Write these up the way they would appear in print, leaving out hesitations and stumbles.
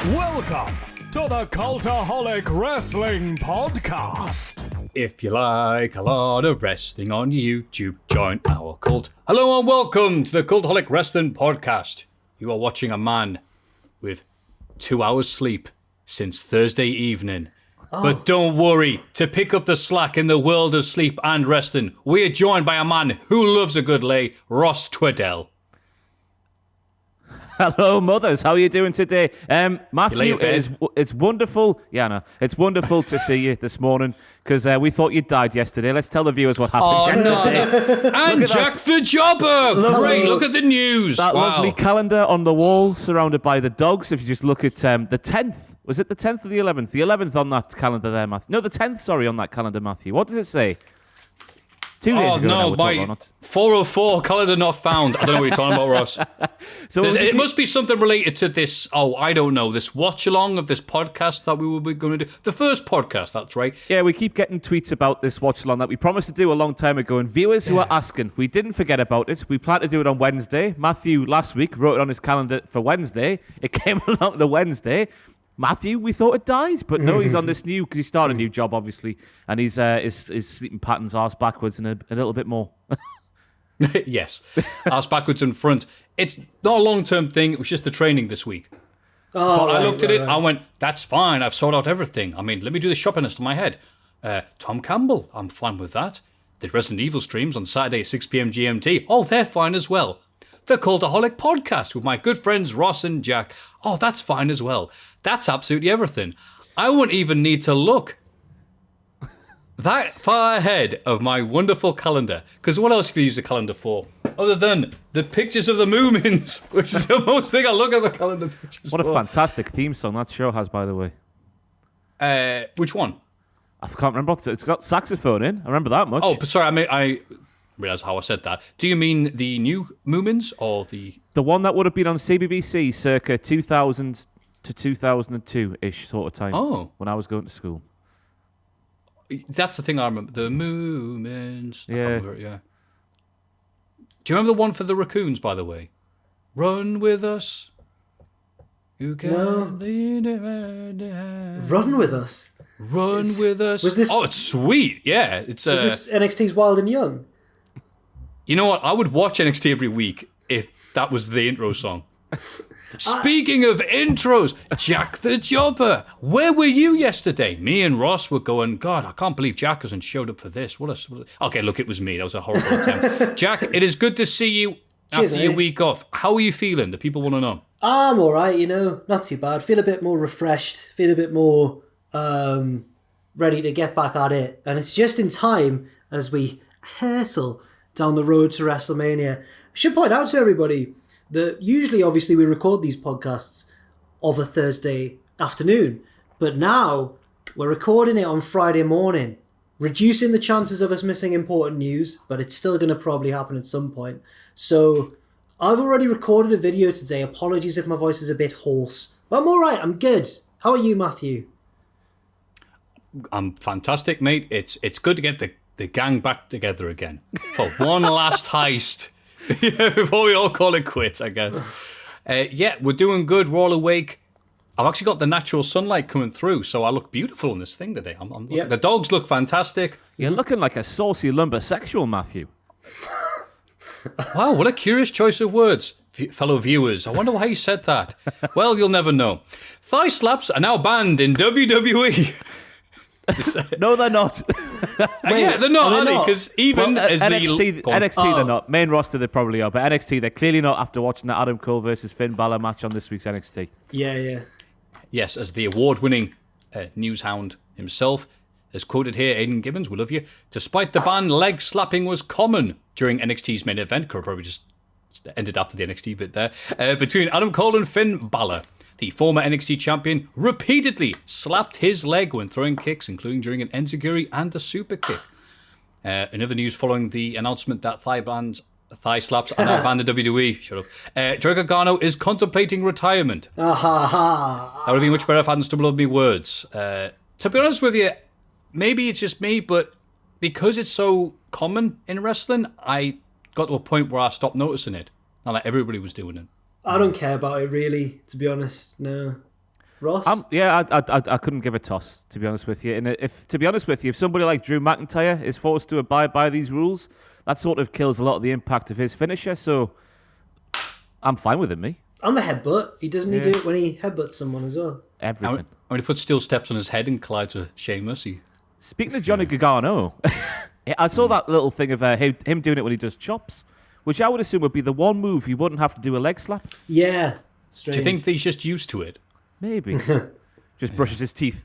Welcome to the Cultaholic Wrestling Podcast. If you like a lot of wrestling on YouTube, join our cult. Hello and welcome to the Cultaholic Wrestling Podcast. You are watching a man with 2 hours sleep since Thursday evening. But don't worry, to pick up the slack in the world of sleep and wrestling, we are joined by a man who loves a good lay, Ross Twiddell. Hello, mothers. How are you doing today? Maffew, it's wonderful. Yeah, no, it's wonderful to see you this morning because we thought you died yesterday. Let's tell the viewers what happened yesterday. And Jack the Jobber. Great. Look at the news. That lovely calendar on the wall surrounded by the dogs. If you just look at the 10th. Was it the 10th or the 11th? The 11th on that calendar there, Matthew. No, the 10th, sorry, on that calendar, Matthew. What does it say? 2 days ago now, my 404 calendar not found. I don't know what you're talking about, Ross. So it must be something related to this, I don't know, this watch-along of this podcast that we were going to do. The first podcast, that's right. Yeah, we keep getting tweets about this watch-along that we promised to do a long time ago, and viewers who are asking, we didn't forget about it. We planned to do it on Wednesday. Maffew last week wrote it on his calendar for Wednesday. It came along to Wednesday. Maffew, we thought it died, but no, he's on this new, because he started a new job, obviously, and his sleeping patterns arse backwards and a little bit more. Yes, arse backwards and front. It's not a long-term thing, it was just the training this week. But I looked at it, I went, that's fine, I've sorted out everything. I mean, let me do the shopping list in my head. Tom Campbell, I'm fine with that. The Resident Evil streams on Saturday at 6 p.m. GMT, they're fine as well. The Cultaholic Podcast with my good friends Ross and Jack. That's fine as well. That's absolutely everything. I wouldn't even need to look that far ahead of my wonderful calendar. Because what else can you use the calendar for? Other than the pictures of the Moomins, which is the most thing I look at the calendar pictures What a fantastic theme song that show has, by the way. Which one? I can't remember. It's got saxophone in. I remember that much. Sorry, I realize how I said that. Do you mean the new Moomins or the one that would have been on CBBC circa 2000 to 2002-ish sort of time? When I was going to school. That's the thing I remember. The Moomins. Yeah. Do you remember the one for the raccoons, by the way? Run with us. You can lead Run with us. Run with us. Was this? It's sweet. Yeah, it's. Was this NXT's Wild and Young? You know what? I would watch NXT every week if that was the intro song. Speaking of intros, Jack the Jobber, where were you yesterday? Me and Ross were going, God, I can't believe Jack hasn't showed up for this. Okay, look, it was me. That was a horrible attempt. Jack, it is good to see you after your week off. How are you feeling? The people want to know. I'm all right, not too bad. Feel a bit more refreshed. Feel a bit more ready to get back at it. And it's just in time as we hurtle down the road to WrestleMania. I should point out to everybody that usually, obviously, we record these podcasts of a Thursday afternoon. But now, we're recording it on Friday morning, reducing the chances of us missing important news, but it's still going to probably happen at some point. So, I've already recorded a video today. Apologies if my voice is a bit hoarse. But I'm all right. I'm good. How are you, Maffew? I'm fantastic, mate. It's good to get the gang back together again for one last heist. Before we all call it quits, I guess. We're doing good. We're all awake. I've actually got the natural sunlight coming through, so I look beautiful in this thing today. The dogs look fantastic. You're looking like a saucy lumbersexual, Maffew. Wow, what a curious choice of words, fellow viewers. I wonder why you said that. Well, you'll never know. Thigh slaps are now banned in WWE. No, they're not. They're not, are they? Because even as NXT, they're not. Main roster, they probably are. But NXT, they're clearly not after watching the Adam Cole versus Finn Balor match on this week's NXT. Yeah. Yes, as the award-winning news hound himself is quoted here, Aidan Gibbons, we love you. Despite the ban, leg slapping was common during NXT's main event. Could have probably just ended after the NXT bit there. Between Adam Cole and Finn Balor. The former NXT champion repeatedly slapped his leg when throwing kicks, including during an enziguri and a super kick. In other news, following the announcement that thigh slaps are now banned in WWE. Shut up. Joey Gargano is contemplating retirement. That would have been much better if I hadn't stumbled over me words. To be honest with you, maybe it's just me, but because it's so common in wrestling, I got to a point where I stopped noticing it. Now that everybody was doing it. I don't care about it really, to be honest. No. Ross? I couldn't give a toss, to be honest with you. And if somebody like Drew McIntyre is forced to abide by these rules, that sort of kills a lot of the impact of his finisher. So I'm fine with him, me. On the headbutt. He doesn't he do it when he headbutts someone as well? Everything. When he puts steel steps on his head and collides with Sheamus, Speaking of Johnny Gargano, I saw that little thing of him doing it when he does chops, which I would assume would be the one move he wouldn't have to do a leg slap. Yeah. Strange. Do you think he's just used to it? Maybe. Just brushes his teeth.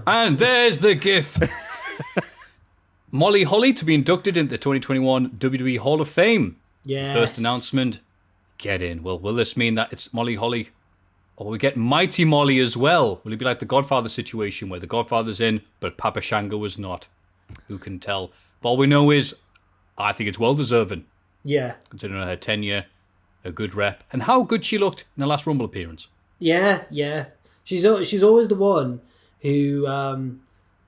And there's the gif. Molly Holly to be inducted into the 2021 WWE Hall of Fame. Yes. First announcement. Get in. Well, will this mean that it's Molly Holly? Or we get Mighty Molly as well? Will it be like the Godfather situation where the Godfather's in, but Papa Shango was not? Who can tell? But all we know is, I think it's well-deserving. Yeah. Considering her tenure, a good rep, and how good she looked in the last Rumble appearance. Yeah. She's always the one who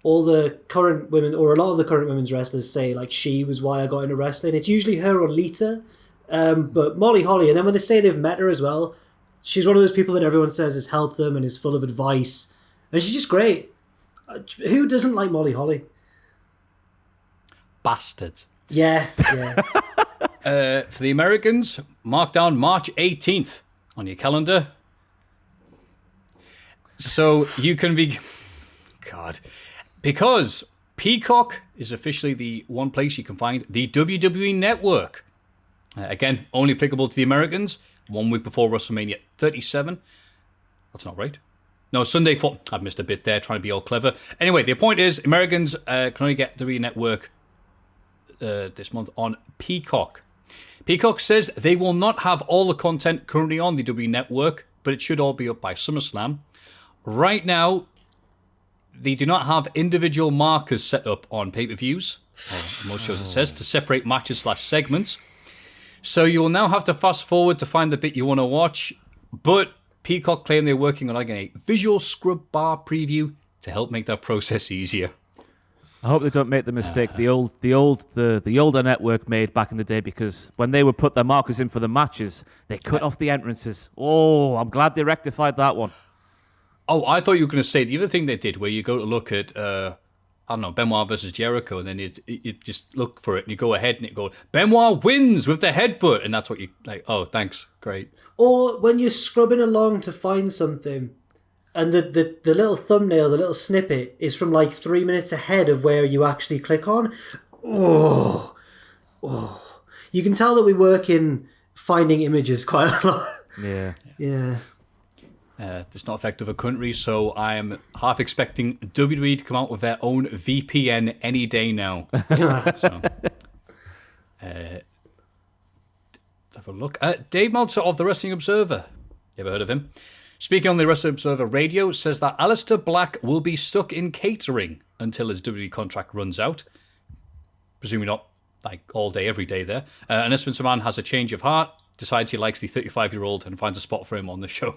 all the current women, or a lot of the current women's wrestlers say, like, she was why I got into wrestling. It's usually her or Lita, but Molly Holly, and then when they say they've met her as well, she's one of those people that everyone says has helped them and is full of advice. And she's just great. Who doesn't like Molly Holly? Bastards. Yeah. For the Americans, mark down March 18th on your calendar. So you can be... God. Because Peacock is officially the one place you can find the WWE Network. Again, only applicable to the Americans. 1 week before WrestleMania 37. That's not right. No, Sunday 4. I've missed a bit there, trying to be all clever. Anyway, the point is, Americans can only get WWE Network this month on Peacock. Peacock says they will not have all the content currently on the WWE Network, but it should all be up by SummerSlam. Right now, they do not have individual markers set up on pay-per-views, or most shows it says, to separate matches/segments. So you will now have to fast forward to find the bit you want to watch, but Peacock claim they're working on like a visual scrub bar preview to help make that process easier. I hope they don't make the mistake the older network made back in the day, because when they would put their markers in for the matches, they cut off the entrances. Oh, I'm glad they rectified that one. Oh, I thought you were going to say the other thing they did, where you go to look at, I don't know, Benoit versus Jericho, and then you just look for it, and you go ahead, and it goes, Benoit wins with the headbutt, and that's what you, like, oh, thanks, great. Or when you're scrubbing along to find something, and the little thumbnail, the little snippet, is from like 3 minutes ahead of where you actually click on. Oh. You can tell that we work in finding images quite a lot. Yeah. It's not effective a country, so I am half expecting WWE to come out with their own VPN any day now. So, let's have a look. Dave Meltzer of the Wrestling Observer. You ever heard of him? Speaking on the Wrestling Observer Radio, says that Alistair Black will be stuck in catering until his WWE contract runs out. Presumably not like all day, every day there. Unless Vince McMahon has a change of heart, decides he likes the 35-year-old and finds a spot for him on the show.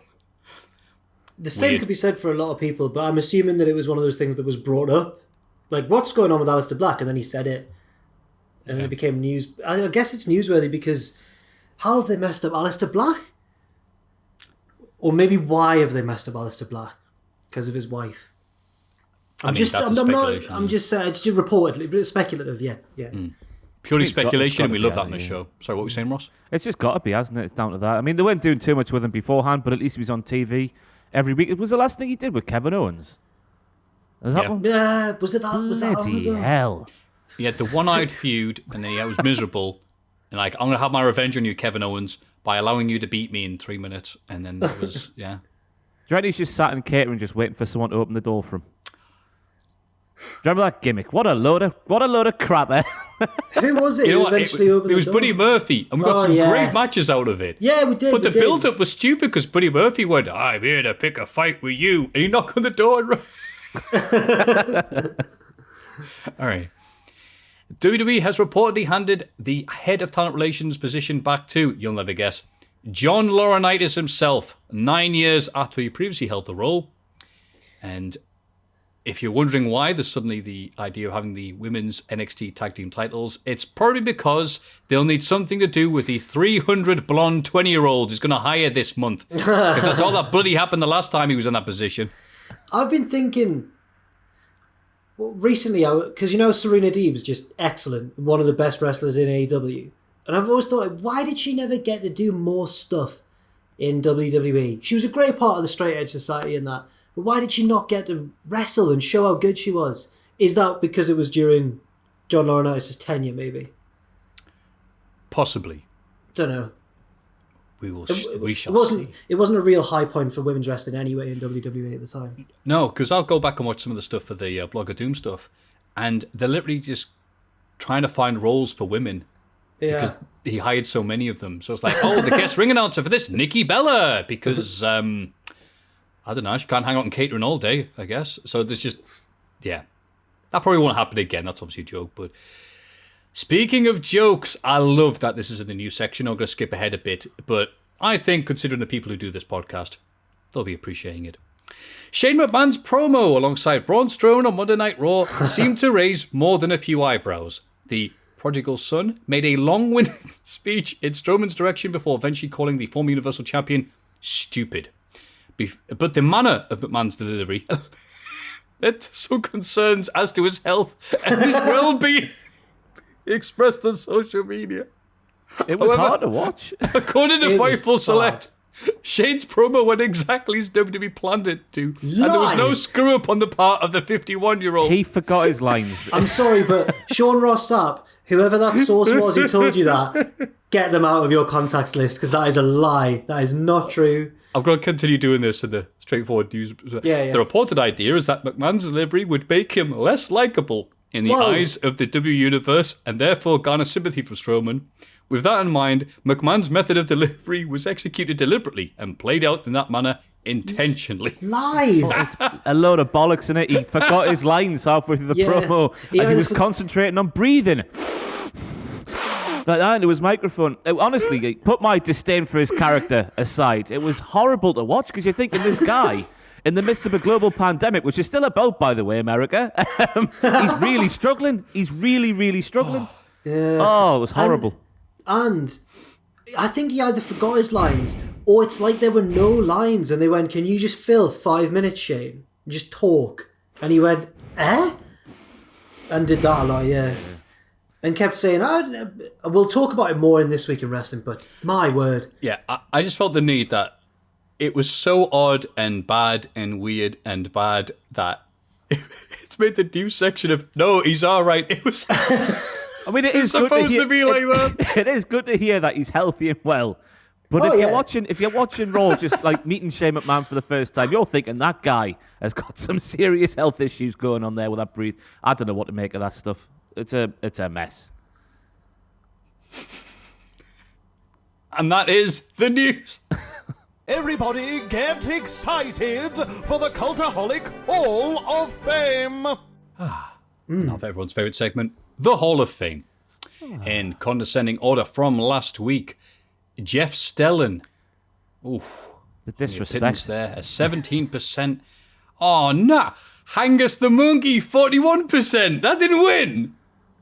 The same could be said for a lot of people, but I'm assuming that it was one of those things that was brought up. Like, what's going on with Alistair Black? And then he said it. And then it became news. I guess it's newsworthy because how have they messed up Alistair Black? Or maybe why have they messed up Alistair Black? Because of his wife. I'm just reported, speculative, yeah. Purely speculation, and we love that on the show. Sorry, what were you saying, Ross? It's just got to be, hasn't it? It's down to that. I mean, they weren't doing too much with him beforehand, but at least he was on TV every week. It was the last thing he did with Kevin Owens. Was that one? Yeah, was it that? Was that Bloody hell. He had the one-eyed feud, and then he was miserable. And like, I'm going to have my revenge on you, Kevin Owens, by allowing you to beat me in 3 minutes. And then it was, Do you reckon he's just sat in catering just waiting for someone to open the door for him? Do you remember that gimmick? What a load of crap, eh? Who was it who eventually opened the door? It was Buddy Murphy, and we got some great matches out of it. Yeah, we did. But the build-up was stupid because Buddy Murphy went, I'm here to pick a fight with you. And he knocked on the door and all right. WWE has reportedly handed the head of talent relations position back to, you'll never guess, John Laurinaitis himself, 9 years after he previously held the role. And if you're wondering why there's suddenly the idea of having the women's NXT tag team titles, it's probably because they'll need something to do with the 300 blonde 20-year-olds he's going to hire this month. Because that's all that bloody happened the last time he was in that position. I've been thinking recently, because Serena Deeb's just excellent, one of the best wrestlers in AEW. And I've always thought, why did she never get to do more stuff in WWE? She was a great part of the Straight Edge Society and that. But why did she not get to wrestle and show how good she was? Is that because it was during John Laurinaitis' tenure, maybe? Possibly. Don't know. We shall see. It wasn't a real high point for women's wrestling anyway in WWE at the time. No, because I'll go back and watch some of the stuff for the Blog of Doom stuff, and they're literally just trying to find roles for women. Yeah. Because he hired so many of them. So it's like, the guest ring announcer for this, Nikki Bella, because, I don't know, she can't hang out and catering all day, I guess. So there's just, that probably won't happen again. That's obviously a joke. But speaking of jokes, I love that this is in the news section. I'm going to skip ahead a bit. But I think, considering the people who do this podcast, they'll be appreciating it. Shane McMahon's promo alongside Braun Strowman on Monday Night Raw seemed to raise more than a few eyebrows. The prodigal son made a long-winded speech in Strowman's direction before eventually calling the former Universal Champion stupid. But the manner of McMahon's delivery led to some concerns as to his health and his well-being expressed on social media. It was hard to watch. According to Fightful Select, Shane's promo went exactly as WWE planned it to. Lies. And there was no screw-up on the part of the 51-year-old. He forgot his lines. I'm sorry, but Sean Ross Sapp, whoever that source was who told you that, get them out of your contacts list, because that is a lie. That is not true. I'm going to continue doing this in the straightforward news. Yeah. The reported idea is that McMahon's delivery would make him less likable in the eyes of the W Universe and therefore garner sympathy from Strowman. With that in mind, McMahon's method of delivery was executed deliberately and played out in that manner intentionally. Lies. A load of bollocks in it. He forgot his lines halfway through the promo as he was concentrating on breathing. Like that into his microphone. Honestly, put my disdain for his character aside. It was horrible to watch because you're thinking this guy, in the midst of a global pandemic, which is still about, by the way, America, he's really struggling. He's really, really struggling. Yeah. Oh, it was horrible. And I think he either forgot his lines or it's like there were no lines and they went, can you just fill 5 minutes, Shane? Just talk. And he went, eh? And did that a lot, yeah. And kept saying, we'll talk about it more in This Week in Wrestling, but my word. Yeah, I just felt the need that it was so odd and bad and weird and bad that it's made the news section of, no, he's all right. It was... I mean, it is supposed to be like that. It is good to hear that he's healthy and well. But if you're watching Raw, just like meeting Shane McMahon for the first time, you're thinking that guy has got some serious health issues going on there with that breathe. I don't know what to make of that stuff. It's a mess. And that is the news. Everybody get excited for the Cultaholic Hall of Fame. Now for everyone's favourite segment, the Hall of Fame. In condescending order from last week, Jeff Stellan. Oof. The disrespect there. A 17%. Oh, nah. Hangus the Monkey, 41%. That didn't win.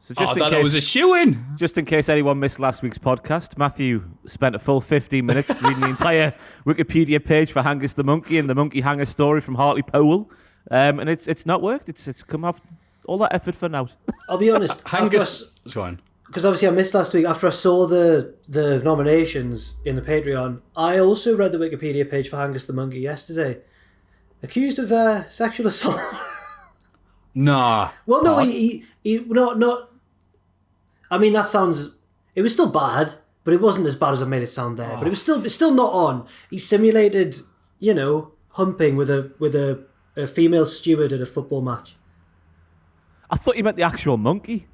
So I thought that was a shoo-in. Just in case anyone missed last week's podcast, Maffew spent a full 15 minutes reading the entire Wikipedia page for Hangus the Monkey and the Monkey Hanger story from Hartlepool. And it's not worked. It's come off all that effort for now. I'll be honest. Hangus... Go on. Because obviously I missed last week. After I saw the nominations in the Patreon, I also read the Wikipedia page for Hangus the Monkey yesterday. Accused of sexual assault. Nah. Well, no, he not. I mean, that sounds. It was still bad, but it wasn't as bad as I made it sound there. But it was still not on. He simulated, humping with a female steward at a football match. I thought you meant the actual monkey.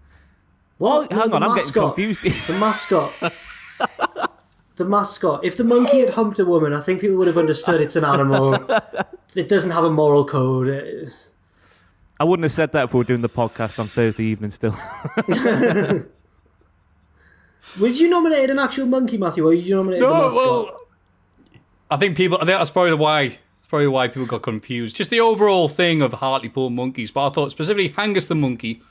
What? Hang on, I'm getting confused. The mascot. The mascot. If the monkey had humped a woman, I think people would have understood it's an animal. It doesn't have a moral code. I wouldn't have said that if we were doing the podcast on Thursday evening still. Would you nominate an actual monkey, Maffew, or you nominated the mascot? Well, I think that's probably probably why people got confused. Just the overall thing of Hartlepool monkeys. But I thought specifically Hangus the monkey.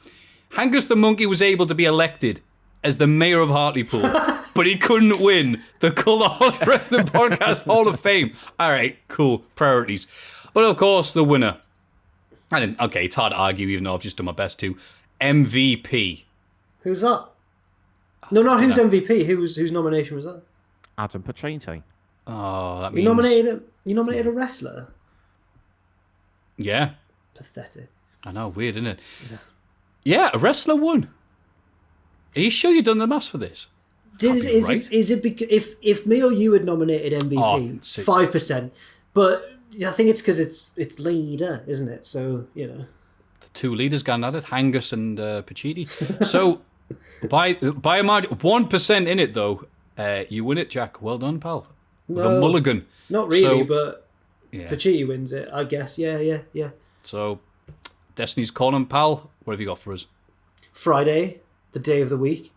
Hangus the monkey was able to be elected as the mayor of Hartlepool, but he couldn't win the Cultaholic Wrestling Podcast Hall of Fame. All right, cool. Priorities. But of course, the winner. Okay, it's hard to argue, even though I've just done my best to. MVP. Who's that? No, not who's MVP. Whose nomination was that? Adam Pacini. Oh, that means... You nominated a wrestler? Yeah. Pathetic. I know, weird, isn't it? Yeah, a wrestler won. Are you sure you've done the maths for this? Is it because if me or you had nominated MVP, 5%, but I think it's because it's leader, isn't it? So, you know. The two leaders gone at it, Hangus and Pacini. So, by a margin, 1% in it, though, you win it, Jack. Well done, pal. With a mulligan. Not really, so, but yeah. Pacini wins it, I guess. Yeah. So, Destiny's calling, pal. What have you got for us? Friday, the day of the week.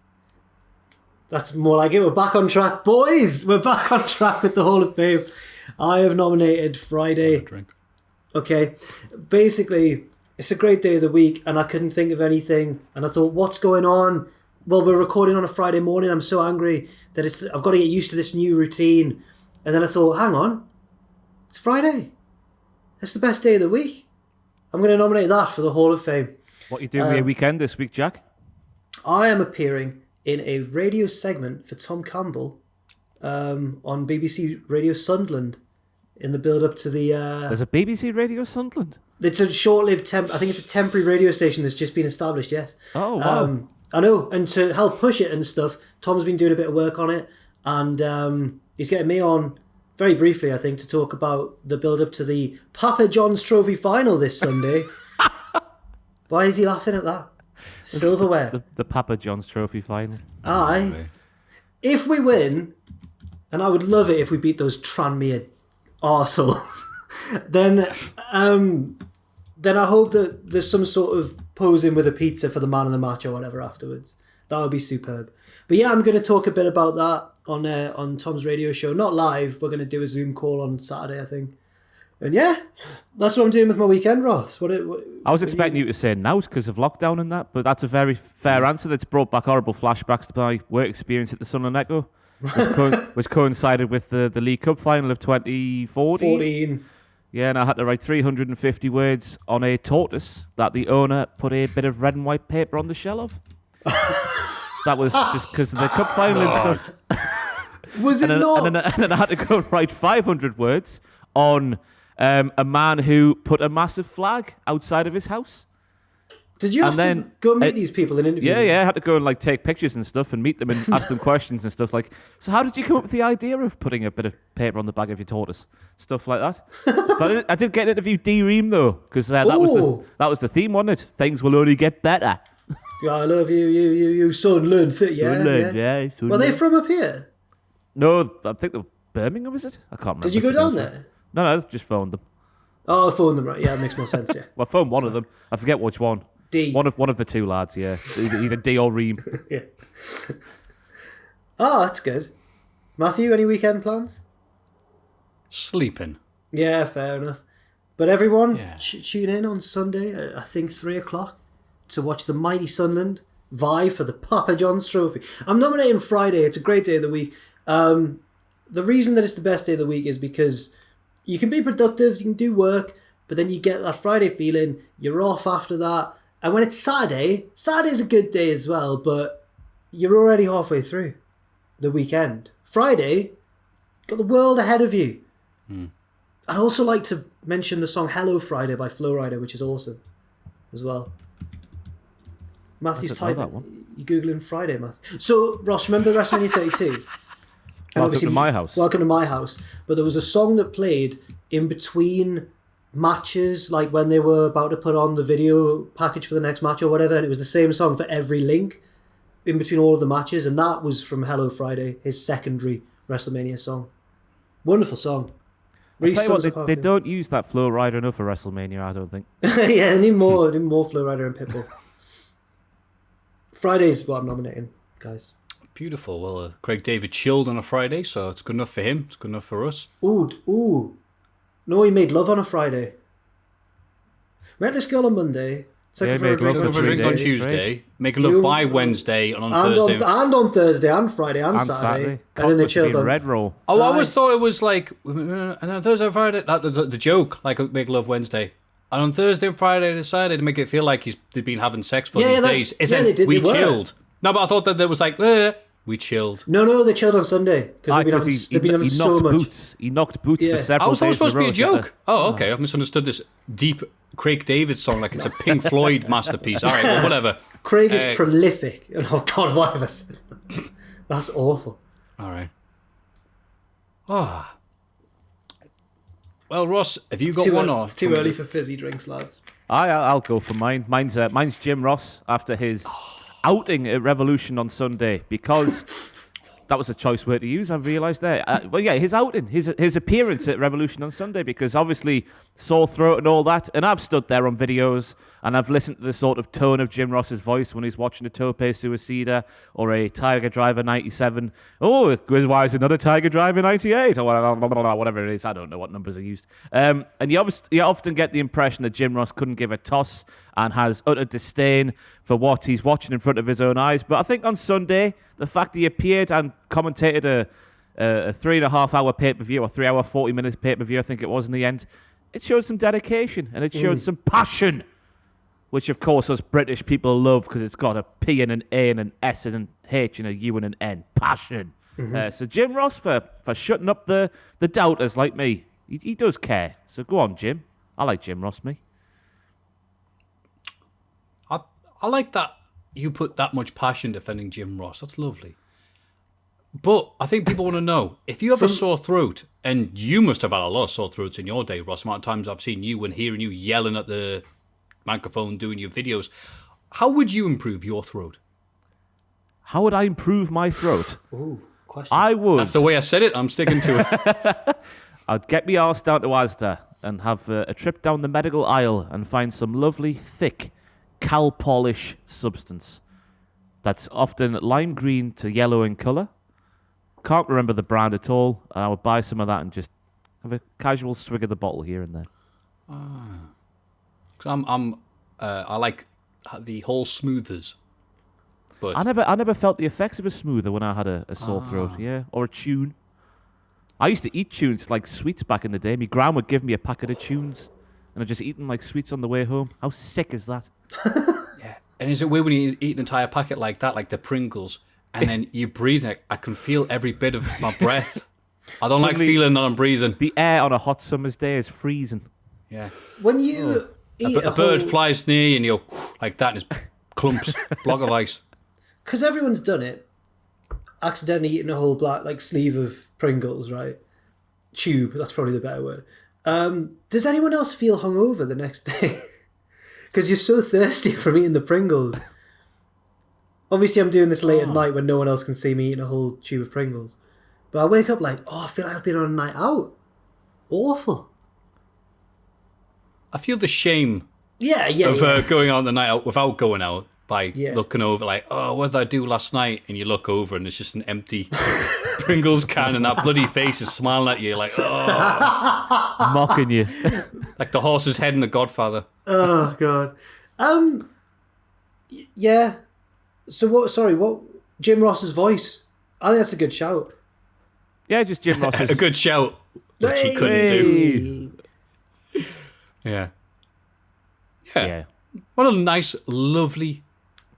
That's more like it. We're back on track, boys. We're back on track with the Hall of Fame. I have nominated Friday. Okay. Basically, it's a great day of the week, and I couldn't think of anything. And I thought, what's going on? Well, we're recording on a Friday morning. I'm so angry that I've got to get used to this new routine. And then I thought, hang on. It's Friday. It's the best day of the week. I'm going to nominate that for the Hall of Fame. What are you doing with your weekend this week, Jack? I am appearing in a radio segment for Tom Campbell on BBC Radio Sunderland in the build-up to the... There's a BBC Radio Sunderland? It's a short-lived... I think it's a temporary radio station that's just been established, yes. Oh, wow. I know, and to help push it and stuff, Tom's been doing a bit of work on it, and he's getting me on, very briefly, I think, to talk about the build-up to the Papa John's Trophy Final this Sunday. Why is he laughing at that? Silverware. The Papa John's Trophy Final. Aye. If we win, and I would love it if we beat those Tranmere arseholes, then I hope that there's some sort of posing with a pizza for the man of the match or whatever afterwards. That would be superb. But yeah, I'm going to talk a bit about that on Tom's radio show. Not live. We're going to do a Zoom call on Saturday, I think. And yeah, that's what I'm doing with my weekend, Ross. I was expecting you to say Nouse because of lockdown and that, but that's a very fair answer. That's brought back horrible flashbacks to my work experience at the Sun and Echo, which coincided with the League Cup final of 2014. Yeah, and I had to write 350 words on a tortoise that the owner put a bit of red and white paper on the shell of. That was just because of the cup final and stuff. Was it not? And then I had to go and write 500 words on a man who put a massive flag outside of his house. Did you have to go meet these people and interview them? Yeah, I had to go and take pictures and stuff and meet them and ask them questions and stuff so how did you come up with the idea of putting a bit of paper on the back of your tortoise? Stuff like that. But I did get to interview D-Ream though, because that was the theme, wasn't it? Things will only get better. Yeah, I love you Sunderland. Yeah. Were they from up here? No, I think they're Birmingham, is it? I can't remember. Did you go down there? No, just phoned them. Oh, I phoned them, right. Yeah, that makes more sense, yeah. Well, I phoned one of them. I forget which one. D. One of the two lads, yeah. Either D or Ream. Yeah. Oh, that's good. Maffew, any weekend plans? Sleeping. Yeah, fair enough. But everyone, tune in on Sunday at, I think, 3 o'clock to watch the mighty Sunderland vie for the Papa John's Trophy. I'm nominating Friday. It's a great day of the week. The reason that it's the best day of the week is because you can be productive, you can do work, but then you get that Friday feeling, you're off after that. And when it's Saturday's a good day as well, but you're already halfway through the weekend. Friday, got the world ahead of you. I'd also like to mention the song Hello Friday by Flo Rida, which is awesome as well. Matthew's typing. You Googling Friday, Matthew. So, Ross, remember WrestleMania 32? Welcome to my house. Welcome to my house. But there was a song that played in between matches, like when they were about to put on the video package for the next match or whatever, and it was the same song for every link in between all of the matches, and that was from Hello Friday, his secondary WrestleMania song. Wonderful song. Really I'll tell you what, they don't use that Flo Rida enough for WrestleMania, I don't think. Yeah, need more Flo Rida and Pitbull. Friday's what I'm nominating, guys. Beautiful. Well, Craig David chilled on a Friday, so it's good enough for him. It's good enough for us. Ooh. No, he made love on a Friday. Met this girl on Monday. Took her for a drink on Tuesday. Make love by Wednesday and on Thursday. And on Thursday and Friday and Saturday. And then they chilled on Red Roll. Oh, I always thought it was like, and then Thursday and Friday, that was the joke, like make love Wednesday. And on Thursday and Friday, they decided to make it feel like they'd been having sex for these days. They did. We chilled. No, but I thought that there was like, we chilled. No, they chilled on Sunday. Because they've been on so much. He knocked boots for several days. I was thought supposed to be a joke. Oh, okay. I've misunderstood this deep Craig David song like it's a Pink Floyd masterpiece. All right, well, whatever. Craig is prolific. Oh, God, why have I said that? That's awful. All right. Oh. Well, Ross, have you got one? It's too early for fizzy drinks, lads. I'll go for mine. Mine's Jim Ross after his outing at Revolution on Sunday, because that was a choice word to use, I've realised there. His outing, his appearance at Revolution on Sunday, because obviously sore throat and all that, and I've stood there on videos and I've listened to the sort of tone of Jim Ross's voice when he's watching a Tope Suicida or a Tiger Driver 97. Oh, why is another Tiger Driver 98? Or whatever it is, I don't know what numbers are used. And you often get the impression that Jim Ross couldn't give a toss and has utter disdain for what he's watching in front of his own eyes. But I think on Sunday, the fact he appeared and commentated a 3.5 hour pay-per-view, or 3 hour 40 minutes pay-per-view, I think it was in the end, it showed some dedication and it showed some passion, which of course us British people love because it's got a P and an A and an S and an H and a U and an N. Passion. So Jim Ross for shutting up the doubters like me. He does care. So go on, Jim. I like Jim Ross, me. I like that you put that much passion defending Jim Ross. That's lovely. But I think people want to know, if you have a sore throat, and you must have had a lot of sore throats in your day, Ross, the amount of times I've seen you and hearing you yelling at the microphone doing your videos, how would you improve your throat? How would I improve my throat? Ooh, question. I would. That's the way I said it. I'm sticking to it. I'd get my arse down to Asda and have a trip down the medical aisle and find some lovely, thick, cal polish substance that's often lime green to yellow in colour. Can't remember the brand at all, and I would buy some of that and just have a casual swig of the bottle here and there. I like the whole smoothers, but I never felt the effects of a smoother when I had a sore throat, or a tune. I used to eat tunes like sweets back in the day. My gran would give me a packet of tunes, and I'd just eat them like sweets on the way home. How sick is that? Yeah. And is it weird when you eat an entire packet like that, like the Pringles, and then you breathe? I can feel every bit of my breath. I don't like feeling that I'm breathing. The air on a hot summer's day is freezing. Yeah. When you eat a bird flies near you and you go like that, and it's clumps, block of ice. Because everyone's done it, accidentally eating a whole black sleeve of Pringles, right? Tube, that's probably the better word. Does anyone else feel hungover the next day? Because you're so thirsty from eating the Pringles. Obviously, I'm doing this late at night when no one else can see me eating a whole tube of Pringles. But I wake up like, I feel like I've been on a night out. Awful. I feel the shame of going on the night out without going out by looking over like, what did I do last night? And you look over and it's just an empty Pringles can and that bloody face is smiling at you like, mocking you. Like the horse's head in The Godfather. Oh, God. Yeah. So what, Jim Ross's voice? I think that's a good shout. Yeah, just Jim Ross's. A good shout, which he couldn't do. Yeah. What a nice, lovely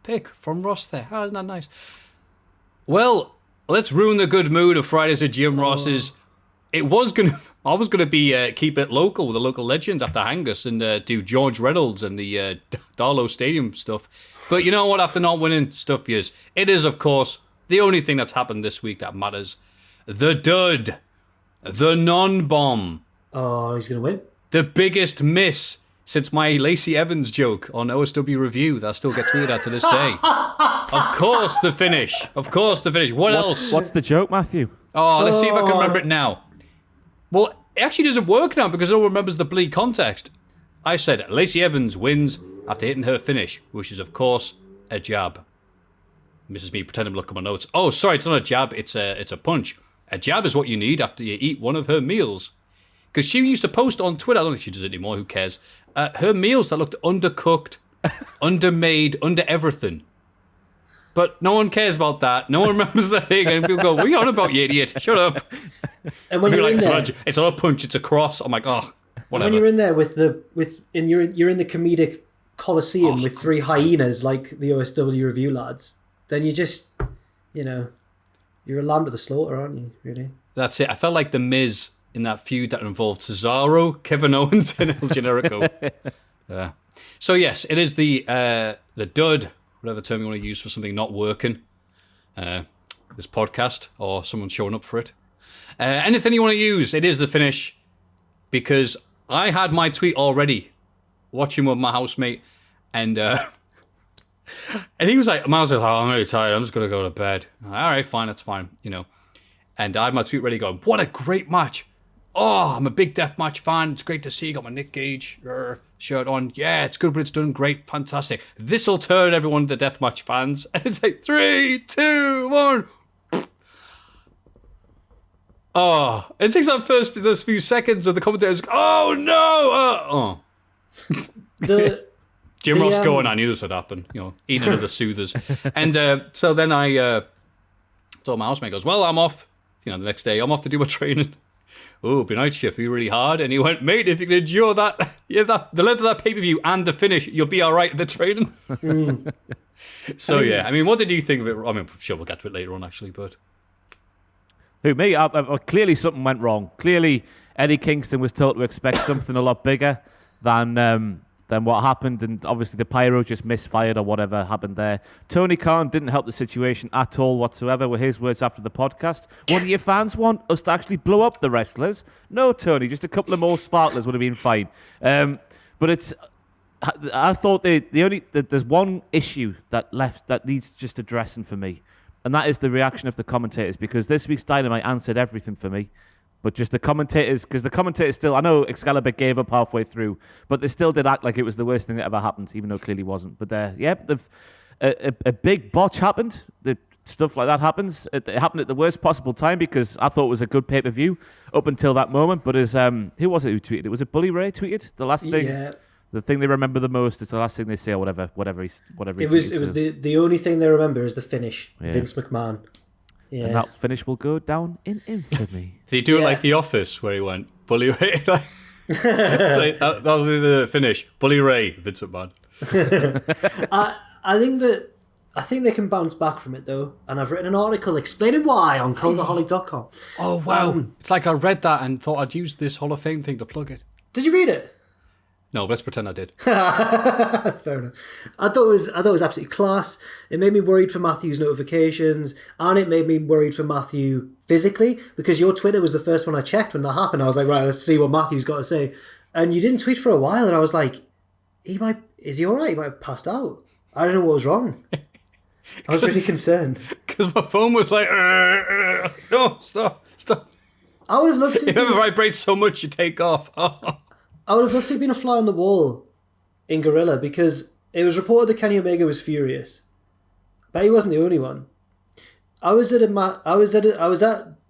pick from Ross there. Oh, isn't that nice? Well, let's ruin the good mood of Fridays at Jim Ross's. I was gonna be keep it local with the local legends after Angus and do George Reynolds and the Darlow Stadium stuff. But you know what? After not winning stuff, years, it is of course the only thing that's happened this week that matters. The dud, the non-bomb. Oh, he's gonna win. The biggest miss since my Lacey Evans joke on OSW Review that I still get tweeted at to this day. Of course the finish. What else? What's the joke, Maffew? Oh, let's see if I can remember it now. Well, it actually doesn't work now because no one remembers the bleed context. I said Lacey Evans wins after hitting her finish, which is, of course, a jab. Mrs. Me pretending to look at my notes. Oh, sorry, it's not a jab, it's a punch. A jab is what you need after you eat one of her meals. Because she used to post on Twitter, I don't think she does it anymore, who cares, her meals that looked undercooked, undermade, under everything. But no one cares about that. No one remembers the thing. And people go, what are you on about, you idiot? Shut up. And when you're in there... It's not a punch, it's a cross. I'm like, oh, whatever. When you're in there you're in the comedic coliseum with three hyenas like the OSW review lads, then you just, you're a lamb to the slaughter, aren't you, really? That's it. I felt like The Miz in that feud that involved Cesaro, Kevin Owens, and El Generico. So yes, it is the dud, whatever term you want to use for something not working, this podcast, or someone showing up for it. Anything you want to use, it is the finish, because I had my tweet already, watching with my housemate, and he was like, Miles was like, I'm really tired, I'm just going to go to bed. All right, fine, that's fine, And I had my tweet ready going, what a great match. Oh, I'm a big deathmatch fan. It's great to see you got my Nick Gage shirt on. Yeah, it's good, but it's done great. Fantastic. This'll turn everyone to deathmatch fans. And it's like 3, 2, 1. Oh, it takes that those few seconds of the commentators. Oh no! Jim Ross going, I knew this would happen. Eating another soothers. And so then I told my housemate, goes, well, I'm off. The next day, I'm off to do my training. Oh, it'll be night shift, be really hard. And he went, mate, if you can endure that, the length of that pay-per-view and the finish, you'll be all right at the training. So, yeah, I mean, what did you think of it? I mean, I'm sure we'll get to it later on, actually, but... Who, me? Clearly something went wrong. Clearly Eddie Kingston was told to expect something a lot bigger than what happened, and obviously the pyro just misfired or whatever happened there. Tony Khan didn't help the situation at all whatsoever, were his words after the podcast. What do your fans want? Us to actually blow up the wrestlers? No, Tony, just a couple of more sparklers would have been fine. But I thought there's one issue that needs just addressing for me, and that is the reaction of the commentators, because this week's Dynamite answered everything for me. But just the commentators, because the commentators still, I know Excalibur gave up halfway through, but they still did act like it was the worst thing that ever happened, even though it clearly wasn't. But a big botch happened. Stuff like that happens. It happened at the worst possible time, because I thought it was a good pay-per-view up until that moment. But who was it who tweeted it? Was it Bully Ray tweeted? The last thing? Yeah. The thing they remember the most is the last thing they say, or whatever. It was the only thing they remember is the finish. Yeah. Vince McMahon. Yeah. And that finish will go down in infamy. They do it like The Office, where he went, Bully Ray. That'll be the finish. Bully Ray, Vince McMahon. I think they can bounce back from it, though. And I've written an article explaining why on Cultaholic.com. Oh, wow. It's like I read that and thought I'd use this Hall of Fame thing to plug it. Did you read it? No, let's pretend I did. Fair enough. I thought it was absolutely class. It made me worried for Matthew's notifications, and it made me worried for Maffew physically, because your Twitter was the first one I checked when that happened. I was like, right, let's see what Matthew's got to say. And you didn't tweet for a while, and I was like, is he all right? He might have passed out. I don't know what was wrong. I was really concerned. Because my phone was like, no, stop. I would have loved to. It never vibrates so much you take off. Oh. I would have loved to have been a fly on the wall in Gorilla, because it was reported that Kenny Omega was furious, but he wasn't the only one. I was at a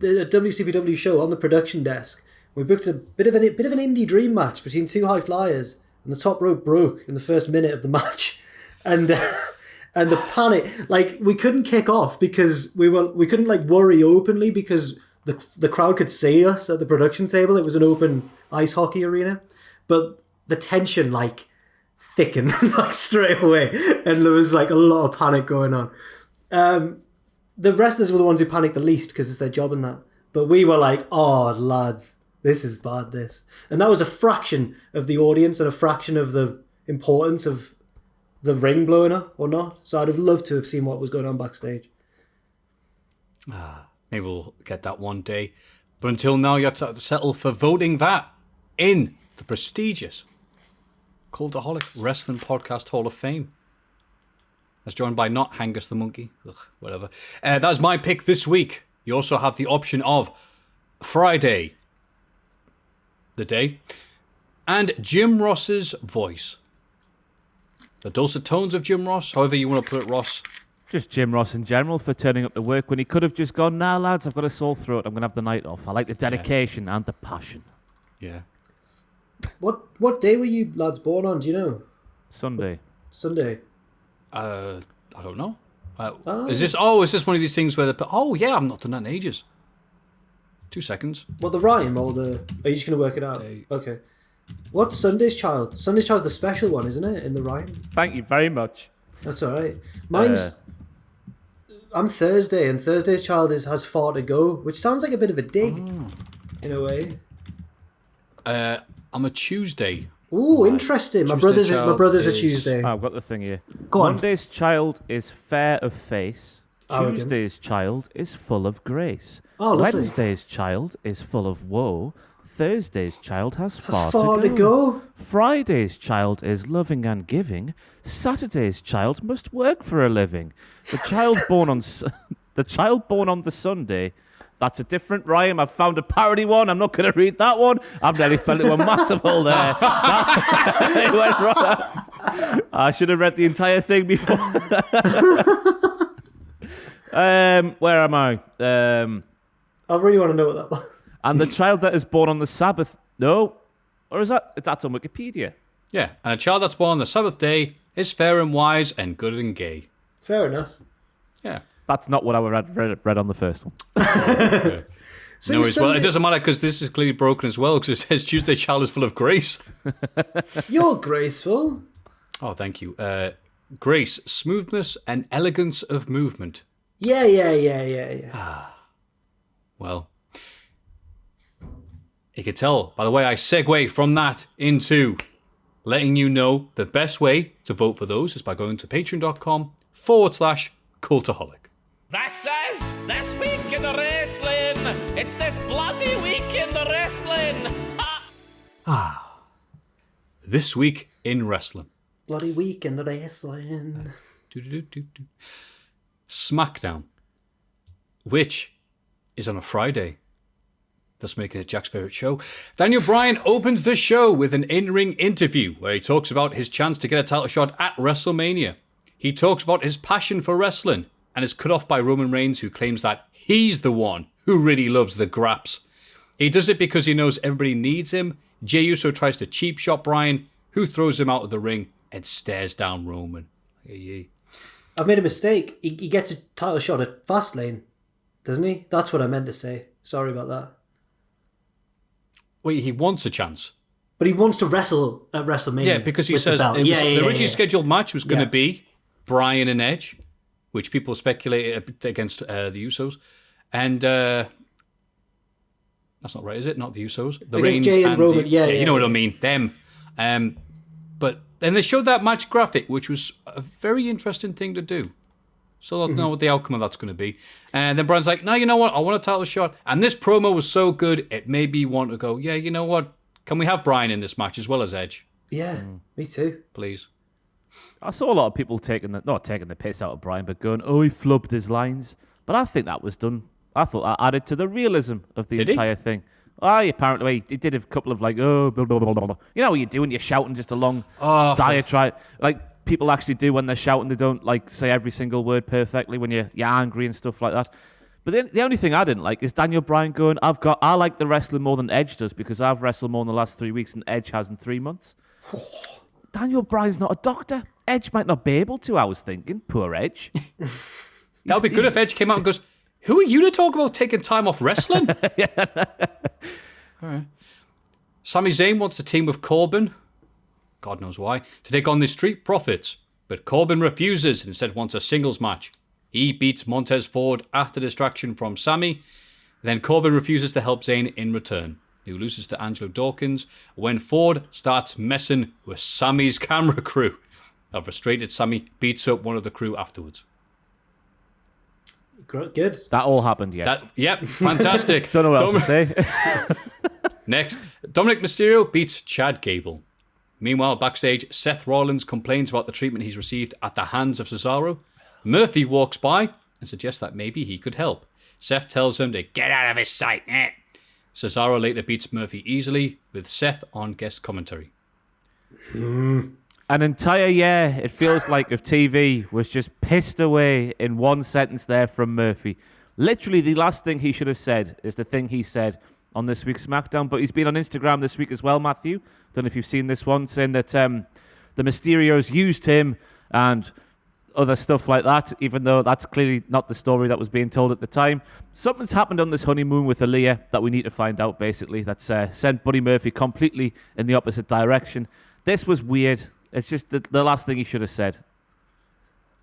WCPW show on the production desk. We booked a bit of an indie dream match between two high flyers, and the top rope broke in the first minute of the match, and the panic, like, we couldn't kick off because we couldn't like worry openly, because the crowd could see us at the production table. It was an open ice hockey arena. But the tension, like, thickened, like, straight away. And there was, like, a lot of panic going on. The wrestlers were the ones who panicked the least, because it's their job and that. But we were like, oh, lads, this is bad, this. And that was a fraction of the audience and a fraction of the importance of the ring blowing up or not. So I'd have loved to have seen what was going on backstage. Maybe we'll get that one day. But until now, you have to settle for voting that in the prestigious Cultaholic Wrestling Podcast Hall of Fame. That's joined by not Hangus the Monkey. Ugh, whatever. That's my pick this week. You also have the option of Friday, the day, and Jim Ross's voice. The dulcet tones of Jim Ross, however you want to put it, Ross. Just Jim Ross in general for turning up to work when he could have just gone, nah, lads, I've got a sore throat. I'm going to have the night off. I like the dedication and the passion. Yeah. What day were you lads born on? Do you know? Sunday. Sunday. I don't know. Is this one of these things where I've not done that in ages. 2 seconds. What, the rhyme or the... Are you just going to work it out? Okay. What's Sunday's Child? Sunday's Child's the special one, isn't it, in the rhyme? Thank you very much. That's all right. Mine's... I'm Thursday, and Thursday's Child has far to go, which sounds like a bit of a dig, in a way. I'm a Tuesday. Ooh, interesting. My brother's a Tuesday. I've got the thing here. Go on. Monday's Child is fair of face. Arrogant. Tuesday's Child is full of grace. Oh, lovely. Wednesday's Child is full of woe. Thursday's Child has far to go. Friday's Child is loving and giving. Saturday's Child must work for a living. The child born on the Sunday. That's a different rhyme. I've found a parody one. I'm not going to read that one. I've nearly fell into a massive hole there. It went wrong. I should have read the entire thing before. Where am I? I really want to know what that was. And the child that is born on the Sabbath. No. Or is that's on Wikipedia? Yeah, and a child that's born on the Sabbath day is fair and wise and good and gay. Fair enough. Yeah. That's not what I read on the first one. Okay. So No worries. Sunday... Well, it doesn't matter because this is clearly broken as well because it says Tuesday child is full of grace. You're graceful. Oh, thank you. Grace, smoothness, and elegance of movement. Yeah. Well, you can tell by the way I segue from that into letting you know the best way to vote for those is by going to patreon.com/Cultaholic. This week in the wrestling. It's this bloody week in the wrestling. This week in wrestling. Bloody week in the wrestling. SmackDown, which is on a Friday. Thus making it Jack's favourite show. Daniel Bryan opens the show with an in-ring interview where he talks about his chance to get a title shot at WrestleMania. He talks about his passion for wrestling and is cut off by Roman Reigns, who claims that he's the one who really loves the graps. He does it because he knows everybody needs him. Jey Uso tries to cheap shot Bryan, who throws him out of the ring and stares down Roman. I've made a mistake. He gets a title shot at Fastlane, doesn't he? That's what I meant to say. Sorry about that. Wait, he wants a chance. But he wants to wrestle at WrestleMania. Yeah, because he says the originally scheduled match was going to be Bryan and Edge, which people speculated against the Usos. And that's not right, is it? Not the Usos. The Reigns Jey and Roman. You know what I mean. Them. But then they showed that match graphic, which was a very interesting thing to do. So I don't know what the outcome of that's going to be. And then Bryan's like, no, you know what? I want a title shot. And this promo was so good, it made me want to go, yeah, you know what? Can we have Bryan in this match as well as Edge? Yeah, me too. Please. I saw a lot of people not taking the piss out of Bryan, but going, oh, he flubbed his lines. But I think that was done. I thought that added to the realism of the entire thing. Apparently, he did a couple of like, oh, blah, blah, blah, blah. You know what you do when you're shouting just a long diatribe? Like people actually do when they're shouting. They don't like say every single word perfectly when you're angry and stuff like that. But the only thing I didn't like is Daniel Bryan going, I like the wrestling more than Edge does because I've wrestled more in the last 3 weeks than Edge has in 3 months. Daniel Bryan's not a doctor. Edge might not be able to, I was thinking. Poor Edge. That would be good if Edge came out and goes, who are you to talk about taking time off wrestling? All right. Sami Zayn wants to team with Corbin, God knows why, to take on the Street Profits. But Corbin refuses and instead wants a singles match. He beats Montez Ford after distraction from Sami. Then Corbin refuses to help Zayn in return, who loses to Angelo Dawkins when Ford starts messing with Sami's camera crew. A frustrated Sami beats up one of the crew afterwards. Good. That all happened, yes. Yep, fantastic. Don't know what else to say. Next, Dominic Mysterio beats Chad Gable. Meanwhile, backstage, Seth Rollins complains about the treatment he's received at the hands of Cesaro. Murphy walks by and suggests that maybe he could help. Seth tells him to get out of his sight. Cesaro later beats Murphy easily, with Seth on guest commentary. An entire year, it feels like, of TV was just pissed away in one sentence there from Murphy. Literally, the last thing he should have said is the thing he said on this week's SmackDown, but he's been on Instagram this week as well, Maffew. Don't know if you've seen this one, saying that the Mysterios used him and other stuff like that, even though that's clearly not the story that was being told at the time. Something's happened on this honeymoon with Aaliyah that we need to find out, basically. That's sent Buddy Murphy completely in the opposite direction. This was weird. It's just the last thing he should have said.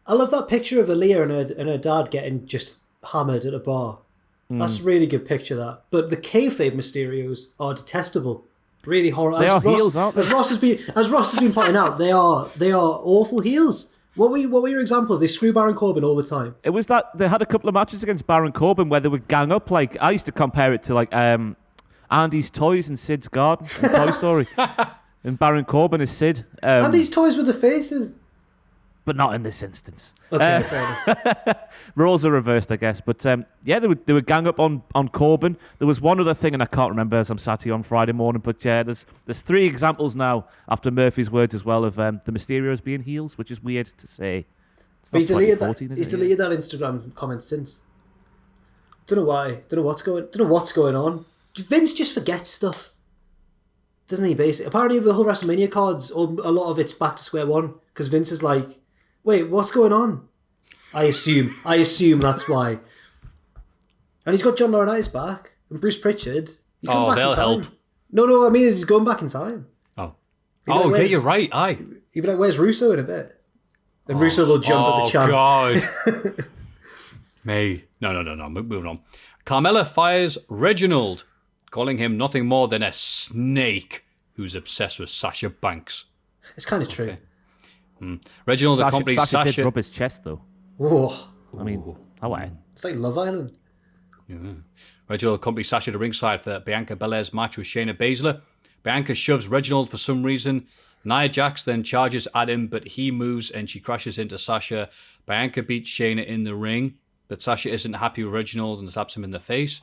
I love that picture of Aaliyah and her dad getting just hammered at a bar. That's a really good picture, that. But the kayfabe Mysterios are detestable. Really horrible. They are heels, aren't they? As Ross has been pointing out, they are awful heels. What were your examples? They screw Baron Corbin all the time. It was that they had a couple of matches against Baron Corbin where they would gang up. Like, I used to compare it to like Andy's Toys and Sid's Garden in Toy Story. And Baron Corbin is Sid. Andy's Toys with the faces. But not in this instance. Okay, fair enough. Roles are reversed, I guess. But yeah, they would gang up on Corbin. There was one other thing, and I can't remember as I'm sat here on Friday morning. But yeah, there's 3 examples now after Murphy's words as well of the Mysterios being heels, which is weird to say. But he's deleted that Instagram comment since. Don't know why. Don't know what's going on. Vince just forgets stuff, doesn't he? Basically, apparently the whole WrestleMania cards, a lot of it's back to square one because Vince is like, wait, what's going on? I assume that's why. And he's got John Laurinaitis back and Bruce Pritchard. Oh, they'll help. No, I mean he's going back in time. Oh, like, yeah, you're right. Aye. He'd be like, "Where's Russo?" in a bit, and Russo will jump at the chance. Oh God. Me. No. Moving on. Carmella fires Reginald, calling him nothing more than a snake who's obsessed with Sasha Banks. It's kind of true. Reginald accompanies Sasha did rub his chest, though. Oh, I mean, it's like Love Island. Yeah. Reginald accompanies Sasha to ringside for Bianca Belair's match with Shayna Baszler. Bianca shoves Reginald for some reason. Nia Jax then charges at him, but he moves and she crashes into Sasha. Bianca beats Shayna in the ring, but Sasha isn't happy with Reginald and slaps him in the face.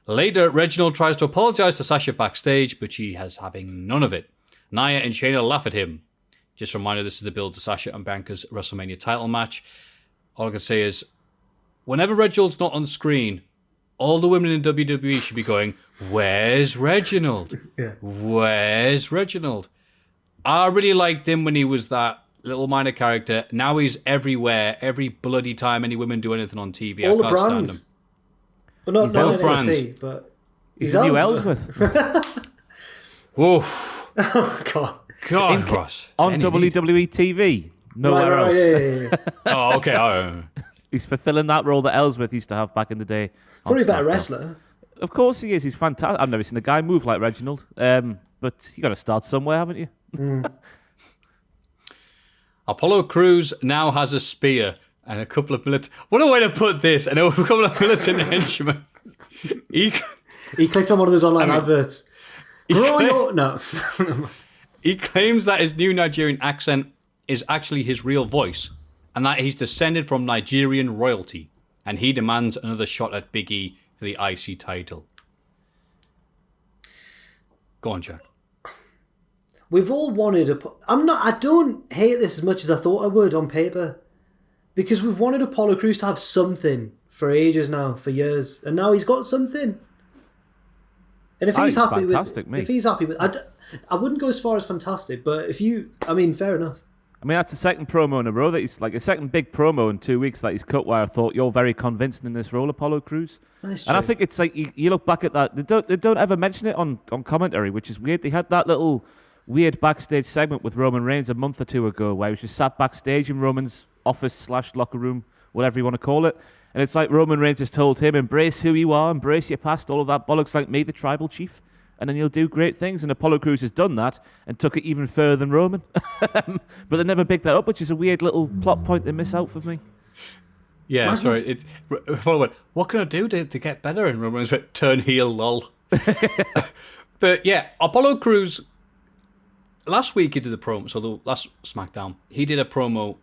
Later, Reginald tries to apologize to Sasha backstage, but she has having none of it. Nia and Shayna laugh at him. Just a reminder, this is the build to Sasha and Bianca's WrestleMania title match. All I can say is, whenever Reginald's not on screen, all the women in WWE should be going, "Where's Reginald? Yeah. Where's Reginald?" I really liked him when he was that little minor character. Now he's everywhere. Every bloody time any women do anything on TV, All I the can't brands. stand him. Well, not both NXT, but he's the new Ellsworth. Oof. Oh God. God, Ross. On WWE TV. Nowhere else. Yeah. Oh, okay. He's fulfilling that role that Ellsworth used to have back in the day. Probably a better SmackDown. wrestler. Of course he is. He's fantastic. I've never seen a guy move like Reginald. But you got to start somewhere, haven't you? Apollo Crews now has a spear and a couple of militant... What a way to put this. And a couple of militant henchmen. He clicked on one of those online adverts. No. He claims that his new Nigerian accent is actually his real voice and that he's descended from Nigerian royalty, and he demands another shot at Big E for the IC title. Go on, Jack. We've all wanted I don't hate this as much as I thought I would on paper, because we've wanted Apollo Crews to have something for ages now, for years, and now he's got something. And if he's happy with, I wouldn't go as far as fantastic, but fair enough. I mean, that's the second promo in a row that he's like a second big promo in 2 weeks that he's cut. Where I thought you're very convincing in this role, Apollo Crews. That's and true. I think it's like you look back at that. They don't ever mention it on commentary, which is weird. They had that little weird backstage segment with Roman Reigns a month or two ago, where he was just sat backstage in Roman's office / locker room, whatever you want to call it. And it's like Roman Reigns has told him, embrace who you are, embrace your past, all of that bollocks, like me, the tribal chief, and then you'll do great things. And Apollo Crews has done that and took it even further than Roman. But they never picked that up, which is a weird little plot point they miss out for me. Yeah, sorry. Apollo went, what can I do to get better? And Roman went, turn heel, lol. But yeah, Apollo Crews, last week he did the promo, so the last SmackDown, he did a promo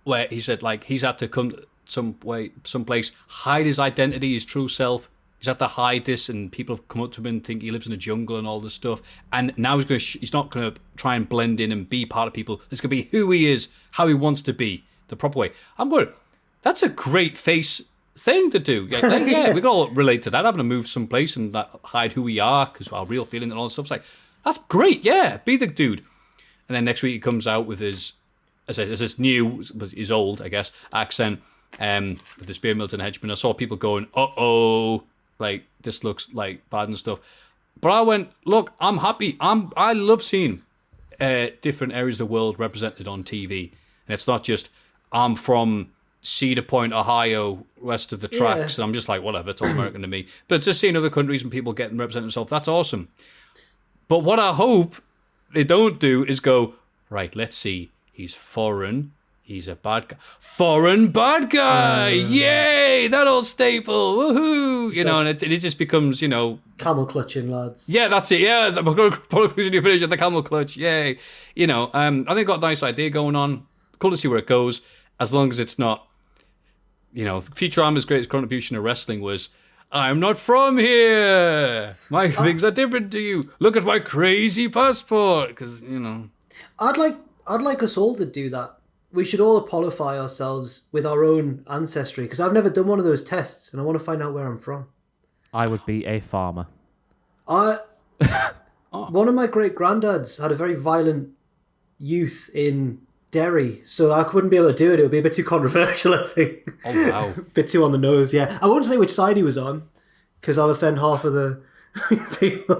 where he said, like, he's had to come someplace, hide his identity, his true self. He's had to hide this, and people have come up to him and think he lives in a jungle and all this stuff. And now he's not going to try and blend in and be part of people. It's going to be who he is, how he wants to be, the proper way. I'm going, that's a great face thing to do. Yeah, we can all relate to that, having to move someplace and hide who we are because our real feeling and all that stuff. It's like, that's great, yeah, be the dude. And then next week he comes out with his new, his old, I guess, accent with the Spear Milton henchman. I saw people going, uh-oh, like, this looks like bad and stuff. But I went, look, I'm happy. I love seeing different areas of the world represented on TV. And it's not just, I'm from Cedar Point, Ohio, west of the tracks. And I'm just like, whatever, it's all American to me. But just seeing other countries and people getting represented themselves, that's awesome. But what I hope they don't do is go, right, let's see, he's foreign, he's a bad guy. Foreign bad guy! Yay! That old staple! Woohoo! You know, and it just becomes, you know... Camel clutching, lads. Yeah, that's it, yeah. The finish at the camel clutch, yay. You know, I think they've got a nice idea going on. Cool to see where it goes, as long as it's not... You know, Futurama's greatest contribution to wrestling was... I'm not from here. My things are different to you. Look at my crazy passport. Because, you know. I'd like us all to do that. We should all apologise ourselves with our own ancestry. Because I've never done one of those tests. And I want to find out where I'm from. I would be a farmer. One of my great-granddads had a very violent youth in Derry. So I wouldn't be able to do it. It would be a bit too controversial, I think. Oh, wow. A bit too on the nose, yeah. I won't say which side he was on. Because I'll offend half of the people.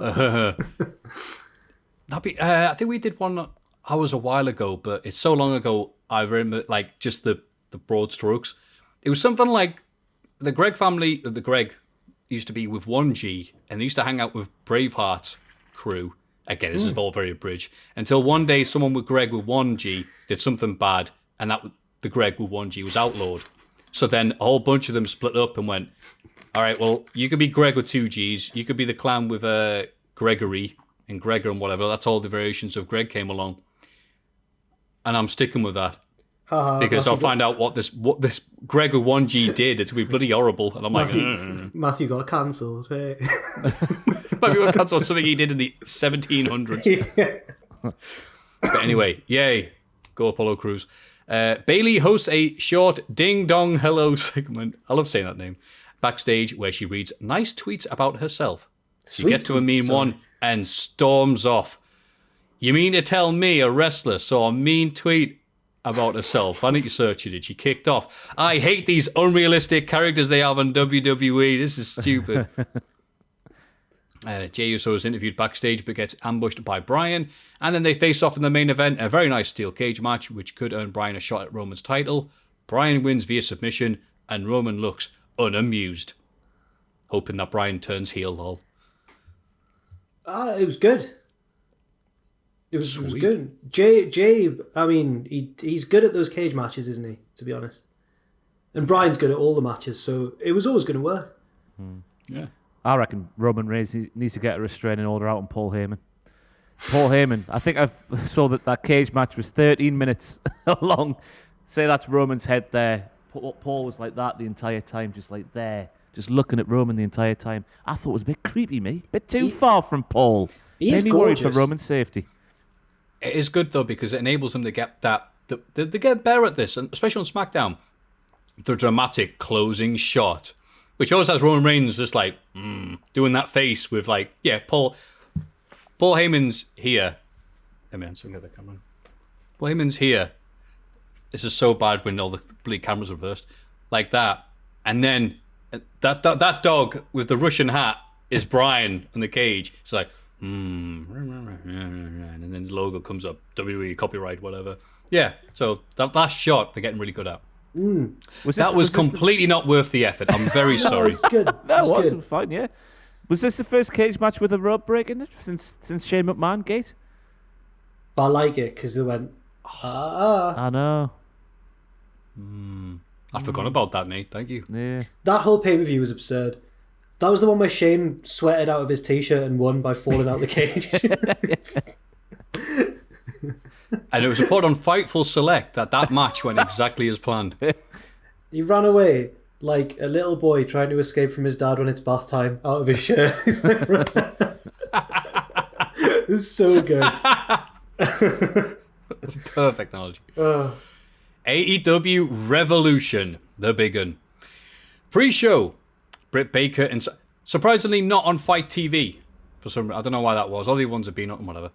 I think we did one I was a while ago, but it's so long ago, I remember, like, just the broad strokes. It was something like the Greg family, the Greg used to be with 1G, and they used to hang out with Braveheart's crew. Again, this is all very abridged. Until one day, someone with Greg with 1G did something bad, and the Greg with 1G was outlawed. So then a whole bunch of them split up and went, all right, well, you could be Greg with 2Gs. You could be the clown with Gregory and Gregor and whatever. That's all the variations of Greg came along. And I'm sticking with that. Because I'll find out what this Greg with 1G did. It's going to be bloody horrible. And I'm Maffew got cancelled. Hey. Maybe we'll cancel something he did in the 1700s. Yeah. But anyway, yay. Go Apollo Crews. Bailey hosts a short ding-dong hello segment. I love saying that name. Backstage, where she reads nice tweets about herself. She gets to a mean one and storms off. You mean to tell me a wrestler saw a mean tweet about herself? Why don't you search it? She kicked off. I hate these unrealistic characters they have on WWE. This is stupid. Jey Uso is interviewed backstage but gets ambushed by Bryan. And then they face off in the main event, a very nice steel cage match, which could earn Bryan a shot at Roman's title. Bryan wins via submission, and Roman looks unamused. Hoping that Bryan turns heel, lol. It was good. It was good. Jay, I mean, he's good at those cage matches, isn't he, to be honest? And Bryan's good at all the matches, so it was always going to work. Yeah. I reckon Roman Reigns needs to get a restraining order out on Paul Heyman. Paul Heyman, I think I saw that cage match was 13 minutes long. Say that's Roman's head there. Paul was like that the entire time, just like there, just looking at Roman the entire time. I thought it was a bit creepy, me. A bit too far from Paul. He's Made me worried for Roman's safety. It is good, though, because it enables them to get that... They get better at this, and especially on SmackDown. The dramatic closing shot, which always has Roman Reigns just like, doing that face with like, yeah, Paul Heyman's here. I mean, so we get the camera. Paul Heyman's here. This is so bad when all the bloody cameras are reversed. Like that. And then that dog with the Russian hat is Bryan in the cage. It's like, and then the logo comes up, WWE copyright, whatever. Yeah, so that last shot they're getting really good at. That was completely not worth the effort. I'm very sorry. It was good. No, it wasn't fine, yeah. Was this the first cage match with a rope break in it since Shane McMahon gate? I like it because they went, I know. I forgot about that, mate. Thank you. Yeah. That whole pay-per-view was absurd. That was the one where Shane sweated out of his t-shirt and won by falling out the cage. And it was reported on Fightful Select that match went exactly as planned. He ran away like a little boy trying to escape from his dad when it's bath time out of his shirt. It's so good. Perfect analogy. AEW Revolution, the big one. Pre-show, Britt Baker and surprisingly not on Fight TV. For some, I don't know why that was. All the ones have been on whatever.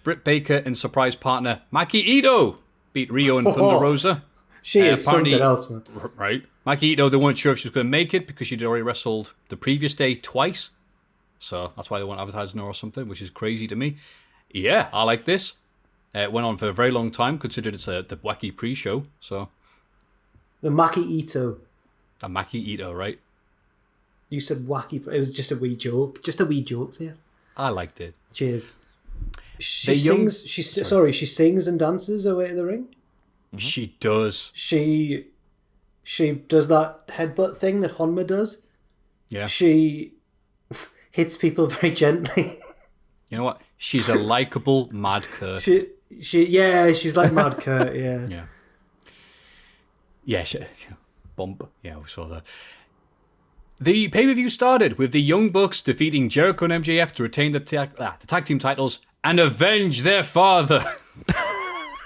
Britt Baker and surprise partner Maki Ito beat Rio and Thunder Rosa. She is something else, man. Right. Maki Ito, they weren't sure if she was going to make it because she'd already wrestled the previous day twice. So that's why they weren't advertising her or something, which is crazy to me. Yeah, I like this. It went on for a very long time, considering it's the wacky pre-show. So The Maki Ito. A Maki Ito, right? You said wacky. It was just a wee joke. Just a wee joke there. I liked it. Cheers. She sings. She sings and dances away to the ring. Mm-hmm. She does. She does that headbutt thing that Honma does. Yeah. She hits people very gently. You know what? She's a likable Mad Kurt. She's like Mad Kurt. Yeah. Yeah. Yeah. Bump. Yeah, we saw that. The pay-per-view started with the Young Bucks defeating Jericho and MJF to retain the tag team titles and avenge their father.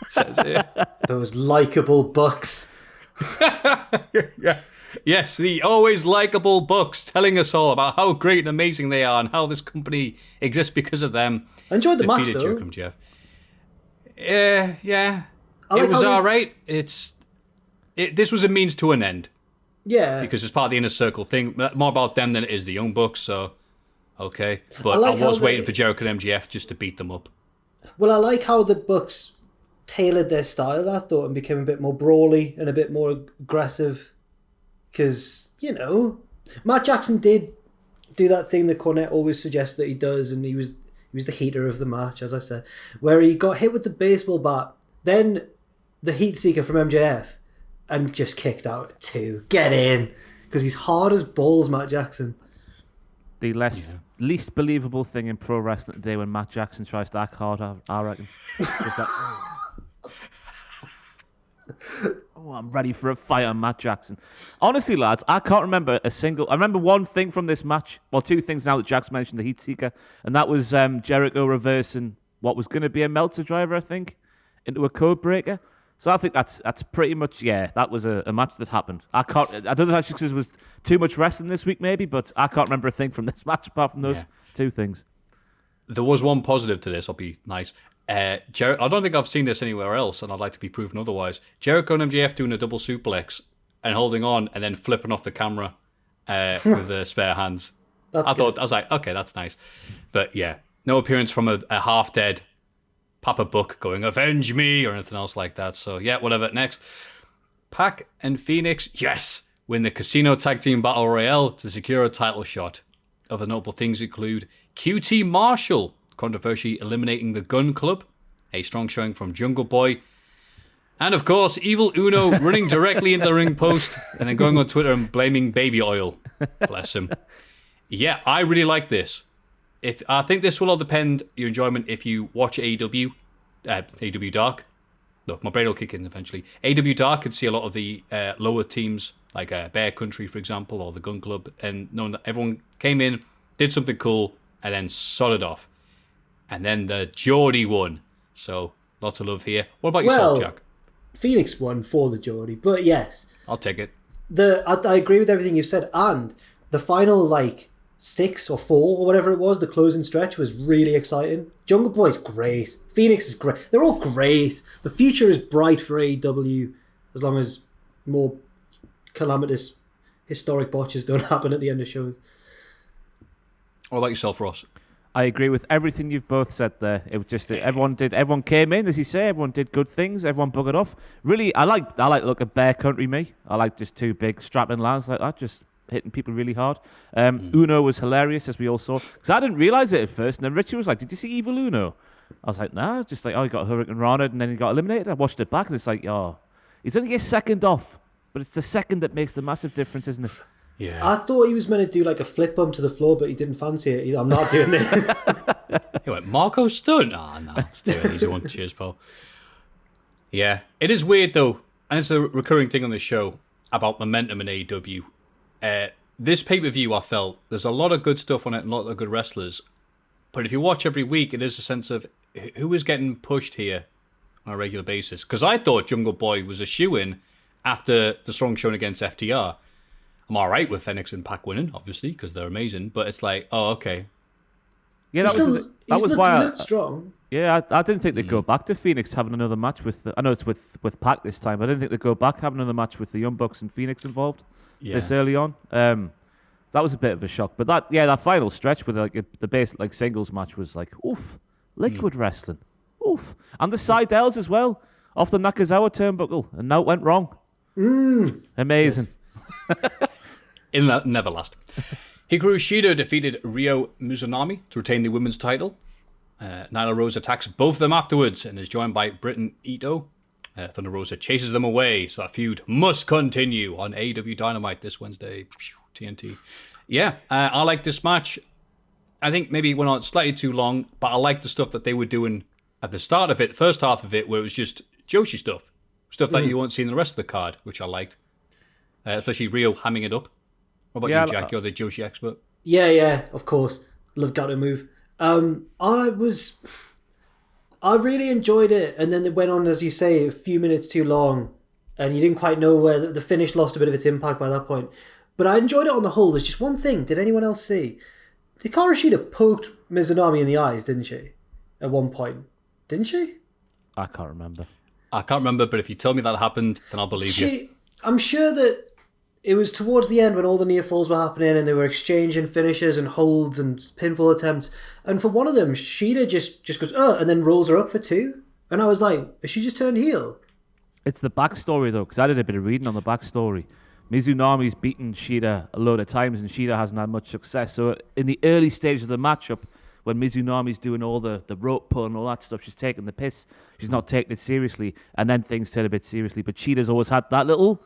Says it. Those likable Bucks. Yeah. Yes, the always likable Bucks telling us all about how great and amazing they are and how this company exists because of them. I enjoyed the match, Defeated though. Jericho and MJF. Yeah. Like it was alright. This was a means to an end. Yeah. Because it's part of the Inner Circle thing. More about them than it is the Young Bucks, so okay. But I was waiting for Jericho and MJF just to beat them up. Well, I like how the Bucks tailored their style, I thought, and became a bit more brawly and a bit more aggressive. Because, Matt Jackson did do that thing that Cornette always suggests that he does, and he was the heater of the match, as I said, where he got hit with the baseball bat, then the heat seeker from MJF, and just kicked out at 2. Get in! Because he's hard as balls, Matt Jackson. The least believable thing in pro wrestling today when Matt Jackson tries to act hard, I reckon. Just that, I'm ready for a fight on Matt Jackson. Honestly, lads, I can't remember I remember one thing from this match. Well, two things now that Jack's mentioned, the Heat Seeker. And that was Jericho reversing what was going to be a Meltzer driver, I think, into a code breaker. So I think that's pretty much, that was a match that happened. I don't know if that's just because it was too much wrestling this week maybe, but I can't remember a thing from this match apart from those two things. There was one positive to this, I'll be nice. I don't think I've seen this anywhere else, and I'd like to be proven otherwise. Jericho and MJF doing a double suplex and holding on and then flipping off the camera with the spare hands. I was like, okay, that's nice. But yeah, no appearance from a half-dead Papa Buck going, avenge me, or anything else like that. So yeah, whatever. Next, Pac and Phoenix, win the Casino Tag Team Battle Royale to secure a title shot. Other notable things include QT Marshall controversially eliminating the Gun Club, a strong showing from Jungle Boy, and of course Evil Uno running directly into the ring post and then going on Twitter and blaming baby oil. Bless him. Yeah, I really like this. I think this will all depend your enjoyment if you watch AEW Dark. Look, my brain will kick in eventually. AEW Dark could see a lot of the lower teams, like Bear Country, for example, or the Gun Club, and knowing that everyone came in, did something cool, and then sodded off. And then the Geordie won. So, lots of love here. What about yourself, Jack? Phoenix won for the Geordie, but yes. I'll take it. I agree with everything you've said, and the final, 6 or 4 or whatever it was, the closing stretch was really exciting. Jungle Boy's great. Phoenix is great. They're all great. The future is bright for AEW as long as more calamitous historic botches don't happen at the end of shows. What about yourself, Ross? I agree with everything you've both said there. It was just everyone came in, as you say, everyone did good things, everyone buggered off. Really, I like to look at Bear Country me. I like just two big strapping lads like that, just hitting people really hard. Uno was hilarious, as we all saw. Because I didn't realise it at first, and then Richie was like, did you see Evil Uno? I was like, nah, just like, he got Hurricane Rana, and then he got eliminated. I watched it back, and it's like, he's only a second off. But it's the second that makes the massive difference, isn't it? Yeah. I thought he was meant to do a flip bump to the floor, but he didn't fancy it. I'm not doing this. He went, Marco Stunt? No, let's do an easy one. Cheers, Paul. Yeah. It is weird, though, and it's a recurring thing on this show, about momentum in AEW. This pay-per-view, I felt, there's a lot of good stuff on it and a lot of good wrestlers. But if you watch every week, it is a sense of who is getting pushed here on a regular basis. Because I thought Jungle Boy was a shoo-in after the strong showing against FTR. I'm all right with Phoenix and Pac winning, obviously, because they're amazing. But it's like, oh, okay. Yeah, that was why he looked strong. Yeah, I didn't think they'd go back to Phoenix having another match with. I know it's with Pac this time, but I didn't think they'd go back having another match with the Young Bucks and Phoenix involved this early on. That was a bit of a shock. But that final stretch with the basic singles match was like, oof, liquid wrestling, oof, and the Seidels as well off the Nakazawa turnbuckle, and now it went wrong. Amazing. It'll never last. Hikaru Shida defeated Ryo Mizunami to retain the women's title. Nyla Rose attacks both of them afterwards and is joined by Britt and Ito. Thunder Rosa chases them away, so that feud must continue on AEW Dynamite this Wednesday. TNT. Yeah, I like this match. I think maybe it went on slightly too long, but I like the stuff that they were doing at the start of it, first half of it, where it was just Joshi stuff that you won't see in the rest of the card, which I liked. Especially Ryo hamming it up. What about you, Jack? You're the Joshi expert. Yeah, of course. Love Got to Move. I really enjoyed it, and then it went on, as you say, a few minutes too long, and you didn't quite know where the finish lost a bit of its impact by that point. But I enjoyed it on the whole. There's just one thing. Did anyone else see? Hikaru Shida poked Mizunami in the eyes, didn't she? At one point. Didn't she? I can't remember. But if you tell me that happened, then I'll believe you. I'm sure that it was towards the end when all the near falls were happening and they were exchanging finishes and holds and pinfall attempts. And for one of them, Shida just goes, and then rolls her up for two. And I was like, has she just turned heel? It's the backstory, though, because I did a bit of reading on the backstory. Mizunami's beaten Shida a load of times and Shida hasn't had much success. So in the early stages of the matchup, when Mizunami's doing all the rope pull and all that stuff, she's taking the piss. She's not taking it seriously. And then things turn a bit seriously. But Shida's always had that little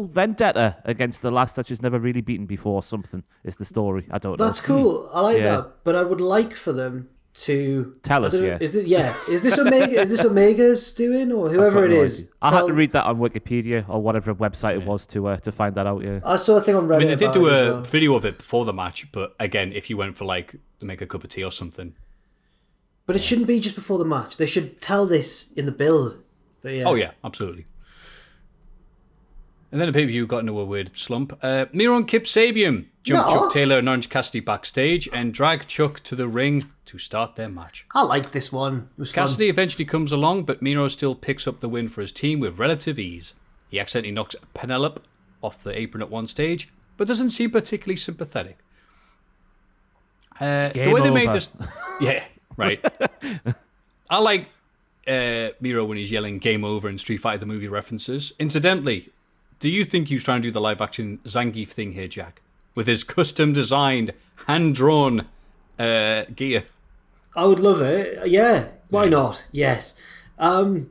vendetta against the last that she's never really beaten before or something. Is the story. I don't know. That's cool. I like that. But I would like for them to tell us. Is this Omega? Is this Omega's doing or whoever it is? I had to read that on Wikipedia or whatever website it was to find that out. Yeah, I saw a thing on Reddit. They did do a video of it before the match, but again, if you went for to make a cup of tea or something. But it shouldn't be just before the match. They should tell this in the build. But yeah. Oh yeah, absolutely. And then the pay-per-view got into a weird slump. Miro and Kip Sabian jumped Chuck Taylor and Orange Cassidy backstage and dragged Chuck to the ring to start their match. I like this one. It was Cassidy fun. eventually comes along, but Miro still picks up the win for his team with relative ease. He accidentally knocks Penelope off the apron at one stage, but doesn't seem particularly sympathetic. The way they made this... Yeah, right. I like Miro when he's yelling game over in Street Fighter the movie references. Incidentally, do you think he was trying to do the live-action Zangief thing here, Jack? With his custom-designed, hand-drawn gear. I would love it. Yeah, why not? Yes. Maffew,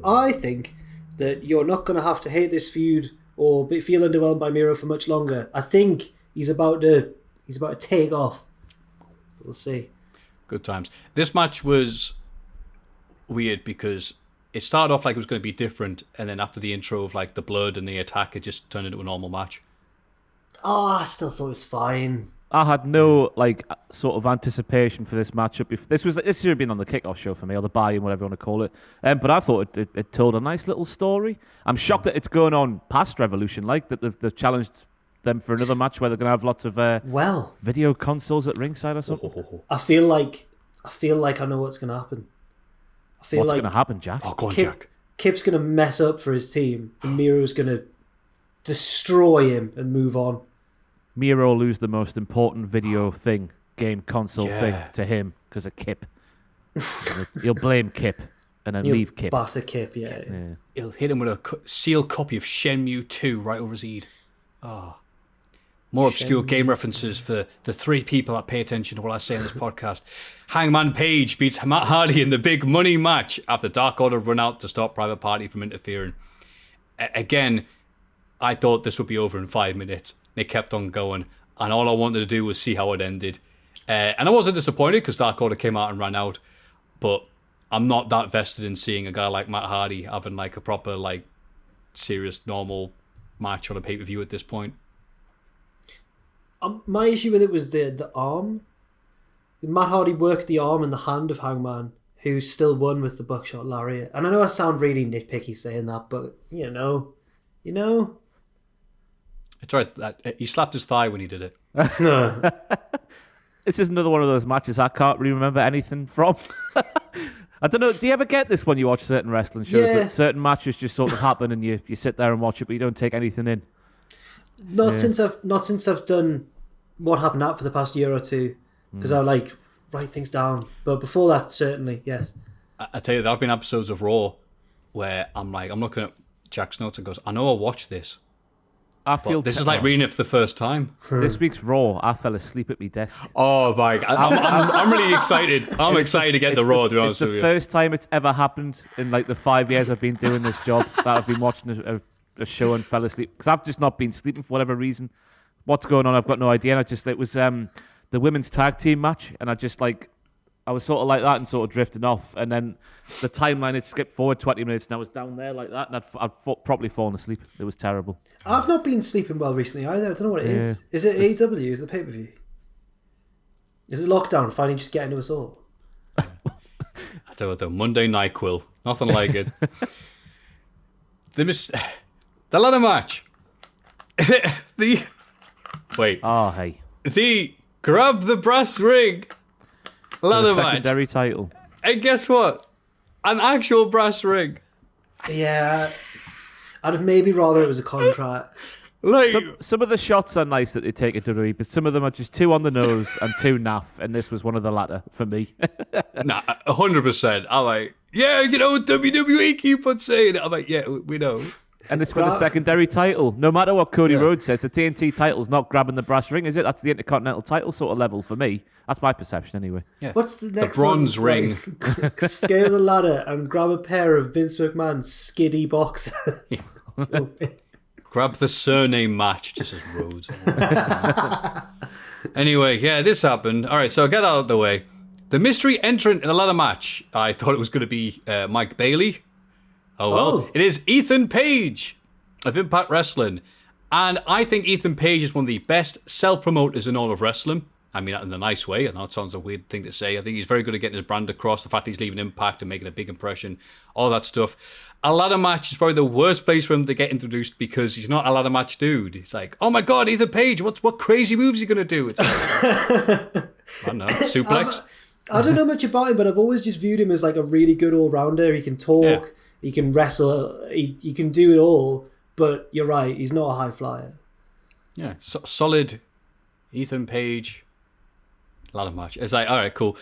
I think that you're not going to have to hate this feud or feel underwhelmed by Miro for much longer. I think he's about to take off. We'll see. Good times. This match was weird because it started off like it was going to be different, and then after the intro of the blood and the attack, it just turned into a normal match. Oh, I still thought it was fine. I had no sort of anticipation for this matchup. If this should have been on the kickoff show for me, or the buy-in, whatever you want to call it. But I thought it told a nice little story. I'm shocked that it's going on past Revolution, that they've challenged them for another match where they're going to have lots of video consoles at ringside or something. I feel like I know what's going to happen. What's going to happen, Jack? Oh, go on, Jack. Kip's going to mess up for his team, and Miro's going to destroy him and move on. Miro lose the most important video game console thing to him because of Kip. He'll blame Kip and then leave Kip. Batter Kip, yeah. He'll hit him with a sealed copy of Shenmue 2 right over his head. More obscure game references for the three people that pay attention to what I say in this podcast. Hangman Page beats Matt Hardy in the big money match after Dark Order run out to stop Private Party from interfering. Again, I thought this would be over in 5 minutes. It kept on going, and all I wanted to do was see how it ended. And I wasn't disappointed because Dark Order came out and ran out, but I'm not that vested in seeing a guy like Matt Hardy having a proper serious normal match on a pay-per-view at this point. My issue with it was the arm. Matt Hardy worked the arm and the hand of Hangman, who still won with the buckshot lariat. And I know I sound really nitpicky saying that, but you know. It's right. He slapped his thigh when he did it. This is another one of those matches I can't really remember anything from. I don't know. Do you ever get this when you watch certain wrestling shows? Yeah. That certain matches just sort of happen and you sit there and watch it, but you don't take anything in. Not since I've done what happened out for the past year or two, because I like write things down. But before that, certainly, yes. I tell you, there have been episodes of Raw where I'm looking at Jack's notes and goes, I know I watched this. I feel this is like reading it for the first time. This week's Raw, I fell asleep at my desk. Oh my God. I'm really excited. I'm excited to get the Raw, to be honest with you. It's the first time it's ever happened in like the 5 years I've been doing this job that I've been watching a show and fell asleep. Because I've just not been sleeping for whatever reason. What's going on, I've got no idea. And it was the women's tag team match. And I was sort of like that and sort of drifting off. And then the timeline had skipped forward 20 minutes and I was down there like that. And I'd probably fallen asleep. It was terrible. I've not been sleeping well recently either. I don't know what it is. Is it AEW? Is it the pay-per-view? Is it lockdown finally just getting to us all? I tell you what, though, Monday Night Quill. Nothing like it. The ladder match. The grab the brass ring ladder match. Secondary title. And guess what? An actual brass ring. Yeah. I'd have maybe rather it was a contract. Like Some of the shots are nice that they take at WWE, but some of them are just too on the nose and too naff, and this was one of the latter for me. Nah, 100%. I'm like, yeah, WWE keep on saying it. I'm like, yeah, we know. And it's for the secondary title. No matter what Cody Rhodes says, the TNT title's not grabbing the brass ring, is it? That's the Intercontinental title sort of level for me. That's my perception anyway. Yeah. What's the next bronze one? ring. Like, scale the ladder and grab a pair of Vince McMahon's skiddy boxers. Grab the surname match, just as Rhodes. Anyway, yeah, this happened. All right, so get out of the way. The mystery entrant in the ladder match, I thought it was going to be Mike Bailey. Oh, well. Oh. It is Ethan Page of Impact Wrestling. And I think Ethan Page is one of the best self-promoters in all of wrestling. I mean that in a nice way. I know it sounds a weird thing to say. I think he's very good at getting his brand across, the fact he's leaving Impact and making a big impression, all that stuff. A ladder match is probably the worst place for him to get introduced because he's not a ladder match dude. He's like, oh my God, Ethan Page, what crazy moves are you going to do? It's like, I don't know, suplex? I don't know much about him, but I've always just viewed him as like a really good all-rounder. He can talk, he can wrestle, he can do it all, but you're right, he's not a high flyer. Yeah, solid Ethan Page ladder match. It's like, all right, cool.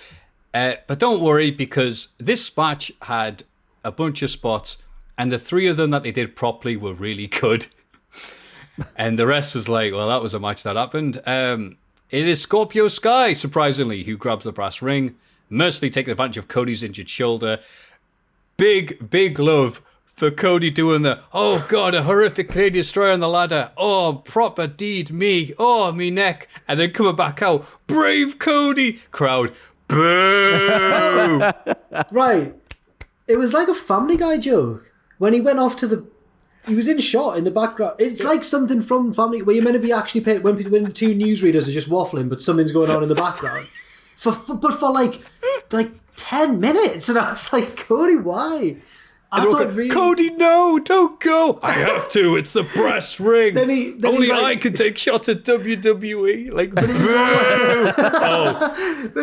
But don't worry, because this match had a bunch of spots, and the three of them that they did properly were really good. And the rest was like, well, that was a match that happened. It is Scorpio Sky, surprisingly, who grabs the brass ring, mercilessly taking advantage of Cody's injured shoulder. Big love for Cody doing the, oh God, a horrific Canadian destroyer on the ladder. Oh, proper deed, me. Oh, me neck. And then coming back out, brave Cody. Crowd, boo. Right. It was like a Family Guy joke. When he went off to he was in shot in the background. It's like something from Family where you're meant to be actually paying, when the two newsreaders are just waffling, but something's going on in the background. But for like 10 minutes. And I was like, Cody, why? Cody, no, don't go. I have to. It's the brass ring. Only I can take shots at WWE. Like, I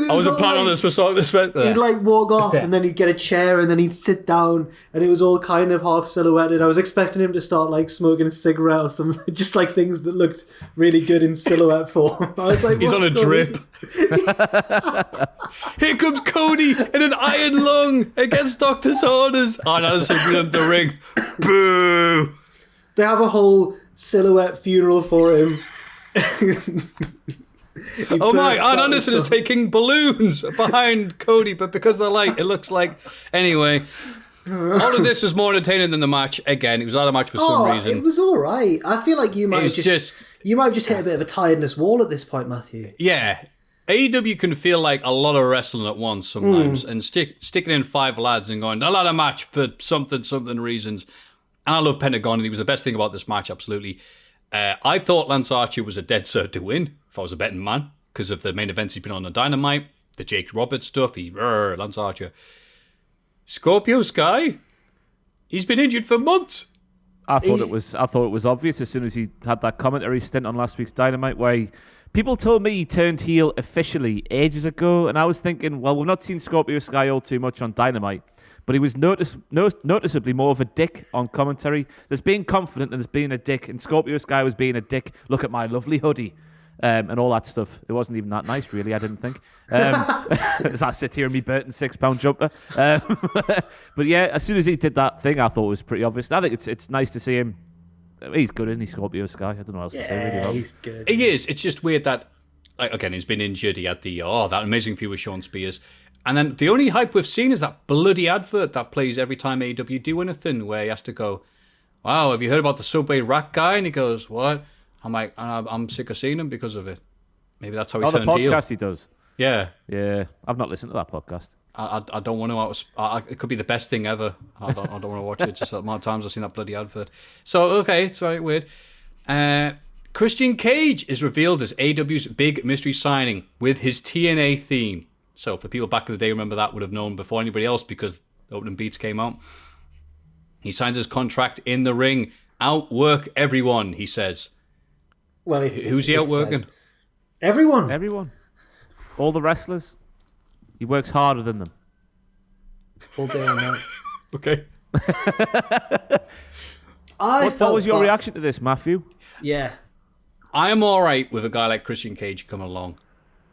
wasn't planning on this, but so this went there. He'd like walk off and then he'd get a chair and then he'd sit down and it was all kind of half silhouetted. I was expecting him to start like smoking a cigarette or something, just like things that looked really good in silhouette form. I was like, he's on a drip. Here comes Cody in an iron lung against Doctor's orders. Oh, no, that's the ring. Boo. They have a whole silhouette funeral for him. Oh my, Arn Anderson is taking balloons behind Cody, but because of the light, it looks like... Anyway, all of this was more entertaining than the match. Again, it was not a match for some reason. It was all right. I feel like you might have just hit a bit of a tiredness wall at this point, Maffew. Yeah. AEW can feel like a lot of wrestling at once sometimes, and sticking in five lads and going, a lot of match for something reasons. And I love Pentagon, and he was the best thing about this match, absolutely. I thought Lance Archer was a dead cert to win, if I was a betting man, because of the main events he's been on Dynamite, the Jake Roberts stuff, Lance Archer. Scorpio Sky, he's been injured for months. I thought it was obvious as soon as he had that commentary stint on last week's Dynamite where people told me he turned heel officially ages ago, and I was thinking, well, we've not seen Scorpio Sky all too much on Dynamite, but he was noticeably more of a dick on commentary. There's being confident and there's being a dick, and Scorpio Sky was being a dick. Look at my lovely hoodie. And all that stuff. It wasn't even that nice, really, I didn't think. As I sit here in my Burton £6 jumper. But yeah, as soon as he did that thing, I thought it was pretty obvious. I think it's nice to see him. He's good, isn't he, Scorpio Sky? I don't know what else to say. Really well. He's good. He is. It's just weird that, again, he's been injured. He had that amazing feud with Sean Spears. And then the only hype we've seen is that bloody advert that plays every time AEW do anything, where he has to go, wow, have you heard about the Subway Rack guy? And he goes, what? I'm like, I'm sick of seeing him because of it. Maybe that's how he turned heel. The podcast he does. Yeah. Yeah. I've not listened to that podcast. I don't want to. It could be the best thing ever. I don't want to watch it. Just the amount of times I've seen that bloody advert. So, okay, it's very weird. Christian Cage is revealed as AEW's big mystery signing with his TNA theme. So, for people back in the day, remember that would have known before anybody else because the opening beats came out. He signs his contract in the ring. Outwork everyone, he says. Well, who's he outworking? Everyone. All the wrestlers. He works harder than them. All day and night. Okay. What was your reaction to this, Maffew? Yeah. I am all right with a guy like Christian Cage coming along.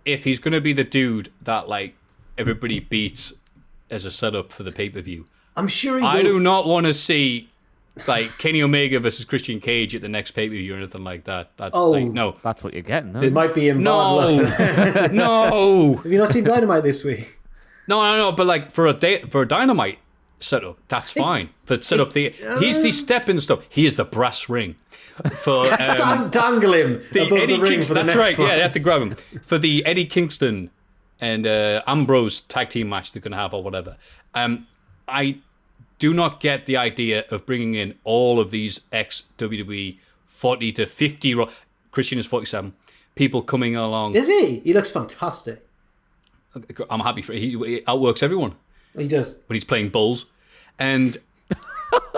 If he's going to be the dude that like everybody beats as a setup for the pay-per-view. I'm sure he will. I do not want to see like Kenny Omega versus Christian Cage at the next pay-per-view or anything like that. That's no. That's what you're getting. It might be in bad luck. No. Have you not seen Dynamite this week? No, but like for a Dynamite setup, that's fine. But set up he's the stepping stone. He is the brass ring. For dangle him above the ring for the that's next right. one. Yeah, they have to grab him for the Eddie Kingston and Ambrose tag team match they're going to have or whatever. I do not get the idea of bringing in all of these ex-WWE 40 to 50... Christian is 47. People coming along. Is he? He looks fantastic. I'm happy for he outworks everyone. He does. When he's playing bowls. And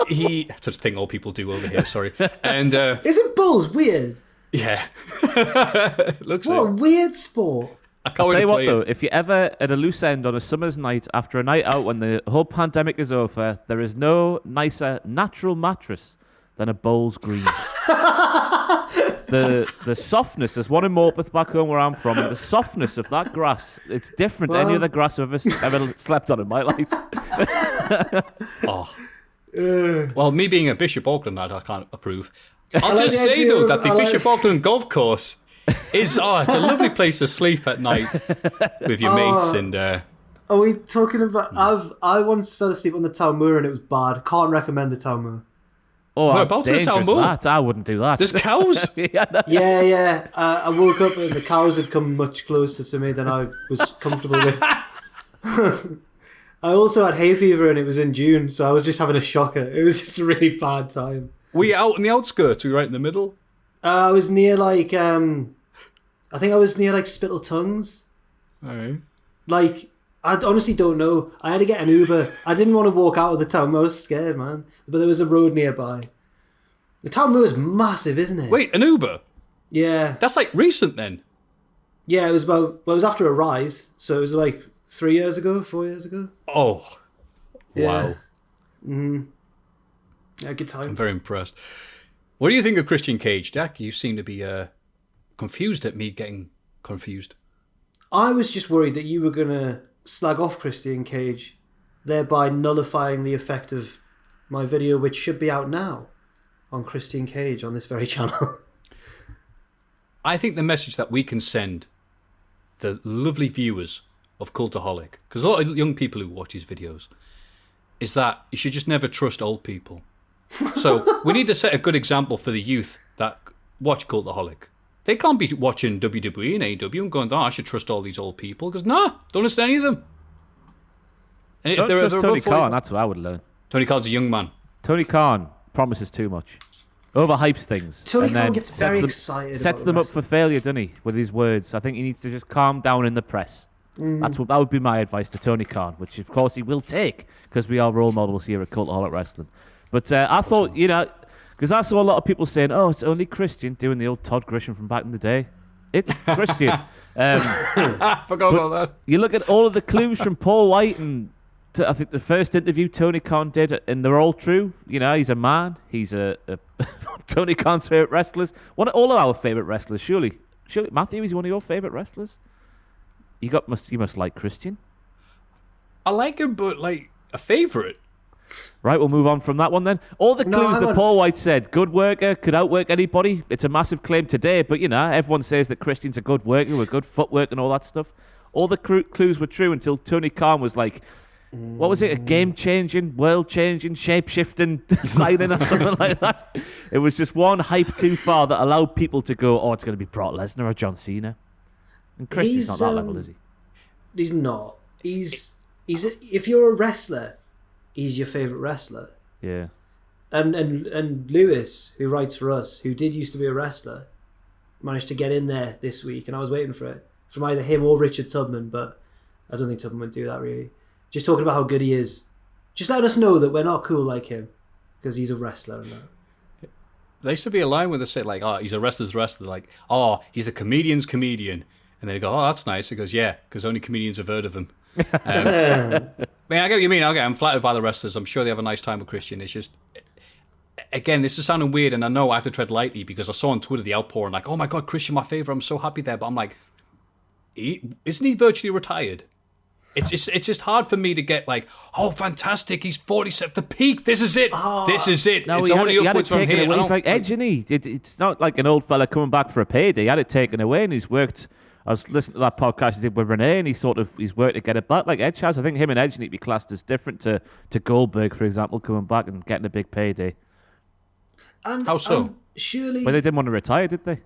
that's a thing all people do over here, sorry. And Isn't Bulls weird? yeah. Looks What a weird sport. I'll tell you what, though, if you're ever at a loose end on a summer's night after a night out when the whole pandemic is over, there is no nicer natural mattress than a Bowls Green. The softness, there's one in Morpeth back home where I'm from, and the softness of that grass, it's different to any other grass I've ever slept on in my life. Well, me being a Bishop Auckland lad, I can't approve. I'll just say, though, that the Bishop Auckland golf course it's a lovely place to sleep at night with your mates and are we talking about I once fell asleep on the Talmoor and it was bad. Can't recommend the Talmoor. Oh, we're about to the Talmoor. I wouldn't do that. There's cows. Yeah. I woke up and the cows had come much closer to me than I was comfortable with. I also had hay fever and it was in June, so I was just having a shocker. It was just a really bad time. Were you out in the outskirts? Were you right in the middle? I was near I think I was near Spittle Tongues. All right. I honestly don't know. I had to get an Uber. I didn't want to walk out of the town. I was scared, man. But there was a road nearby. The Talmoor is massive, isn't it? Wait, an Uber? Yeah. That's recent then. Yeah, it was after a rise, so it was 4 years ago. Oh. Yeah. Wow. Mm-hmm. Yeah, good times. I'm very impressed. What do you think of Christian Cage, Jack? You seem to be confused at me getting confused. I was just worried that you were going to slag off Christian Cage, thereby nullifying the effect of my video, which should be out now on Christian Cage on this very channel. I think the message that we can send the lovely viewers of Cultaholic, because a lot of young people who watch his videos, is that you should just never trust old people. So we need to set a good example for the youth that watch Cultaholic. They can't be watching WWE and AEW and going, I should trust all these old people. Because, don't listen to any of them. And don't trust Tony Khan, that's what I would learn. Tony Khan's a young man. Tony Khan promises too much. Overhypes things. Tony Khan gets very excited. Sets them up for failure, doesn't he, with his words. I think he needs to just calm down in the press. That would be my advice to Tony Khan, which of course he will take, because we are role models here at Cultaholic Wrestling. But I thought, Because I saw a lot of people saying, "Oh, it's only Christian," doing the old Todd Grisham from back in the day. It's Christian. I forgot about that. You look at all of the clues from Paul White and I think the first interview Tony Khan did, and they're all true. You know, he's a man. He's a Tony Khan's favourite wrestlers. One of all of our favourite wrestlers, surely. Maffew, is one of your favourite wrestlers? You must like Christian. I like him, but like a favourite. Right, we'll move on from that one then. All the clues that Paul White said, good worker, could outwork anybody. It's a massive claim today, but you know, everyone says that Christian's a good worker with good footwork and all that stuff. All the clues were true until Tony Khan was like, what was it? A game-changing, world-changing, shape-shifting signing or something like that. It was just one hype too far that allowed people to go, oh, it's going to be Brock Lesnar or John Cena. And Christian's not that level, is he? He's not. If you're a wrestler, he's your favourite wrestler. Yeah. And Lewis, who writes for us, who did used to be a wrestler, managed to get in there this week, and I was waiting for it from either him or Richard Tubman, but I don't think Tubman would do that really. Just talking about how good he is. Just letting us know that we're not cool like him because he's a wrestler. And that. There used to be a line where they say like, "Oh, he's a wrestler's wrestler." Like, "Oh, he's a comedian's comedian," and they go, "Oh, that's nice." He goes, "Yeah, because only comedians have heard of him." I get what you mean. Okay, I'm flattered by the wrestlers. I'm sure they have a nice time with Christian. It's just, again, this is sounding weird, and I know I have to tread lightly because I saw on Twitter the outpouring like, "Oh my God, Christian, my favorite. I'm so happy there." But I'm like, isn't he virtually retired? It's just hard for me to get like, oh, fantastic, he's 47, the peak, this is it, this is it. No, it's only upwards from here. He's like Edge, isn't he? It's not like an old fella coming back for a payday. He had it taken away, and he's worked. I was listening to that podcast he did with Renee, and he's worked to get it back like Edge has. I think him and Edge need to be classed as different to Goldberg, for example, coming back and getting a big payday. How so? Surely, well, they didn't want to retire, did they?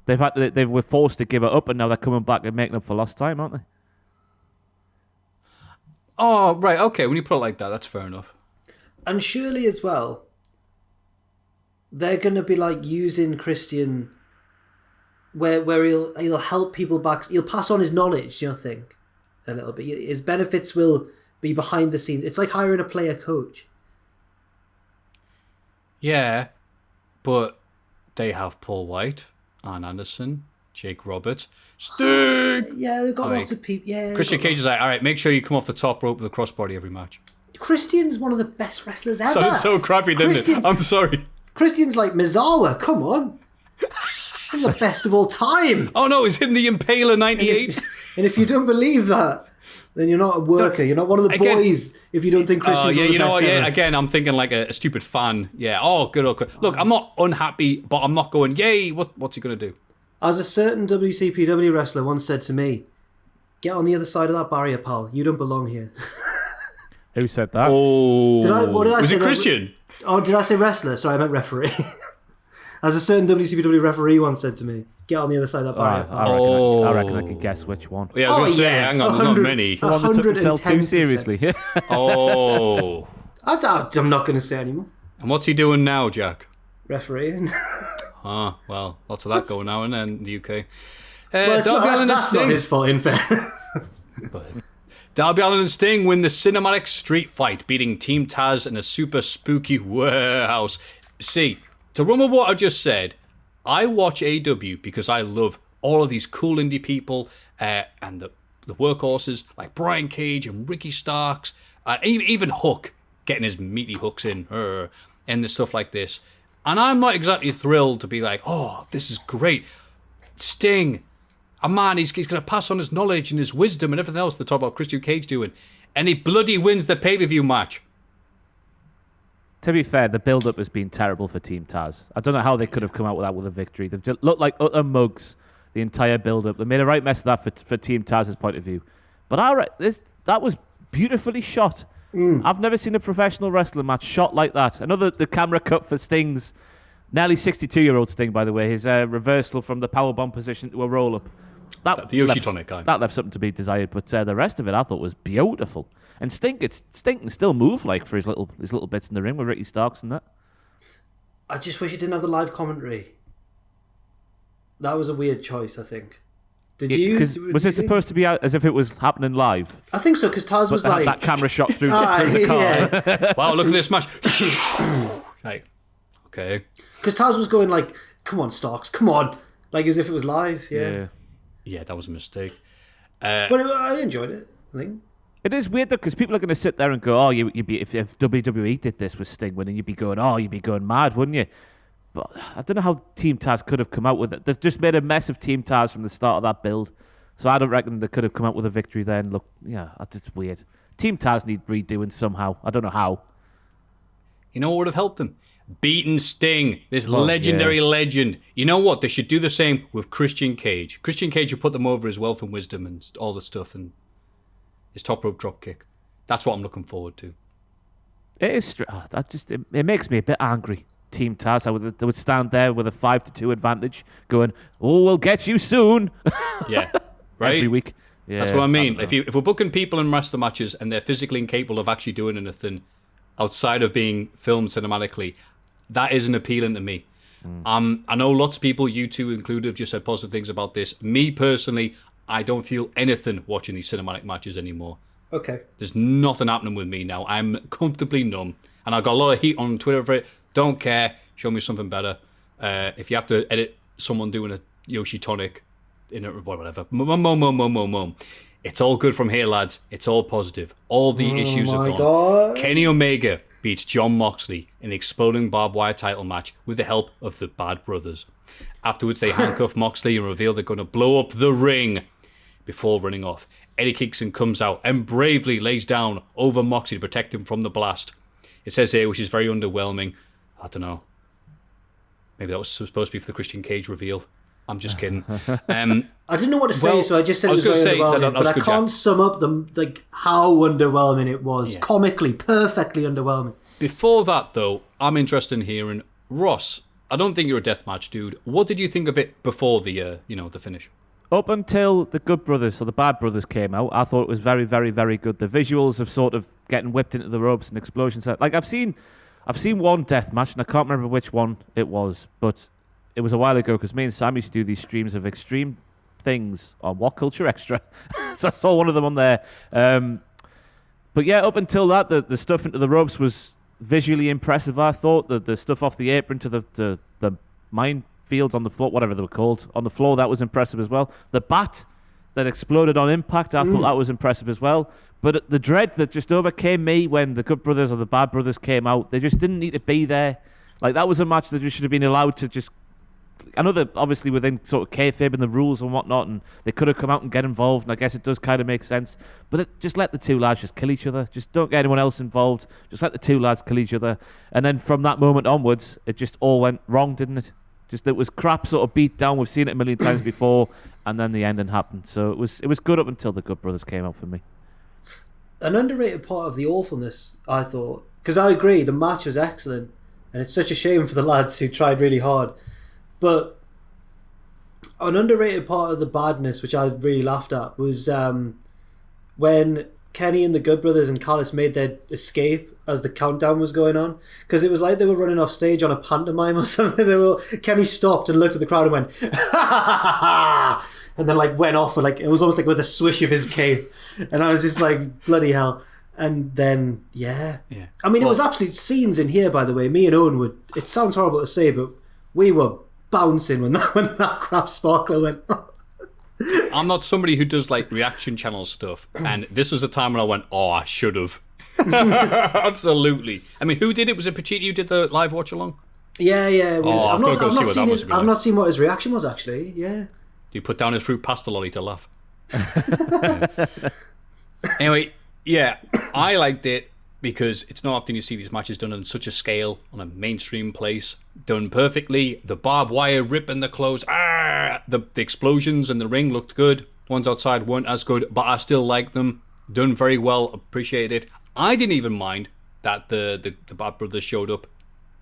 They were forced to give it up, and now they're coming back and making up for lost time, aren't they? Oh, right, okay, when you put it like that, that's fair enough. And surely as well, they're going to be like using Christian where he'll help people back, he'll pass on his knowledge, you know, think a little bit. His benefits will be behind the scenes. It's like hiring a player coach. Yeah, but they have Paul White, Arn Anderson, Jake Roberts, Sting. Yeah, they've got lots of people. Yeah, Christian Cage is like, all right, make sure you come off the top rope with a crossbody every match. Christian's one of the best wrestlers ever. Sounds so crappy, didn't it? I'm sorry. Christian's like Mizawa. Come on, he's the best of all time. Oh no, he's in the Impaler '98. And if you don't believe that, then you're not a worker. You're not one of the boys. If you don't think Christian's one of the best ever. Yeah. Again, I'm thinking like a stupid fan. Yeah. Oh, good. Okay. Look, I'm not unhappy, but I'm not going. Yay! What's he gonna do? As a certain WCPW wrestler once said to me, "Get on the other side of that barrier, pal. You don't belong here." Who said that? Oh, what did I was say? it Christian? Did I say wrestler? Sorry, I meant referee. As a certain WCPW referee once said to me, "Get on the other side of that barrier." I reckon I could guess which one. Yeah, I was going to say, hang on, there's not many. The one that took himself too seriously. Oh. I'm not going to say anymore. And what's he doing now, Jack? Refereeing. Well, lots of that going now in the UK. Well, that's not his fault, in fairness. Darby Allin and Sting win the cinematic street fight, beating Team Taz in a super spooky warehouse. See, to run with what I just said, I watch AEW because I love all of these cool indie people and the workhorses like Brian Cage and Ricky Starks, even Hook getting his meaty hooks in and the stuff like this. And I'm not exactly thrilled to be like, oh, this is great. Sting, a man, he's going to pass on his knowledge and his wisdom and everything else they talk about Christian Cage doing. And he bloody wins the pay-per-view match. To be fair, the build-up has been terrible for Team Taz. I don't know how they could have come out with that with a victory. They've just looked like utter mugs the entire build-up. They made a right mess of that for Team Taz's point of view. But that was beautifully shot. I've never seen a professional wrestling match shot like that. Another the camera cut for Sting's nearly 62-year-old Sting, by the way. His reversal from the powerbomb position to a roll-up. The Yoshi Tonic guy. That left something to be desired, but the rest of it I thought was beautiful. And Sting can still move like for his little bits in the ring with Ricky Starks and that. I just wish it didn't have the live commentary. That was a weird choice, I think. Was it supposed to be as if it was happening live? I think so, because Taz was like... that camera shot through the car. Yeah. Wow, look at this match. Right. Okay. Because Taz was going like, come on, Starks, come on. Like as if it was live, yeah. Yeah, that was a mistake. But I enjoyed it, I think. It is weird, though, because people are going to sit there and go, oh, you'd be if WWE did this with Sting winning, you'd be going mad, wouldn't you? But I don't know how Team Taz could have come out with it. They've just made a mess of Team Taz from the start of that build. So I don't reckon they could have come out with a victory then. Look, yeah, it's weird. Team Taz need redoing somehow. I don't know how. You know what would have helped them? Beating Sting, this legendary legend. You know what? They should do the same with Christian Cage. Christian Cage would put them over his wealth and wisdom and all the stuff and his top rope drop kick. That's what I'm looking forward to. It is. It makes me a bit angry. Team Taz, they would stand there with a 5-2 advantage, going, "Oh, we'll get you soon." Yeah, right. Every week. Yeah, that's what I mean. If we're booking people in wrestler matches and they're physically incapable of actually doing anything outside of being filmed cinematically, that isn't appealing to me. I know lots of people, you two included, have just said positive things about this. Me personally, I don't feel anything watching these cinematic matches anymore. Okay. There's nothing happening with me now. I'm comfortably numb. And I got a lot of heat on Twitter for it. Don't care. Show me something better. If you have to edit someone doing a Yoshi tonic in it, whatever. It's all good from here, lads. It's all positive. All the issues are gone. God. Kenny Omega beats Jon Moxley in the exploding barbed wire title match with the help of the Bad Brothers. Afterwards, they handcuff Moxley and reveal they're going to blow up the ring before running off. Eddie Kingston comes out and bravely lays down over Moxley to protect him from the blast. It says here, which is very underwhelming. I don't know. Maybe that was supposed to be for the Christian Cage reveal. I'm just kidding. I didn't know what to say, so I just said it was very underwhelming. But I can't sum up how underwhelming it was. Yeah. Comically, perfectly underwhelming. Before that, though, I'm interested in hearing Ross. I don't think you're a deathmatch dude. What did you think of it before the the finish? Up until the Good Brothers, or the Bad Brothers came out, I thought it was very, very, very good. The visuals of sort of getting whipped into the ropes and explosions. Like I've seen one death match, and I can't remember which one it was, but it was a while ago because me and Sam used to do these streams of extreme things on What Culture Extra. So I saw one of them on there. But yeah, up until that, the stuff into the ropes was visually impressive, I thought. The stuff off the apron to the minefields on the floor, whatever they were called, on the floor, that was impressive as well. The bat that exploded on impact, I thought that was impressive as well. But the dread that just overcame me when the Good Brothers or the Bad Brothers came out, they just didn't need to be there. Like, that was a match that you should have been allowed to just... I know that obviously within sort of kayfabe and the rules and whatnot, and they could have come out and get involved, and I guess it does kind of make sense. But just let the two lads just kill each other. Just don't get anyone else involved. Just let the two lads kill each other. And then from that moment onwards, it just all went wrong, didn't it? Just it was crap sort of beat down. We've seen it a million times before, and then the ending happened. So it was good up until the Good Brothers came out for me. An underrated part of the awfulness, I thought, because I agree, the match was excellent, and it's such a shame for the lads who tried really hard. But an underrated part of the badness, which I really laughed at, was when Kenny and the Good Brothers and Callis made their escape as the countdown was going on, because it was like they were running off stage on a pantomime or something. Kenny stopped and looked at the crowd and went, ha ha ha, and then like went off with it was almost like with a swish of his cape, and I was just like, bloody hell. And then yeah. I mean, it was absolute scenes in here, by the way. Me and Owen would, it sounds horrible to say, but we were bouncing when that crap sparkler went. I'm not somebody who does like reaction channel stuff, and this was a time when I went, oh, I should have. Absolutely. I mean, who did it? Was it Pacitti who did the live watch along? Yeah. Oh, I've not seen what his reaction was, actually. Yeah. He put down his fruit pasta lolly to laugh. Anyway, yeah, I liked it because it's not often you see these matches done on such a scale, on a mainstream place, done perfectly. The barbed wire ripping the clothes, the explosions in the ring looked good. Ones outside weren't as good, but I still like them. Done very well, appreciate it. I didn't even mind that the Bad Brothers showed up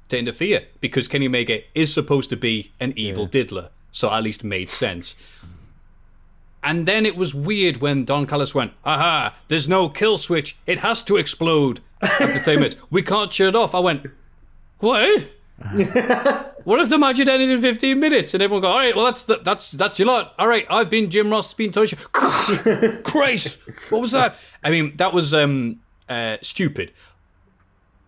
to interfere, because Kenny Omega is supposed to be an evil diddler, so at least made sense. And then it was weird when Don Callis went, aha, there's no kill switch, it has to explode. After 30 minutes, we can't shut it off. I went, what? What if the match had ended in 15 minutes? And everyone go, all right, well, that's your lot. All right, I've been Jim Ross, been Tony. Christ, what was that? I mean, that was stupid.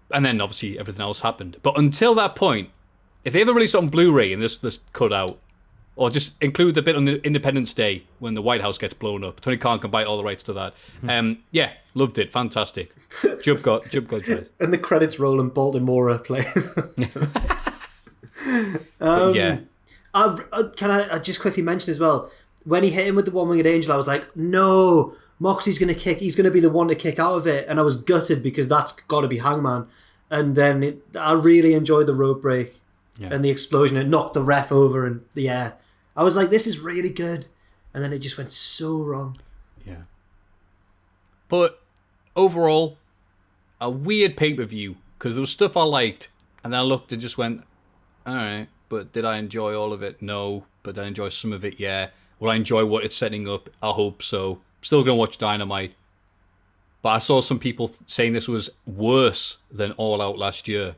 And then obviously everything else happened. But until that point, if they ever release it on Blu-ray and this cut out, or just include the bit on the Independence Day when the White House gets blown up. Tony Khan can buy all the rights to that. Yeah, loved it. Fantastic. Jub got great. And the credits roll and Baltimore plays. Yeah. Can I just quickly mention as well, when he hit him with the one-winged angel, I was like, no, Moxie's going to kick. He's going to be the one to kick out of it. And I was gutted because that's got to be Hangman. And then I really enjoyed the rope break and the explosion. It knocked the ref over in the air. I was like, this is really good. And then it just went so wrong. Yeah. But overall, a weird pay-per-view because there was stuff I liked. And then I looked and just went, all right, but did I enjoy all of it? No. But did I enjoy some of it? Yeah. Will I enjoy what it's setting up? I hope so. Still going to watch Dynamite. But I saw some people saying this was worse than All Out last year.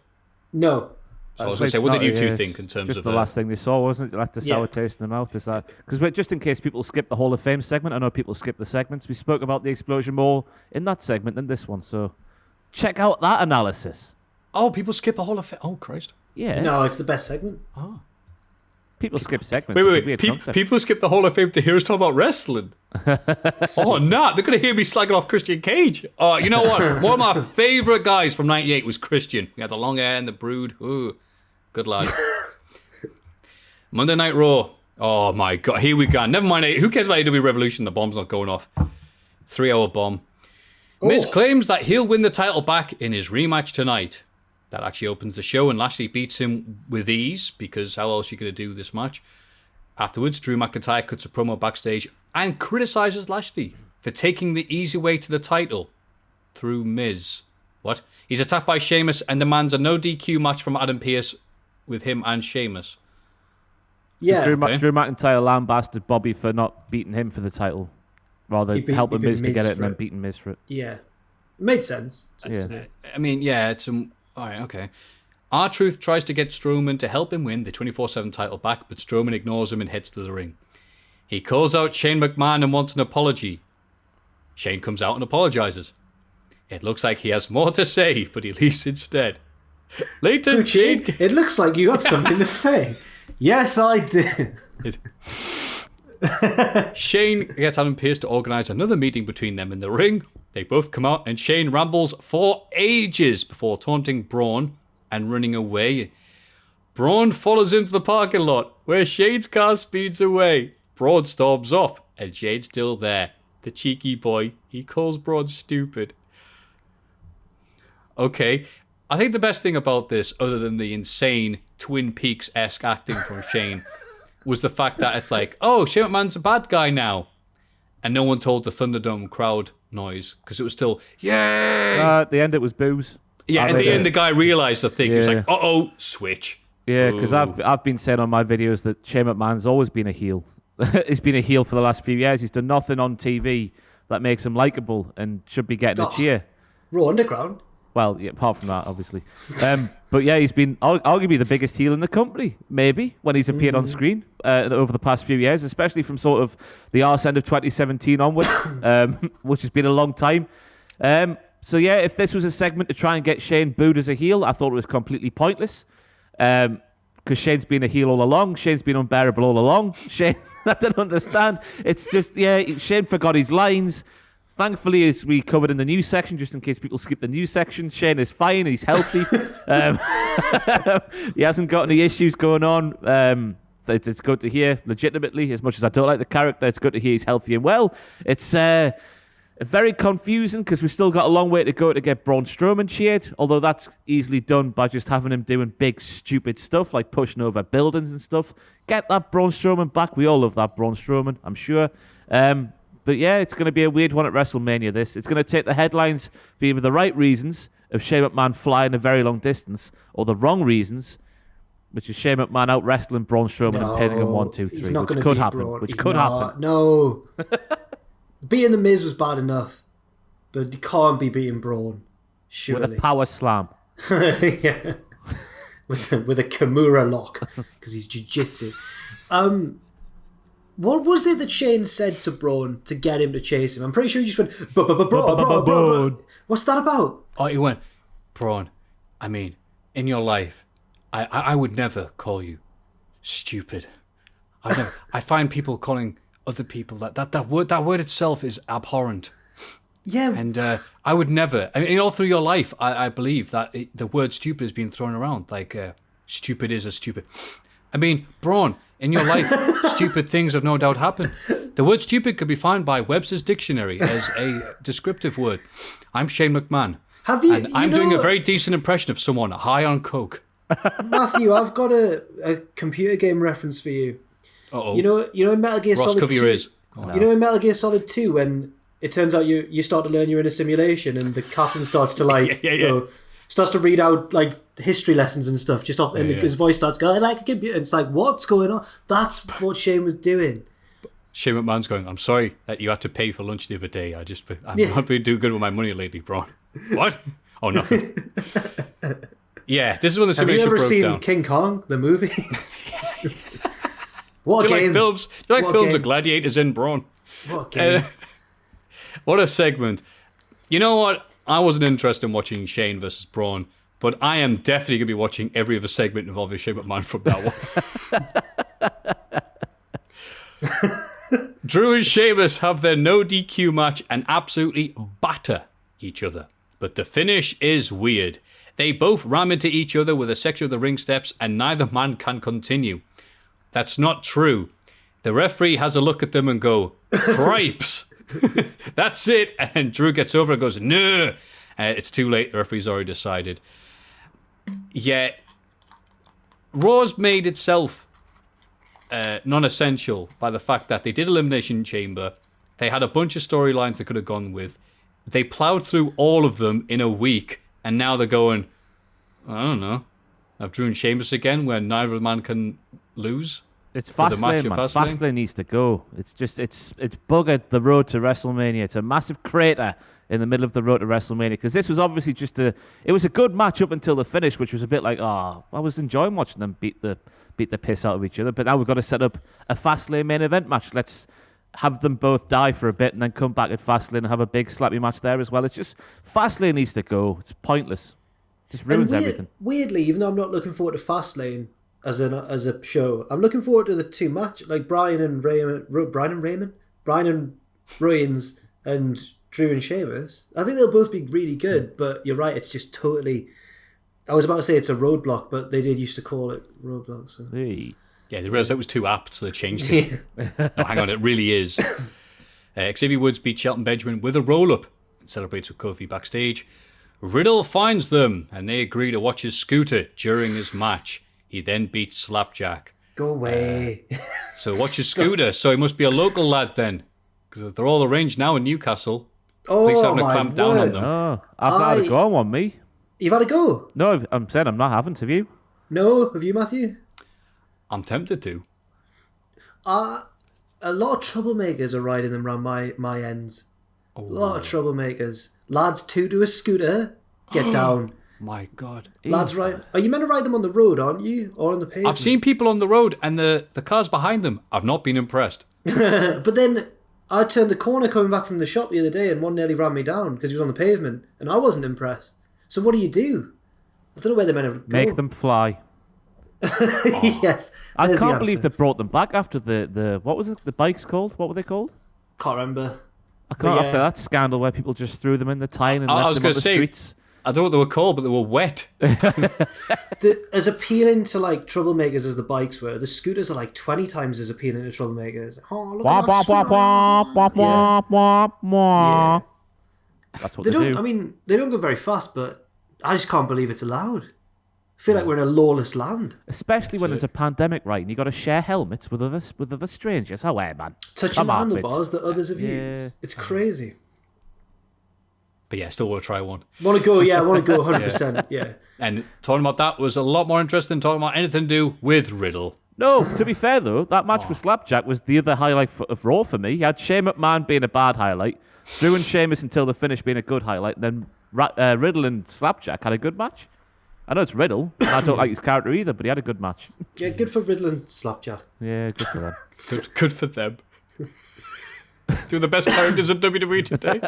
No. So I was going to say, what did you two think in terms of the last thing they saw, wasn't it? Like the sour taste in the mouth. Is that because just in case people skip the Hall of Fame segment, I know people skip the segments. We spoke about the explosion more in that segment than this one, so check out that analysis. Oh, people skip the Hall of Fame. Oh, Christ. Yeah. No, it's the best segment. Oh. People skip segments. Wait. People skip the Hall of Fame to hear us talk about wrestling. Oh, no. They're going to hear me slagging off Christian Cage. Oh, you know what? One of my favourite guys from 98 was Christian. He had the long hair and the brood. Ooh, good lad. Monday Night Raw. Oh, my God. Here we go. Never mind. Who cares about AEW Revolution? The bomb's not going off. 3-hour bomb. Miz claims that he'll win the title back in his rematch tonight. That actually opens the show, and Lashley beats him with ease, because how else are you going to do this match? Afterwards, Drew McIntyre cuts a promo backstage and criticises Lashley for taking the easy way to the title through Miz. What? He's attacked by Sheamus and demands a no DQ match from Adam Pearce with him and Sheamus. Yeah. Drew McIntyre lambasted Bobby for not beating him for the title, rather than helping Miz to get it and then beating Miz for it. Yeah. It made sense. I mean, yeah, it's some... Alright, okay. R-Truth tries to get Strowman to help him win the 24/7 title back, but Strowman ignores him and heads to the ring. He calls out Shane McMahon and wants an apology. Shane comes out and apologizes. It looks like he has more to say, but he leaves instead. Later, Shane... It looks like you have something to say. Yes, I do. Shane gets Adam Pearce to organise another meeting between them in the ring. They both come out and Shane rambles for ages before taunting Braun and running away. Braun follows him to the parking lot where Shane's car speeds away. Braun storms off and Shane's still there. The cheeky boy. He calls Braun stupid. Okay. I think the best thing about this, other than the insane Twin Peaks-esque acting from Shane, was the fact that it's like, oh, Shane McMahon's a bad guy now. And no one told the Thunderdome crowd noise because it was still, yay! At the end, it was boos. Yeah, at the end, the guy realised the thing. He was like, uh-oh, switch. Yeah, because I've been saying on my videos that Shane McMahon's always been a heel. He's been a heel for the last few years. He's done nothing on TV that makes him likeable and should be getting a cheer. Raw Underground. Well, yeah, apart from that, obviously. But yeah, he's been arguably the biggest heel in the company, maybe, when he's appeared on screen over the past few years, especially from sort of the arse end of 2017 onwards, which has been a long time. So yeah, if this was a segment to try and get Shane booed as a heel, I thought it was completely pointless. Because Shane's been a heel all along. Shane's been unbearable all along. Shane, I don't understand. It's just, yeah, Shane forgot his lines. Thankfully, as we covered in the news section, just in case people skip the news section, Shane is fine. He's healthy. He hasn't got any issues going on. It's good to hear, legitimately, as much as I don't like the character, it's good to hear he's healthy and well. It's very confusing because we've still got a long way to go to get Braun Strowman cheered, although that's easily done by just having him doing big, stupid stuff like pushing over buildings and stuff. Get that Braun Strowman back. We all love that Braun Strowman, I'm sure. But yeah, it's going to be a weird one at WrestleMania, this. It's going to take the headlines for either the right reasons of Shane McMahon flying a very long distance or the wrong reasons, which is Shane McMahon out wrestling Braun Strowman and pinning him 1, 2, 3, which could happen. Happen. No. Beating The Miz was bad enough, but you can't be beating Braun, surely. With a power slam. Yeah. With a Kimura lock, because he's jiu-jitsu. What was it that Shane said to Braun to get him to chase him? I'm pretty sure he just went, Braun. What's that about? Oh, he went, Braun, I mean, in your life, I would never call you stupid. I find people calling other people that word itself is abhorrent. Yeah. And I would never. I mean, all through your life, I believe that the word stupid has been thrown around. Like, stupid is a stupid. I mean, Braun, in your life, stupid things have no doubt happened. The word stupid could be found by Webster's Dictionary as a descriptive word. I'm Shane McMahon. And I'm doing a very decent impression of someone high on coke. Maffew, I've got a computer game reference for you. Uh-oh. You know in Metal Gear Ross, Solid cover 2, your ears. You know in Metal Gear Solid 2 when it turns out you start to learn you're in a simulation and the captain starts to like starts to read out like history lessons and stuff just off and his voice starts going like a computer and it's like what's going on? That's what Shane was doing. Shane McMahon's going, I'm sorry that you had to pay for lunch the other day. I'm not been doing good with my money lately, Braun. What? Oh, nothing. Yeah, this is when the simulation broke down. Have you ever seen King Kong, the movie? What do you game? like films? Do you like films of gladiators in Braun? What game? What a segment. You know what? I wasn't interested in watching Shane versus Braun, but I am definitely going to be watching every other segment involving Shane McMahon from that one. Drew and Sheamus have their no DQ match and absolutely batter each other. But the finish is weird. They both ram into each other with a section of the ring steps and neither man can continue. That's not true. The referee has a look at them and go, cripes. That's it. And Drew gets over and goes, no. It's too late. The referee's already decided. Yet, Raw's made itself non-essential by the fact that they did Elimination Chamber. They had a bunch of storylines they could have gone with. They plowed through all of them in a week. And now they're going, I don't know. Have Drew and Sheamus again where neither man can lose? It's Fastlane, man. Fastlane needs to go. It's buggered the road to WrestleMania. It's a massive crater in the middle of the road to WrestleMania because this was obviously it was a good match up until the finish, which was a bit like, I was enjoying watching them beat the piss out of each other. But now we've got to set up a Fastlane main event match. Let's have them both die for a bit and then come back at Fastlane and have a big slappy match there as well. It's just Fastlane needs to go. It's pointless. Just ruins everything. Weirdly, even though I'm not looking forward to Fastlane as a show, I'm looking forward to the two match like Brian and Reigns and Drew and Sheamus. I think they'll both be really good, but you're right, it's just totally. I was about to say it's a roadblock, but they did used to call it roadblock. So. Hey. Yeah, they realised that was too apt, so they changed it. No, hang on, it really is. Xavier Woods beat Shelton Benjamin with a roll-up and celebrates with Kofi backstage. Riddle finds them, and they agree to watch his scooter during his match. He then beats Slapjack. Go away. So watch his scooter, so he must be a local lad then. Because if they're all arranged now in Newcastle, police having to clamp down on them. Oh, I've had a go on one, me. You've had a go? No, I'm saying I'm not having, have you? No, have you, Maffew? I'm tempted to. A lot of troublemakers are riding them around my ends. Oh. A lot of troublemakers. Lads, two to a scooter. Get down. My God. Lads, right? Are you meant to ride them on the road, aren't you? Or on the pavement? I've seen people on the road and the cars behind them. I've not been impressed. But then I turned the corner coming back from the shop the other day and one nearly ran me down because he was on the pavement and I wasn't impressed. So what do you do? I don't know where they're meant to go. Make them fly. Yes. I can't believe they brought them back after the what was it? The bikes called? What were they called? Can't remember. I can't after that scandal where people just threw them in the Tyne and left them on the streets. I don't know what they were called, but they were wet. As appealing to like troublemakers as the bikes were, the scooters are like 20 times as appealing to troublemakers. Oh, look at that scooter. Yeah. That's what they do. I mean, they don't go very fast, but I just can't believe it's allowed. I feel like we're in a lawless land. Especially when there's a pandemic, right? And you got to share helmets with other strangers. Oh, yeah, man. Touching the handlebars that others have used. It's crazy. But yeah, still want to try one. Want to go, 100%, yeah. And talking about that was a lot more interesting than talking about anything to do with Riddle. No, to be fair, though, that match with Slapjack was the other highlight of Raw for me. You had Shane McMahon being a bad highlight, Drew and Sheamus until the finish being a good highlight, and then Riddle and Slapjack had a good match. I know it's Riddle, and I don't like his character either, but he had a good match. Yeah, good for Riddle and Slapjack. Yeah, good for them. Good for them. Two of the best characters in WWE today.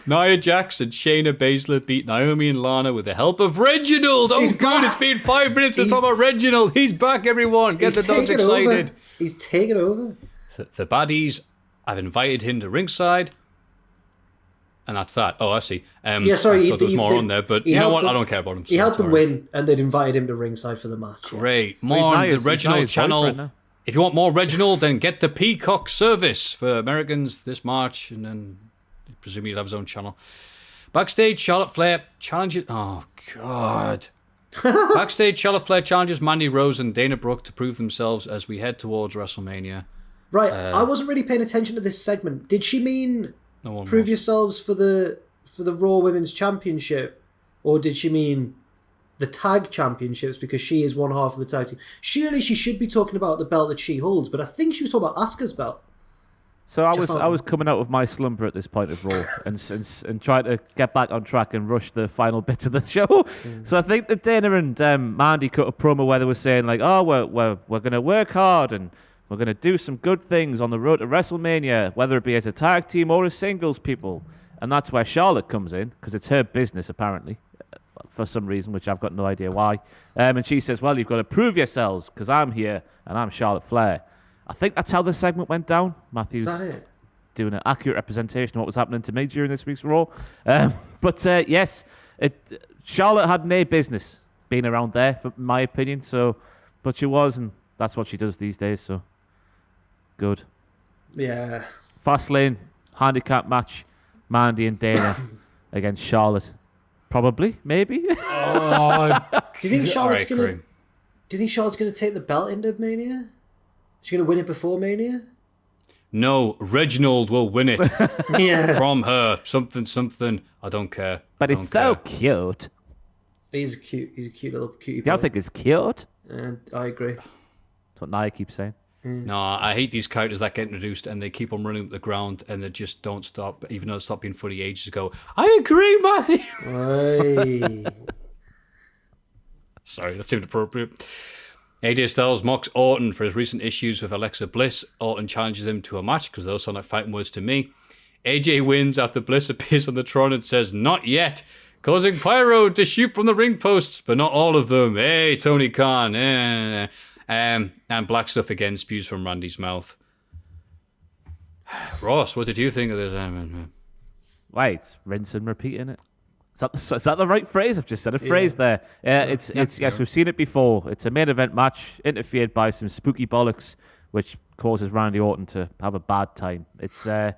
Nia Jax and Shayna Baszler beat Naomi and Lana with the help of Reginald. Oh, He's good. back. It's been 5 minutes to talk about Reginald. He's back, everyone. Get the dogs excited. He's taken over. The baddies have invited him to ringside. And that's that. Oh, I see. Yeah, sorry. I thought there was more on there, but you know what? I don't care about him. He helped them win, and they'd invited him to ringside for the match. Great. More on the Reginald channel. If you want more Reginald, then get the Peacock service for Americans this March, and then presumably he'll have his own channel. Backstage, Charlotte Flair challenges... Oh, God. Backstage, Charlotte Flair challenges Mandy Rose and Dana Brooke to prove themselves as we head towards WrestleMania. Right, I wasn't really paying attention to this segment. Did she mean prove yourselves for the Raw Women's Championship, or did she mean the tag championships, because she is one half of the tag team? Surely she should be talking about the belt that she holds, but I think she was talking about Asuka's belt. So I was coming out of my slumber at this point of Raw and trying to get back on track and rush the final bits of the show. So I think that Dana and Mandy cut a promo where they were saying like, "Oh, we're going to work hard and we're going to do some good things on the road to WrestleMania, whether it be as a tag team or as singles people." And that's where Charlotte comes in, because it's her business apparently, for some reason, which I've got no idea why. And she says, "Well, you've got to prove yourselves because I'm here and I'm Charlotte Flair." I think that's how the segment went down. Matthew's doing an accurate representation of what was happening to me during this week's Raw. But yes, Charlotte had no business being around there, in my opinion. But she was, and that's what she does these days. So good. Yeah. Fastlane handicap match: Mandy and Dana against Charlotte. Probably, maybe. Do you think Charlotte's gonna? Do you think Charlotte's gonna take the belt into Mania? She's going to win it before Mania? No, Reginald will win it Yeah. from her. Something. I don't care. But it's so cute. He's a cute little cutie. Do you think it's cute? And I agree. That's what Nia keeps saying. No, I hate these characters that get introduced and they keep on running up the ground and they just don't stop, even though they stopped being funny ages ago. I agree, Matthew. Sorry, that seemed appropriate. AJ Styles mocks Orton for his recent issues with Alexa Bliss. Orton challenges him to a match because those sound like fighting words to me. AJ wins after Bliss appears on the throne and says, "Not yet," causing Pyro to shoot from the ring posts, but not all of them. Hey, Tony Khan. And black stuff again spews from Randy's mouth. Ross, what did you think of this? Wait, rinse and repeat, innit? Is that the right phrase? I've just said a phrase there. It's yes, we've seen it before. It's a main event match interfered by some spooky bollocks, which causes Randy Orton to have a bad time. It's I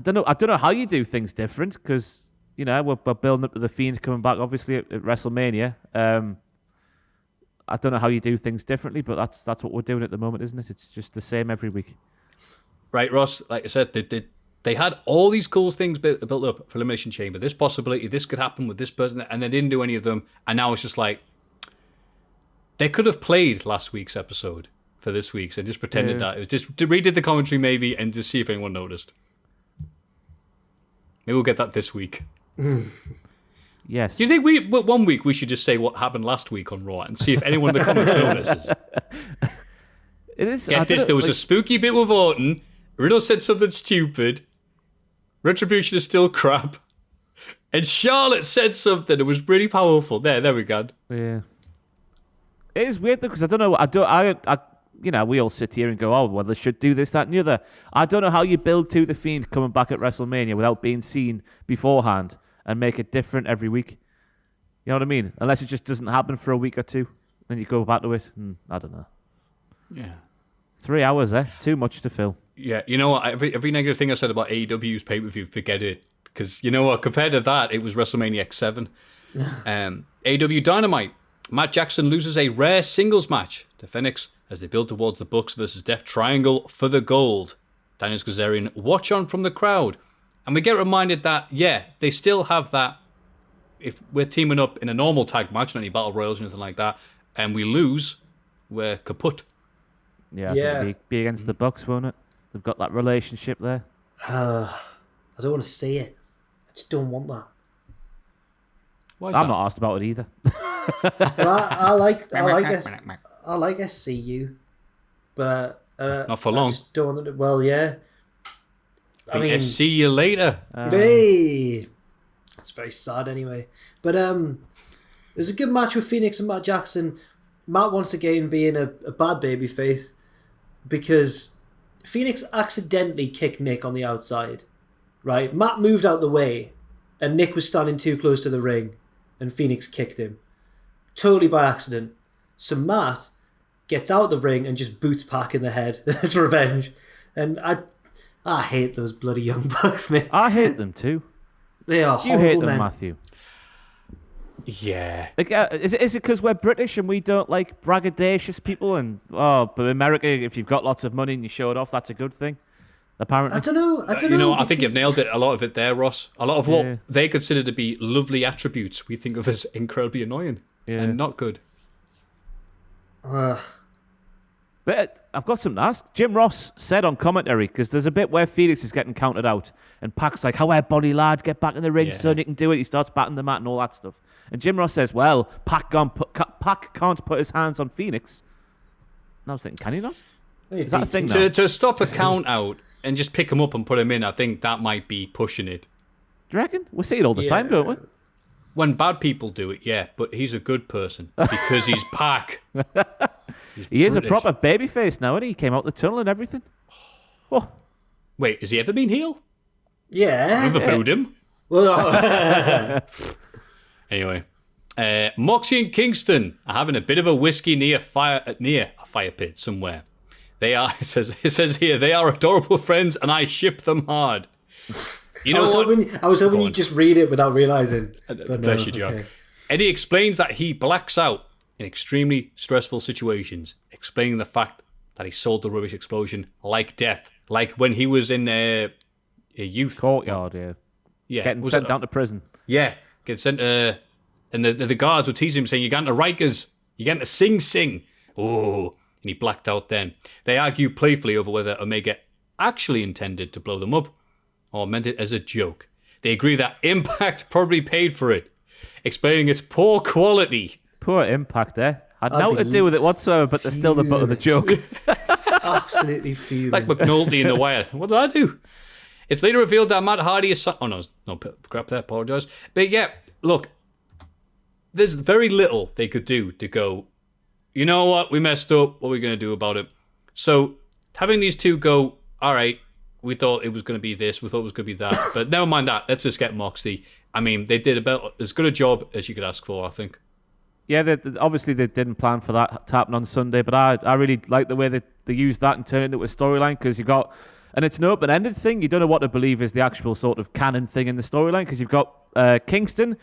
don't know how you do things different, because we're building up to the Fiend coming back obviously at WrestleMania. I don't know how you do things differently, but that's what we're doing at the moment, isn't it? It's just the same every week. Right, Ross. Like I said, they had all these cool things built up for Elimination Chamber. This possibility, this could happen with this person, and they didn't do any of them. And now it's just like, they could have played last week's episode for this week's and just pretended that it was just redid the commentary maybe and just see if anyone noticed. Maybe we'll get that this week. Yes. Do you think one week we should just say what happened last week on Raw and see if anyone in the comments notices? It is. Get this, there was a spooky bit with Orton. Riddle said something stupid. Retribution is still crap. And Charlotte said something that was really powerful. There we go. Yeah. It is weird though, because I don't know. We all sit here and go, "Oh, well, they should do this, that, and the other." I don't know how you build to the Fiend coming back at WrestleMania without being seen beforehand and make it different every week. You know what I mean? Unless it just doesn't happen for a week or two, then you go back to it. And I don't know. Yeah. 3 hours, Too much to fill. Yeah, you know what? Every negative thing I said about AEW's pay-per-view, forget it. Because you know what? Compared to that, it was WrestleMania X7. AEW Dynamite. Matt Jackson loses a rare singles match to Phoenix as they build towards the Bucks versus Death Triangle for the gold. Daniel Kazarian watch on from the crowd. And we get reminded that, they still have that. If we're teaming up in a normal tag match, not any battle royals or anything like that, and we lose, we're kaput. Yeah, I think it'll be against the Bucks, won't it? They've got that relationship there. I don't want to see it. I just don't want that. I'm not asked about it either. Well, I like SCU, but not for long. I just don't want to. Well, yeah. See you later. Hey, that's very sad anyway. But it was a good match with Phoenix and Matt Jackson. Matt once again being a bad babyface because Phoenix accidentally kicked Nick on the outside. Right, Matt moved out the way, and Nick was standing too close to the ring, and Phoenix kicked him totally by accident. So Matt gets out of the ring and just boots Pac in the head as revenge. And I hate those bloody Young Bucks, man. I hate them too. They are You horrible hate them, men. Maffew. Yeah. Like, is it because we're British and we don't like braggadocious people? And but America, if you've got lots of money and you show it off, that's a good thing. Apparently, I don't know. I think you've because- nailed it. A lot of it there, Ross. A lot of what Yeah. they consider to be lovely attributes, we think of as incredibly annoying and not good. But I've got something to ask. Jim Ross said on commentary, because there's a bit where Felix is getting counted out, and Pac's like, "How body lads, get back in the ring so you can do it." He starts batting the mat and all that stuff. And Jim Ross says, "Well, Pac can't put his hands on Phoenix." And I was thinking, can he not? Is that a thing now? To stop a count out and just pick him up and put him in, I think that might be pushing it. Do you reckon? We see it all the time, don't we? When bad people do it, yeah, but he's a good person because he's Pac. He is a British. proper babyface now, and he came out the tunnel and everything. Oh, Wait, has he ever been heel? Yeah. Never booed him. Well, Anyway, Moxie and Kingston are having a bit of a whiskey near a fire pit somewhere. They are. It says here they are adorable friends, and I ship them hard. You know what? I was hoping you'd just read it without realizing. But Bless no, you, Joe. okay. Eddie explains that he blacks out in extremely stressful situations, explaining the fact that he sold the rubbish explosion like death, like when he was in a youth courtyard, yeah. Yeah, Getting was sent it- down to prison. Yeah, get sent to, and the guards were teasing him, saying, "You're going to Rikers, you're going to Sing Sing." Oh, and he blacked out then. They argue playfully over whether Omega actually intended to blow them up or meant it as a joke. They agree that Impact probably paid for it, explaining its poor quality. Poor Impact, eh? Had I'd nothing be to do with it whatsoever, but they're still the butt of the joke. Absolutely fuming. Like McNulty in The Wire. What did I do? It's later revealed that Matt Hardy is... Oh, no, crap there, apologise. But yeah, look, there's very little they could do to go, you know what, we messed up, what are we going to do about it? So having these two go, all right, we thought it was going to be this, we thought it was going to be that, but never mind that, let's just get Moxley. I mean, they did about as good a job as you could ask for, I think. Yeah, obviously they didn't plan for that to happen on Sunday, but I really like the way that they used that and turned it into a storyline, because you got... And it's an open-ended thing. You don't know what to believe is the actual sort of canon thing in the storyline, because you've got Kingston,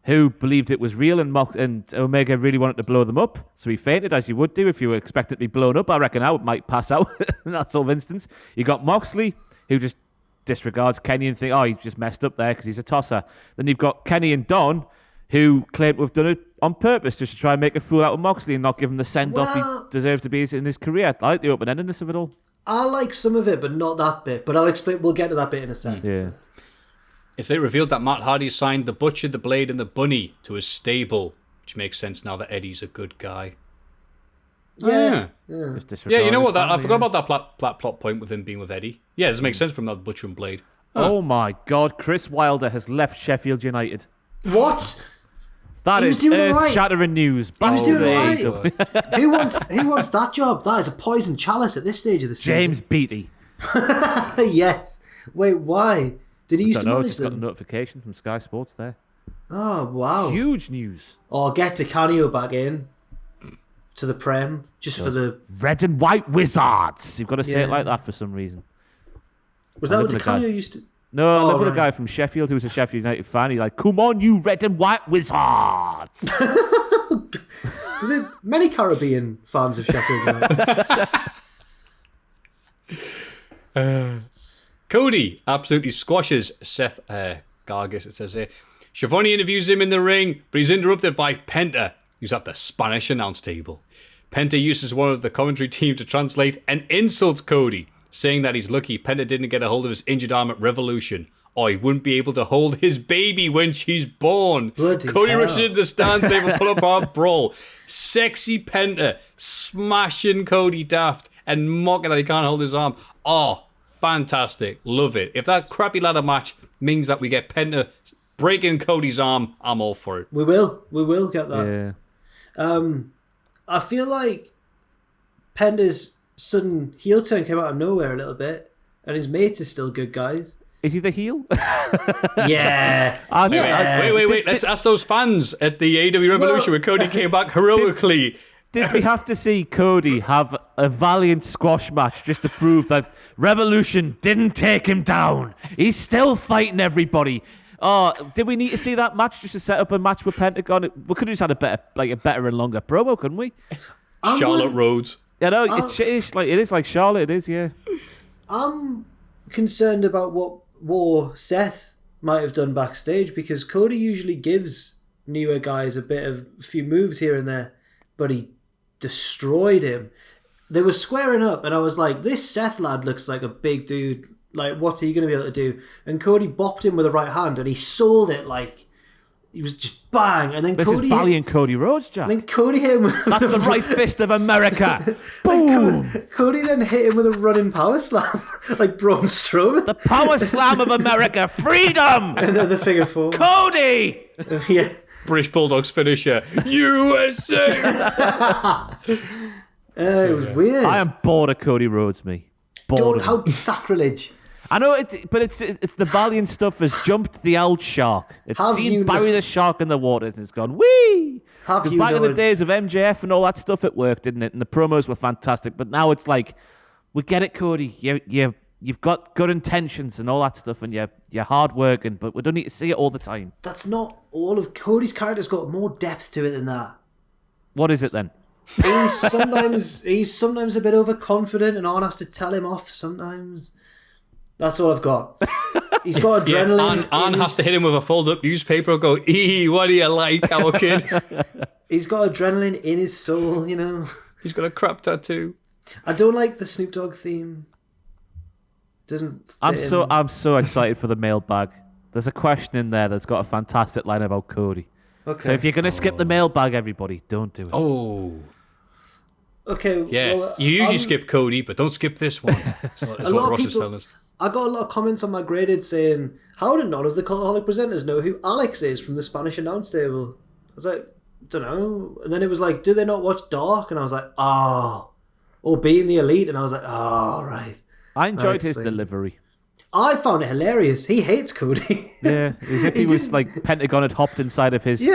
who believed it was real, and Omega really wanted to blow them up. So he fainted, as you would do if you were expected to be blown up. I reckon I might pass out in that sort of instance. You got Moxley, who just disregards Kenny and think, oh, he just messed up there because he's a tosser. Then you've got Kenny and Don, who claim to have done it on purpose just to try and make a fool out of Moxley and not give him the send-off he deserves to be in his career. I like the open-endedness of it all. I like some of it, but not that bit. But I'll explain. We'll get to that bit in a second. Yeah. It's they revealed that Matt Hardy signed the Butcher, the Blade, and the Bunny to his stable, which makes sense now that Eddie's a good guy. Yeah. Just disregard Yeah, you know his what? I family, forgot about that plot point with him being with Eddie. Yeah, does it make sense from that Butcher and Blade? Oh my God, Chris Wilder has left Sheffield United. What? That He was is doing all right. earth-shattering news. He was doing Oh, all right. Who wants that job? That is a poison chalice at this stage of the season. James Beattie. Yes. Wait, why? Did he used Don't to know, manage just got a them? notification from Sky Sports there. Oh, wow. Huge news. Or get DeCanio back in to the Prem just for the... Red and White Wizards. You've got to say Yeah. it like that for some reason. Was that what live with the guy. DeCanio used to... No, I live with a right. guy from Sheffield who's a Sheffield United fan. He's like, come on, you Red and White Wizards. Do there many Caribbean fans of Sheffield United? Cody absolutely squashes Seth Gargis, it says here. Schiavone interviews him in the ring, but he's interrupted by Penta, who's at the Spanish announce table. Penta uses one of the commentary team to translate and insults Cody, saying that he's lucky Penta didn't get a hold of his injured arm at Revolution, or he wouldn't be able to hold his baby when she's born. Bloody Cody hell. rushes into the stands, they have a pull-up brawl. Sexy Penta smashing Cody daft and mocking that he can't hold his arm. Oh, fantastic. Love it. If that crappy ladder match means that we get Penta breaking Cody's arm, I'm all for it. We will get that. Yeah. I feel like Penda's sudden heel turn came out of nowhere a little bit, and his mate is still good guys. Is he the heel? Yeah. Wait. Let's ask those fans at the AEW Revolution where Cody came back heroically. Did we have to see Cody have a valiant squash match just to prove that Revolution didn't take him down? He's still fighting everybody. Oh, did we need to see that match just to set up a match with Pentagon? We could have just had a better and longer promo, couldn't we? Charlotte Rhodes. Yeah, no, it is like Charlotte. It is, yeah. I'm concerned about what War Seth might have done backstage, because Cody usually gives newer guys a few moves here and there, but he destroyed him. They were squaring up, and I was like, this Seth lad looks like a big dude. Like, what's he going to be able to do? And Cody bopped him with the right hand, and he sold it like he was just bang. And then This Cody is valiant Cody Rhodes, Jack. And then Cody hit him. That's the right fist of America. Boom. Cody then hit him with a running power slam, like Braun Strowman. The power slam of America. Freedom. And then the figure four. Cody. Yeah. British Bulldogs finisher. USA! It was weird. I am bored of Cody Rhodes, me. Bored of him. How sacrilege. I know, but it's the valiant stuff has jumped the old shark. It's seen Barry the shark in the waters and it's gone, wee! Because back in the days of MJF and all that stuff, it worked, didn't it? And the promos were fantastic. But now it's like, we get it, Cody. You've got good intentions and all that stuff, and you're hard working, but we don't need to see it all the time. That's not all of Cody's character's got more depth to it than that. What is it then? He's sometimes a bit overconfident, and Arn has to tell him off sometimes. That's all I've got. He's got adrenaline. Arn has to hit him with a fold-up newspaper and go, "Ee, what do you like, our kid?" He's got adrenaline in his soul, you know. He's got a crap tattoo. I don't like the Snoop Dogg theme. Doesn't. I'm so excited for the mailbag. There's a question in there that's got a fantastic line about Cody. Okay. So if you're gonna skip the mailbag, everybody, don't do it. Oh. Okay. Yeah. Well, you usually skip Cody, but don't skip this one. That's what Ross is telling us. I got a lot of comments on my graded saying, how did none of the Cultaholic presenters know who Alex is from the Spanish announce table? I was like, don't know. And then it was like, do they not watch Dark? And I was like, oh. Or Being the Elite. And I was like, oh, right. I enjoyed his delivery. I found it hilarious. He hates Cody. Yeah, as if he was like Pentagon had hopped inside of his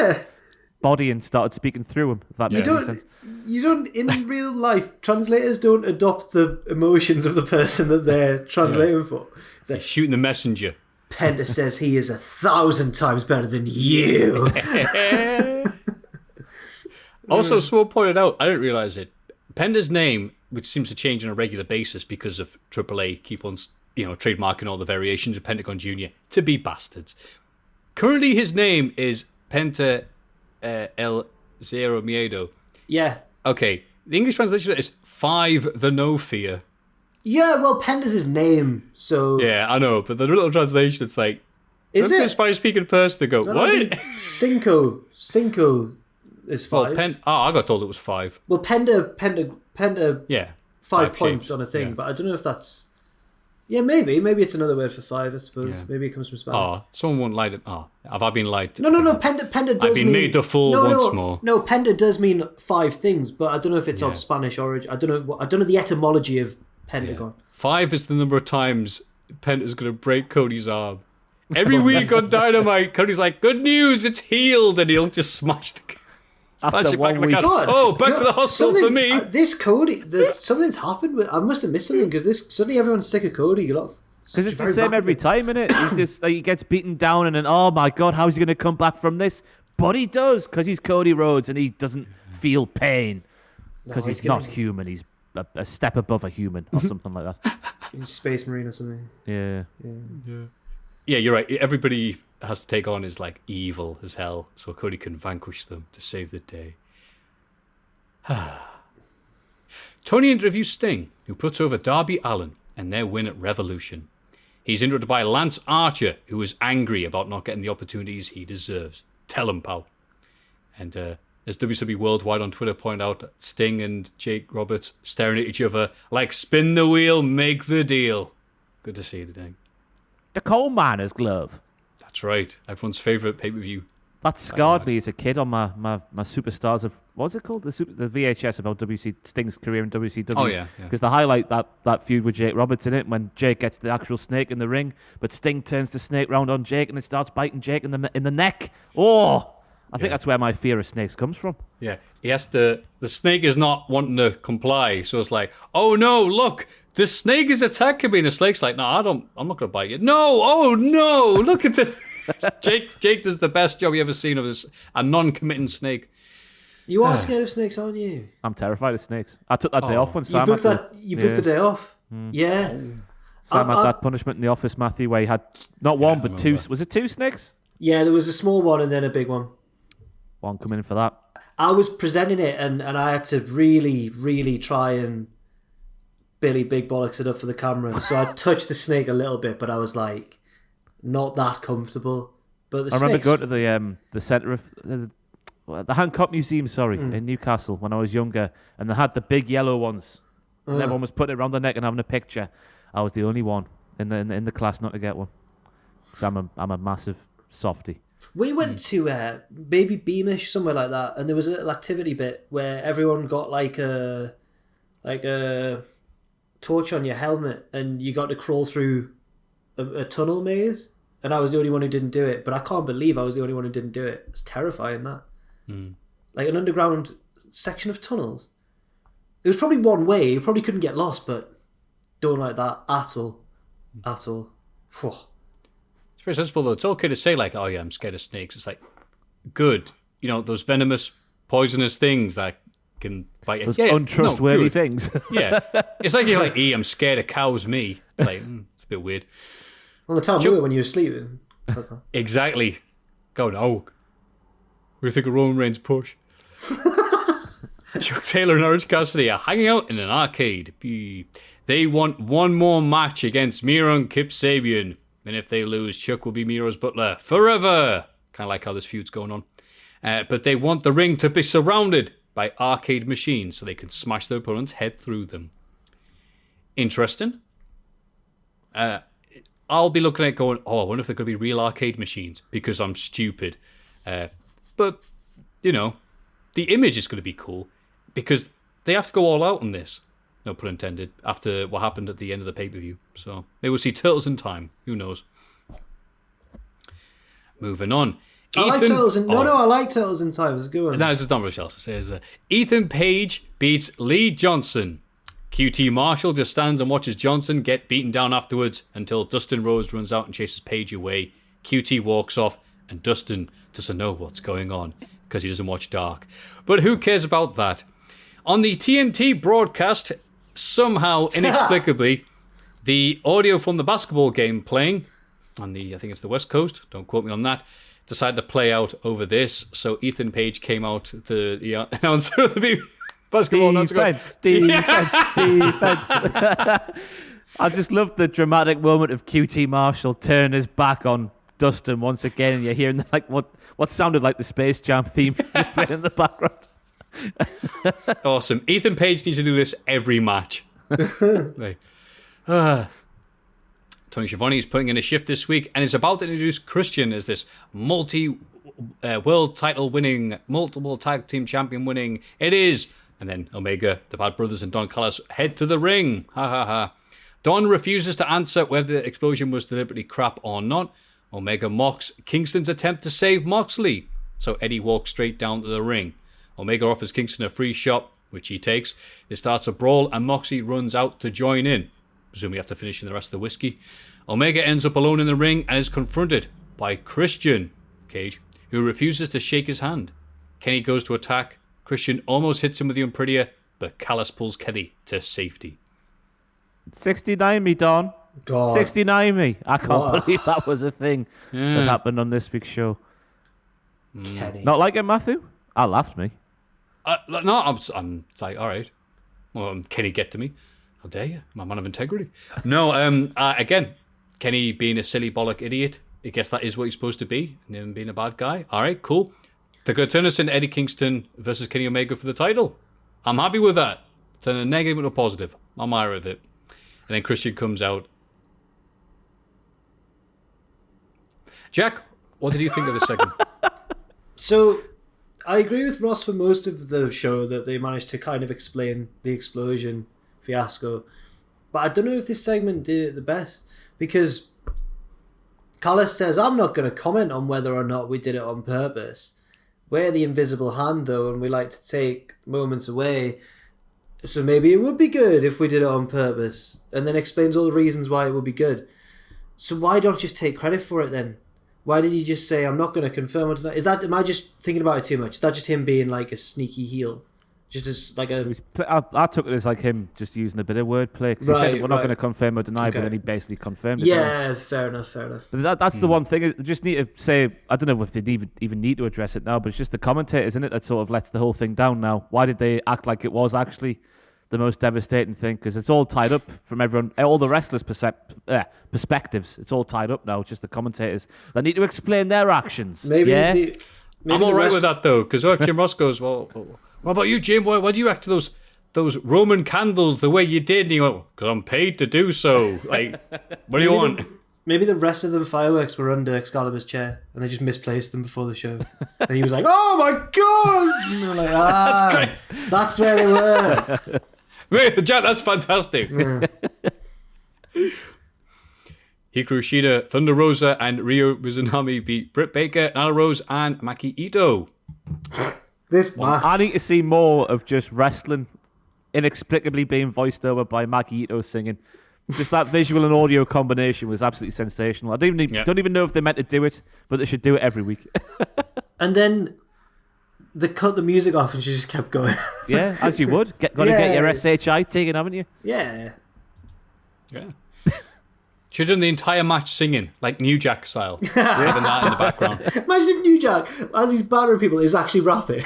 body and started speaking through him. If that makes any sense. You don't, in real life, translators don't adopt the emotions of the person that they're translating for. It's like, shooting the messenger. Penta says he is 1,000 times better than you. Also, someone pointed out, I didn't realise it, Penta's name, which seems to change on a regular basis because of AAA keep on, trademarking all the variations of Pentagon Jr. to be bastards. Currently, his name is Penta El Zero Miedo. Yeah. Okay, the English translation is 5 the No Fear. Yeah, well, Penta's his name, so... Yeah, I know, but the little translation, it's like... Is it? A Spanish-speaking person to go, what? Cinco is 5. Well, I got told it was 5. Well, Penta Yeah. 5 points on a thing, but I don't know if that's... Yeah, maybe. Maybe it's another word for 5, I suppose. Yeah. Maybe it comes from Spanish. Oh, someone won't lie to... Oh, have I been lied to? No. Penta does mean... I've been made the fool once more. No, Penta does mean 5 things, but I don't know if it's of Spanish origin. I don't know the etymology of Pentagon. Yeah. 5 is the number of times Penta's going to break Cody's arm. Every week on Dynamite, Cody's like, good news, it's healed, and he'll just smash the... After 1 week. back to the hospital for me. This Cody, something's happened. I must have missed something because suddenly everyone's sick of Cody. Because it's the same every time, isn't it? He gets beaten down and then, oh my God, how's he going to come back from this? But he does, because he's Cody Rhodes and he doesn't feel pain. Because he's not human. He's a step above a human or something like that. He's Space Marine or something. Yeah, you're right. Everybody has to take on is like evil as hell, so Cody can vanquish them to save the day. Tony interviews Sting, who puts over Darby Allin and their win at Revolution. He's interrupted by Lance Archer, who is angry about not getting the opportunities he deserves. Tell him, pal. And as WWE Worldwide on Twitter point out, Sting and Jake Roberts staring at each other like spin the wheel, make the deal. Good to see you today. The coal miner's glove. That's right. Everyone's favourite pay-per-view. That scarred me as a kid on my superstars of, what's it called? The VHS about Sting's career in WCW. Oh, yeah. Because they highlight that feud with Jake Roberts in it, when Jake gets the actual snake in the ring, but Sting turns the snake round on Jake and it starts biting Jake in the neck. Oh! I think that's where my fear of snakes comes from. Yeah, he has to. The snake is not wanting to comply, so it's like, oh no, look, the snake is attacking me. And the snake's like, no, I'm not going to bite you. No, oh no, look at this. Jake does the best job you ever seen of a non-committing snake. You are scared of snakes, aren't you? I'm terrified of snakes. I took that day off when Sam You booked the day off. Yeah. Sam had that punishment in the office, Maffew, where he had not one but two. Was it 2 snakes? Yeah, there was a small one and then a big one. One coming in for that. I was presenting it and I had to really, really try and Billy Big Bollocks it up for the camera. So I touched the snake a little bit, but I was like, not that comfortable. But I remember going to the centre of the Hancock Museum, in Newcastle when I was younger, and they had the big yellow ones. And everyone was putting it around their neck and having a picture. I was the only one in the class not to get one. Because I'm a massive softie. We went to maybe Beamish, somewhere like that, and there was a little activity bit where everyone got like a torch on your helmet, and you got to crawl through a tunnel maze. And I was the only one who didn't do it, but I can't believe I was the only one who didn't do it. It's terrifying, that. Like an underground section of tunnels. It was probably one way. You probably couldn't get lost, but don't like that at all. At all. Whew. It's very sensible, though. It's okay to say, like, oh, yeah, I'm scared of snakes. It's like, good. You know, those venomous, poisonous things that can bite you. Those untrustworthy things. Yeah. It's like you're like, I'm scared of cows, me. It's like, it's a bit weird. Well, the time we were when you were sleeping. Exactly. Going, what do you think of Roman Reigns' push? Chuck Taylor and Orange Cassidy are hanging out in an arcade. They want one more match against Miro and Kip Sabian. And if they lose, Chuck will be Miro's butler forever. Kind of like how this feud's going on. But they want the ring to be surrounded by arcade machines so they can smash their opponent's head through them. Interesting. I'll be looking at it going, I wonder if there could be real arcade machines because I'm stupid. But, you know, the image is going to be cool because they have to go all out on this. No pun intended, after what happened at the end of the pay-per-view. So maybe we'll see Turtles in Time. Who knows? Moving on. I like Turtles in... I like Turtles in Time. It's a good one. No, there's not much else to say. Is there? Ethan Page beats Lee Johnson. QT Marshall just stands and watches Johnson get beaten down afterwards until Dustin Rhodes runs out and chases Page away. QT walks off and Dustin doesn't know what's going on because he doesn't watch Dark. But who cares about that? On the TNT broadcast, somehow, inexplicably, the audio from the basketball game playing on I think it's the West Coast, don't quote me on that, decided to play out over this. So Ethan Page came out, the announcer of the basketball defense. I just love the dramatic moment of QT Marshall turning his back on Dustin once again, and you're hearing like what sounded like the Space Jam theme just playing in the background. Awesome. Ethan Page needs to do this every match. Right. Tony Schiavone is putting in a shift this week and is about to introduce Christian as this world title winning, multiple tag team champion winning. It is. And then Omega, the Bad Brothers, and Don Callis head to the ring. Ha ha ha. Don refuses to answer whether the explosion was deliberately crap or not. Omega mocks Kingston's attempt to save Moxley. So Eddie walks straight down to the ring. Omega offers Kingston a free shot, which he takes. It starts a brawl and Moxley runs out to join in. Presumably after finishing the rest of the whiskey. Omega ends up alone in the ring and is confronted by Christian Cage, who refuses to shake his hand. Kenny goes to attack. Christian almost hits him with the Umpridia, but Callis pulls Kenny to safety. 69 me, Don. God. 69 me. I can't believe that was a thing that happened on this week's show. Kenny. Not like it, Maffew? I laughed, me. No, I'm like, all right. Well, Kenny, get to me. How dare you? I'm a man of integrity. No, again, Kenny being a silly bollock idiot. I guess that is what he's supposed to be, and him being a bad guy. All right, cool. They're going to turn us into Eddie Kingston versus Kenny Omega for the title. I'm happy with that. Turn a negative into a positive. I'm higher with it. And then Christian comes out Jack, what did you think of this segment? So, I agree with Ross for most of the show that they managed to kind of explain the explosion fiasco. But I don't know if this segment did it the best. Because Callis says, I'm not going to comment on whether or not we did it on purpose. We're the invisible hand, though, and we like to take moments away. So maybe it would be good if we did it on purpose. And then explains all the reasons why it would be good. So why don't you just take credit for it then? Why did you just say, I'm not going to confirm or deny? Am I just thinking about it too much? Is that just him being like a sneaky heel? Just as like a... I took it as like him just using a bit of wordplay. Because he said we're not going to confirm or deny, but then he basically confirmed it. Yeah, fair enough. But that's the one thing. I just need to say, I don't know if they even need to address it now, but it's just the commentators, isn't it, that sort of lets the whole thing down now. Why did they act like it was actually the most devastating thing? Because it's all tied up from everyone, all the wrestlers' perspectives. It's all tied up now. It's just the commentators that need to explain their actions. Maybe I'm all right with that, though, because if Jim Ross goes, well, what about you, Jim? Why do you act to those Roman candles the way you did? And you go, because I'm paid to do so. Like, what do you want? Maybe the rest of the fireworks were under Excalibur's chair and they just misplaced them before the show. And he was like, oh my God! And they were like, That's great. That's where they were. Wait, Jack, that's fantastic. Yeah. Hikaru Shida, Thunder Rosa, and Ryo Mizunami beat Britt Baker, Nyla Rose, and Maki Ito. This match. I need to see more of just wrestling inexplicably being voiced over by Maki Ito singing. Just that visual and audio combination was absolutely sensational. I don't even know if they meant to do it, but they should do it every week. And then they cut the music off and she just kept going. Yeah, as you would. Got to get your SHI taken, haven't you? Yeah. Should have done the entire match singing, like New Jack style. Having that in the background. Imagine if New Jack, as he's battering people, is actually rapping.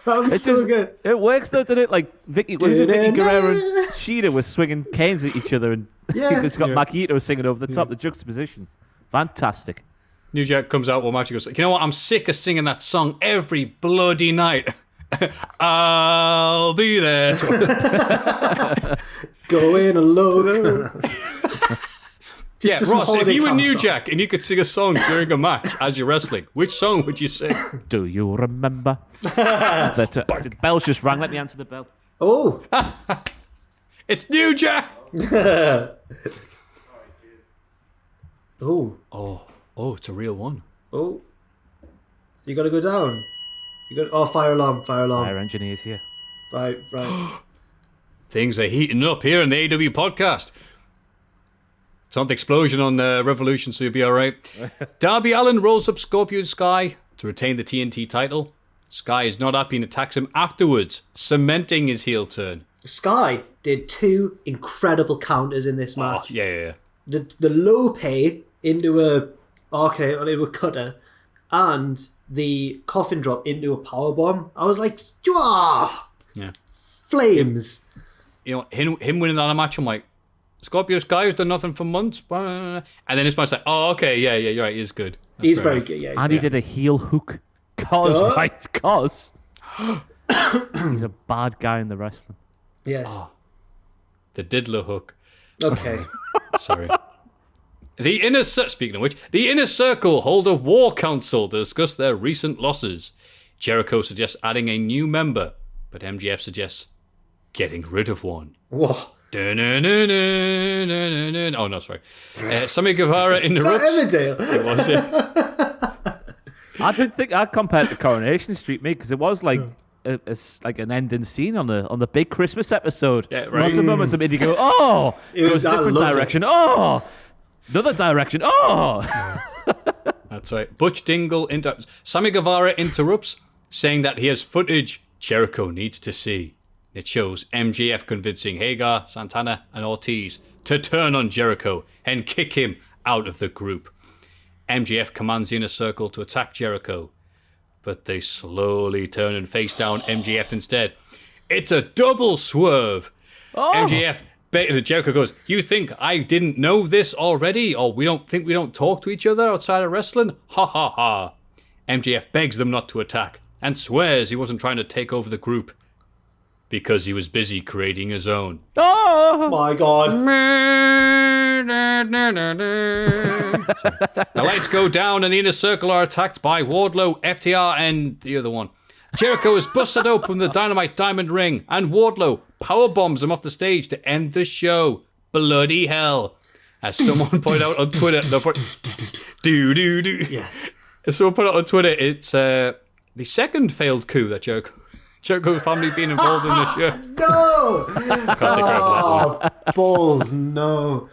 That would be so good. It works though, doesn't it? Like Vicky Guerrero and Shida were swinging canes at each other, and it's got Maki Ito singing over the top. The juxtaposition, fantastic. New Jack comes out one match and goes, you know what? I'm sick of singing that song every bloody night. I'll be there. Go in alone. Yeah, Ross, if you were New Jack and you could sing a song during a match as you're wrestling, which song would you sing? Do you remember? The bell's just rang. Let me answer the bell. Oh. It's New Jack! Oh, it's a real one. Oh. You got to go down. Fire alarm. Fire engineers here. Right. Things are heating up here in the AEW podcast. It's not the explosion on Revolution, so you'll be all right. Darby Allin rolls up Scorpio Sky to retain the TNT title. Sky is not happy and attacks him afterwards, cementing his heel turn. Sky did 2 incredible counters in this match. Oh, yeah. The low pay into a cutter and the coffin drop into a powerbomb. I was like, Yeah. Flames. You know, him winning that match, I'm like, Scorpio Sky has done nothing for months. And then this match like, oh, okay, yeah, you're right, he's good. That's he's very good, yeah. And he did a heel hook. Cause he's a bad guy in the wrestling. Yes. Oh, the diddler hook. Okay. Sorry. Speaking of which, the Inner Circle hold a war council to discuss their recent losses. Jericho suggests adding a new member, but MJF suggests getting rid of one. Whoa. Oh no, sorry. Sammy Guevara interrupts. Emmerdale? It was, yeah. I didn't think I'd compare it to Coronation Street, mate, because it was like it's like an ending scene on the big Christmas episode. Yeah, right. Lots of moments of you go, oh, it goes a different direction. Oh, another direction. Oh. That's right. Butch Dingle Sammy Guevara interrupts, saying that he has footage Jericho needs to see. It shows MJF convincing Hagar, Santana, and Ortiz to turn on Jericho and kick him out of the group. MJF commands the Inner Circle to attack Jericho, but they slowly turn and face down MJF instead. It's a double swerve. Oh. Jericho goes, you think I didn't know this already? Or we don't talk to each other outside of wrestling? Ha ha ha. MJF begs them not to attack and swears he wasn't trying to take over the group because he was busy creating his own. Oh my God. The lights go down and the inner circle are attacked by Wardlow, FTR, and the other one. Jericho is busted open the Dynamite Diamond Ring, and Wardlow powerbombs him off the stage to end the show. Bloody hell. As someone pointed out on Twitter, Yeah. As someone put out on Twitter, it's the second failed coup that Jericho's family being involved in this show. No! Can't take credit for that one. Balls, no.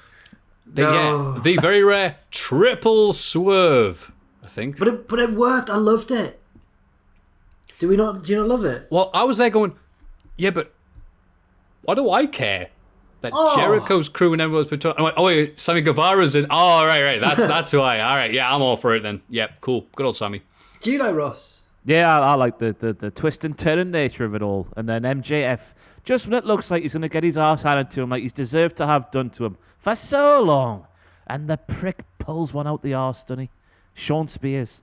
Yeah, the very rare triple swerve, I think. But it worked. I loved it. Do you not love it? Well, I was there going, yeah, but why do I care that Jericho's crew and everyone's been talking? I went, oh wait, Sammy Guevara's in. Oh, right, that's why. All right, yeah, I'm all for it then. Yep, cool, good old Sammy. Do you know Ross? Yeah, I like the twist and turn nature of it all. And then MJF, just when it looks like he's going to get his arse handed to him, like he's deserved to have done to him for so long. And the prick pulls one out the arse, doesn't he? Sean Spears.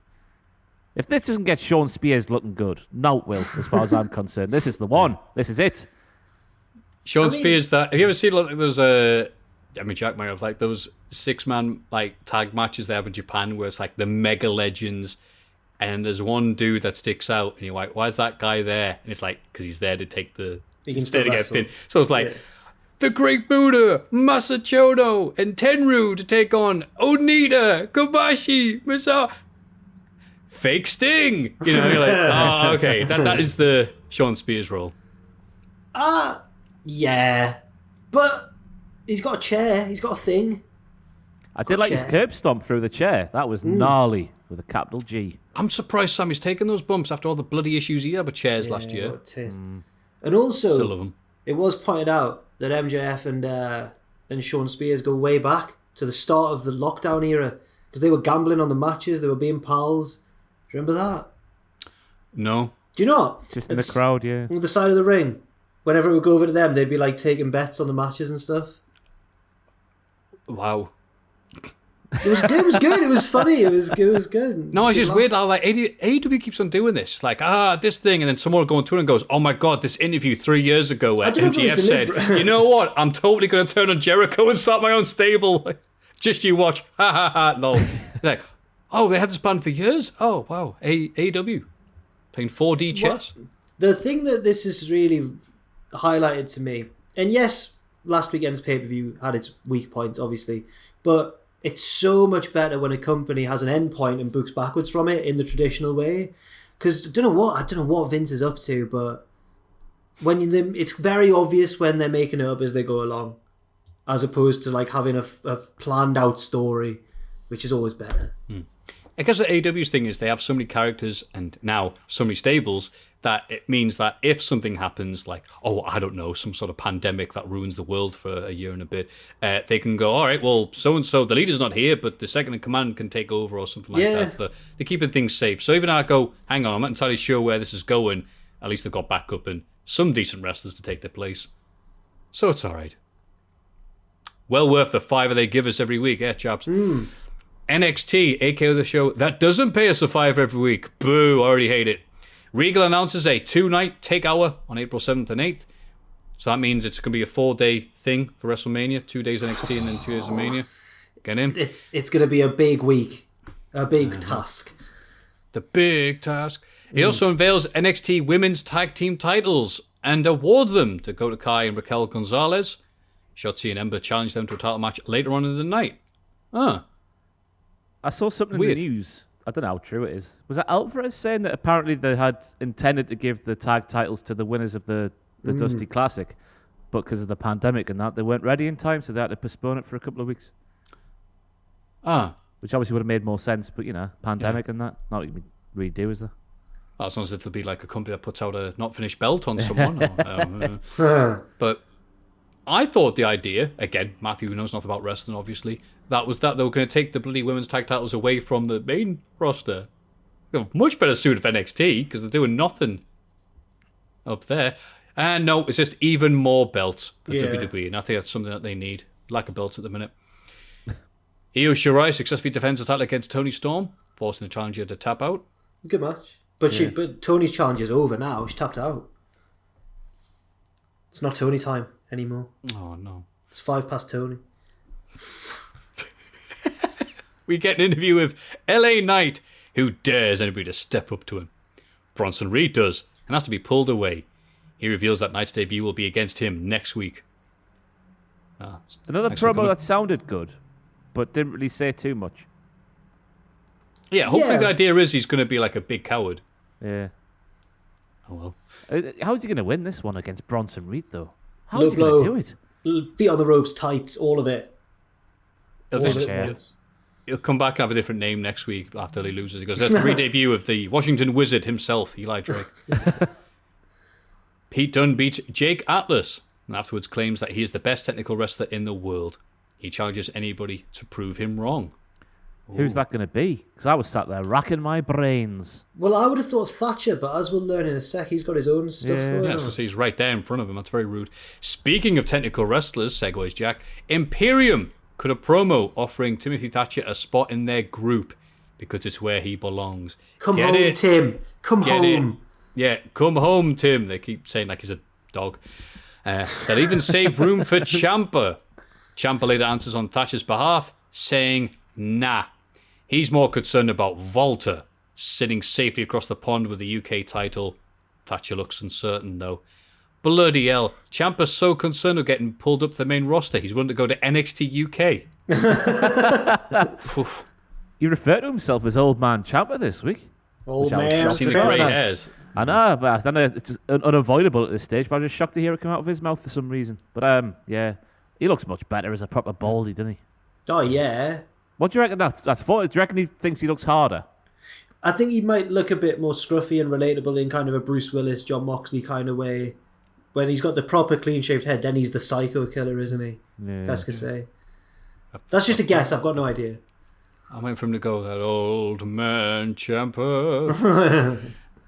If this doesn't get Sean Spears looking good, no it will, as far as I'm concerned. This is the one. This is it. Sean Spears, have you ever seen like those, Jack might have, like those 6-man like tag matches they have in Japan where it's like the mega legends and there's one dude that sticks out and you're like, why is that guy there? And it's like, because he's there to take the... He can still wrestle. Pin. So it's like... Yeah. The Great Buddha, Masachono, and Tenru to take on Onita, Kobashi, Masa. Fake Sting. You know, you're like, oh, okay. That is the Sean Spears role. Yeah. But he's got a chair. He's got a thing. I did like his curb stomp through the chair. That was gnarly with a capital G. I'm surprised Sammy's taken those bumps after all the bloody issues he had with chairs last year. And also, still love him. It was pointed out that MJF and Sean Spears go way back to the start of the lockdown era because they were gambling on the matches. They were being pals. Do you remember that? No. Do you not? Just in the crowd, yeah. On the side of the ring. Whenever it would go over to them, they'd be like taking bets on the matches and stuff. Wow. It was good. It was good. It was funny. It was good. No, it's just weird how like AEW keeps on doing this. Like, this thing, and then someone will go on Twitter and goes, oh my god, this interview 3 years ago where MJF said, you know what, I'm totally going to turn on Jericho and start my own stable. Just you watch. Ha ha ha. No. Like, oh, they had this plan for years? Oh, wow. AEW. Playing 4D chess. Well, the thing that this is really highlighted to me, and yes, last weekend's pay-per-view had its weak points, obviously, but it's so much better when a company has an end point and books backwards from it in the traditional way. Because I don't know what Vince is up to, but it's very obvious when they're making it up as they go along, as opposed to like having a planned out story, which is always better. I guess the AEW's thing is they have so many characters and now so many stables that it means that if something happens, like, I don't know, some sort of pandemic that ruins the world for a year and a bit, they can go, all right, well, so-and-so, the leader's not here, but the second in command can take over or something like that. They're keeping things safe. So even I go, hang on, I'm not entirely sure where this is going, at least they've got backup and some decent wrestlers to take their place. So it's all right. Well worth the $5 they give us every week, chaps? NXT, aka the show that doesn't pay us a $5 every week. Boo, I already hate it. Regal announces a 2-night take hour on April 7th and 8th. So that means it's going to be a 4-day thing for WrestleMania. 2 days NXT and then 2 days of Mania. Get in. It's going to be a big week. A big task. The big task. He also unveils NXT Women's Tag Team titles and awards them to Dakota Kai and Raquel Gonzalez. Shotzi and Ember challenge them to a title match later on in the night. I saw something in the news. I don't know how true it is. Was it Alvarez saying that apparently they had intended to give the tag titles to the winners of the Dusty Classic, but because of the pandemic and that, they weren't ready in time, so they had to postpone it for a couple of weeks. Which obviously would have made more sense, but, pandemic and that, not what you can redo, is there? Well, it sounds as if there'll be like a company that puts out a not finished belt on someone. But I thought the idea, again, Maffew knows nothing about wrestling, obviously, that was that they were going to take the bloody women's tag titles away from the main roster. They're much better suited for NXT because they're doing nothing up there. And no, it's just even more belts for WWE, and I think that's something that they need. Lack of belts at the minute. Io Shirai successfully defends the title against Toni Storm, forcing the challenger to tap out. Good match. But Tony's challenge is over now. She tapped out. It's not Tony time anymore. Oh, no. It's 5 past Tony. We get an interview with LA Knight, who dares anybody to step up to him. Bronson Reed does, and has to be pulled away. He reveals that Knight's debut will be against him next week. Another promo that sounded good, but didn't really say too much. Yeah, hopefully the idea is he's going to be like a big coward. Yeah. Oh well. How's he going to win this one against Bronson Reed, though? How's he going to do it? Feet on the ropes, tights, all of it. He'll come back and have a different name next week after he loses. He goes, that's the re-debut of the Washington Wizard himself, Eli Drake. Pete Dunne beats Jake Atlas and afterwards claims that he is the best technical wrestler in the world. He challenges anybody to prove him wrong. Who's that going to be? Because I was sat there racking my brains. Well, I would have thought Thatcher, but as we'll learn in a sec, he's got his own stuff going on. Because he's right there in front of him. That's very rude. Speaking of technical wrestlers, segues Jack, Imperium cut a promo offering Timothy Thatcher a spot in their group because it's where he belongs. Come home, Tim. Come home. Yeah, come home, Tim. They keep saying like he's a dog. They'll even save room for Ciampa. Ciampa later answers on Thatcher's behalf, saying, nah. He's more concerned about Volta sitting safely across the pond with the UK title. Thatcher looks uncertain, though. Bloody hell. Ciampa's so concerned of getting pulled up to the main roster, he's willing to go to NXT UK. He referred to himself as Old Man Ciampa this week. Old man. I've seen the grey hairs. I know, but I know it's unavoidable at this stage, but I'm just shocked to hear it come out of his mouth for some reason. But, yeah, he looks much better as a proper baldy, doesn't he? Oh, yeah. What do you reckon that's for? Do you reckon he thinks he looks harder? I think he might look a bit more scruffy and relatable in kind of a Bruce Willis, John Moxley kind of way. When he's got the proper clean-shaved head, then he's the psycho killer, isn't he? Yeah. That's to say. That's just a guess. I've got no idea. I went for him to go, that old man Ciampa.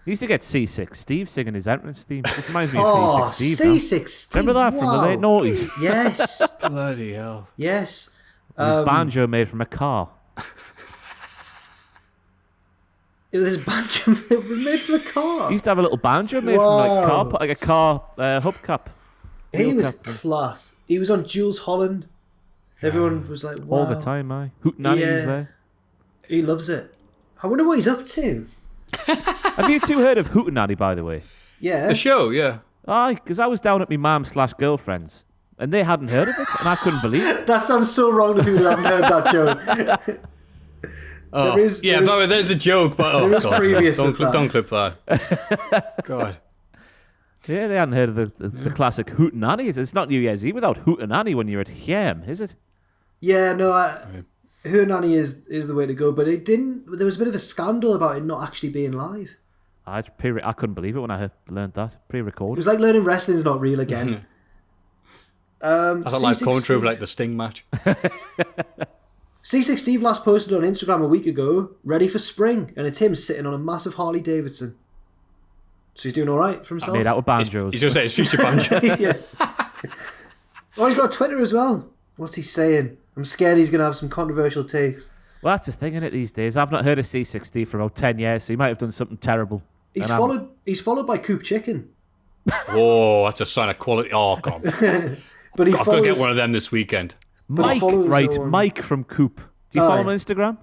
He used to get C6 Steve singing his entrance theme. It reminds me of Oh, C6 Steve. C6 Steve. Remember that from the late noughties? Yes. Bloody hell. Yes. With banjo made from a car. It was banjo made from a car. He used to have a little banjo made from like a car hubcap. He was class. He was on Jules Holland. Everyone was like, wow. All the time, aye. Hootenanny was there. He loves it. I wonder what he's up to. Have you two heard of Hootenanny, by the way? Yeah. The show, yeah. Aye, because I was down at my mum/girlfriend's and they hadn't heard of it, and I couldn't believe it. That sounds so wrong to people who haven't heard that joke. Oh, there's a joke, but there is previous don't clip that. God. Yeah, they hadn't heard of the classic Hootenanny. It's not New Year's Eve without Hootenanny when you're at Hjem, is it? Yeah, no, Hootenanny is the way to go, but it didn't. There was a bit of a scandal about it not actually being live. I couldn't believe it when I learned that. It Pre-recorded. was like learning wrestling's not real again. I don't like commentary of like the Sting match. C6 Steve last posted on Instagram a week ago, ready for spring, and it's him sitting on a massive Harley Davidson. So he's doing all right for himself. Made out with banjos. He's going to say his future banjo. Yeah. Oh, he's got Twitter as well. What's he saying? I'm scared he's going to have some controversial takes. Well, that's the thing, isn't it, these days? I've not heard of C6 Steve for about 10 years, so he might have done something terrible. He's followed by Coop Chicken. Oh, that's a sign of quality. Oh, God. But he I've got to get one of them this weekend. Mike from Coop. Do you follow him on Instagram?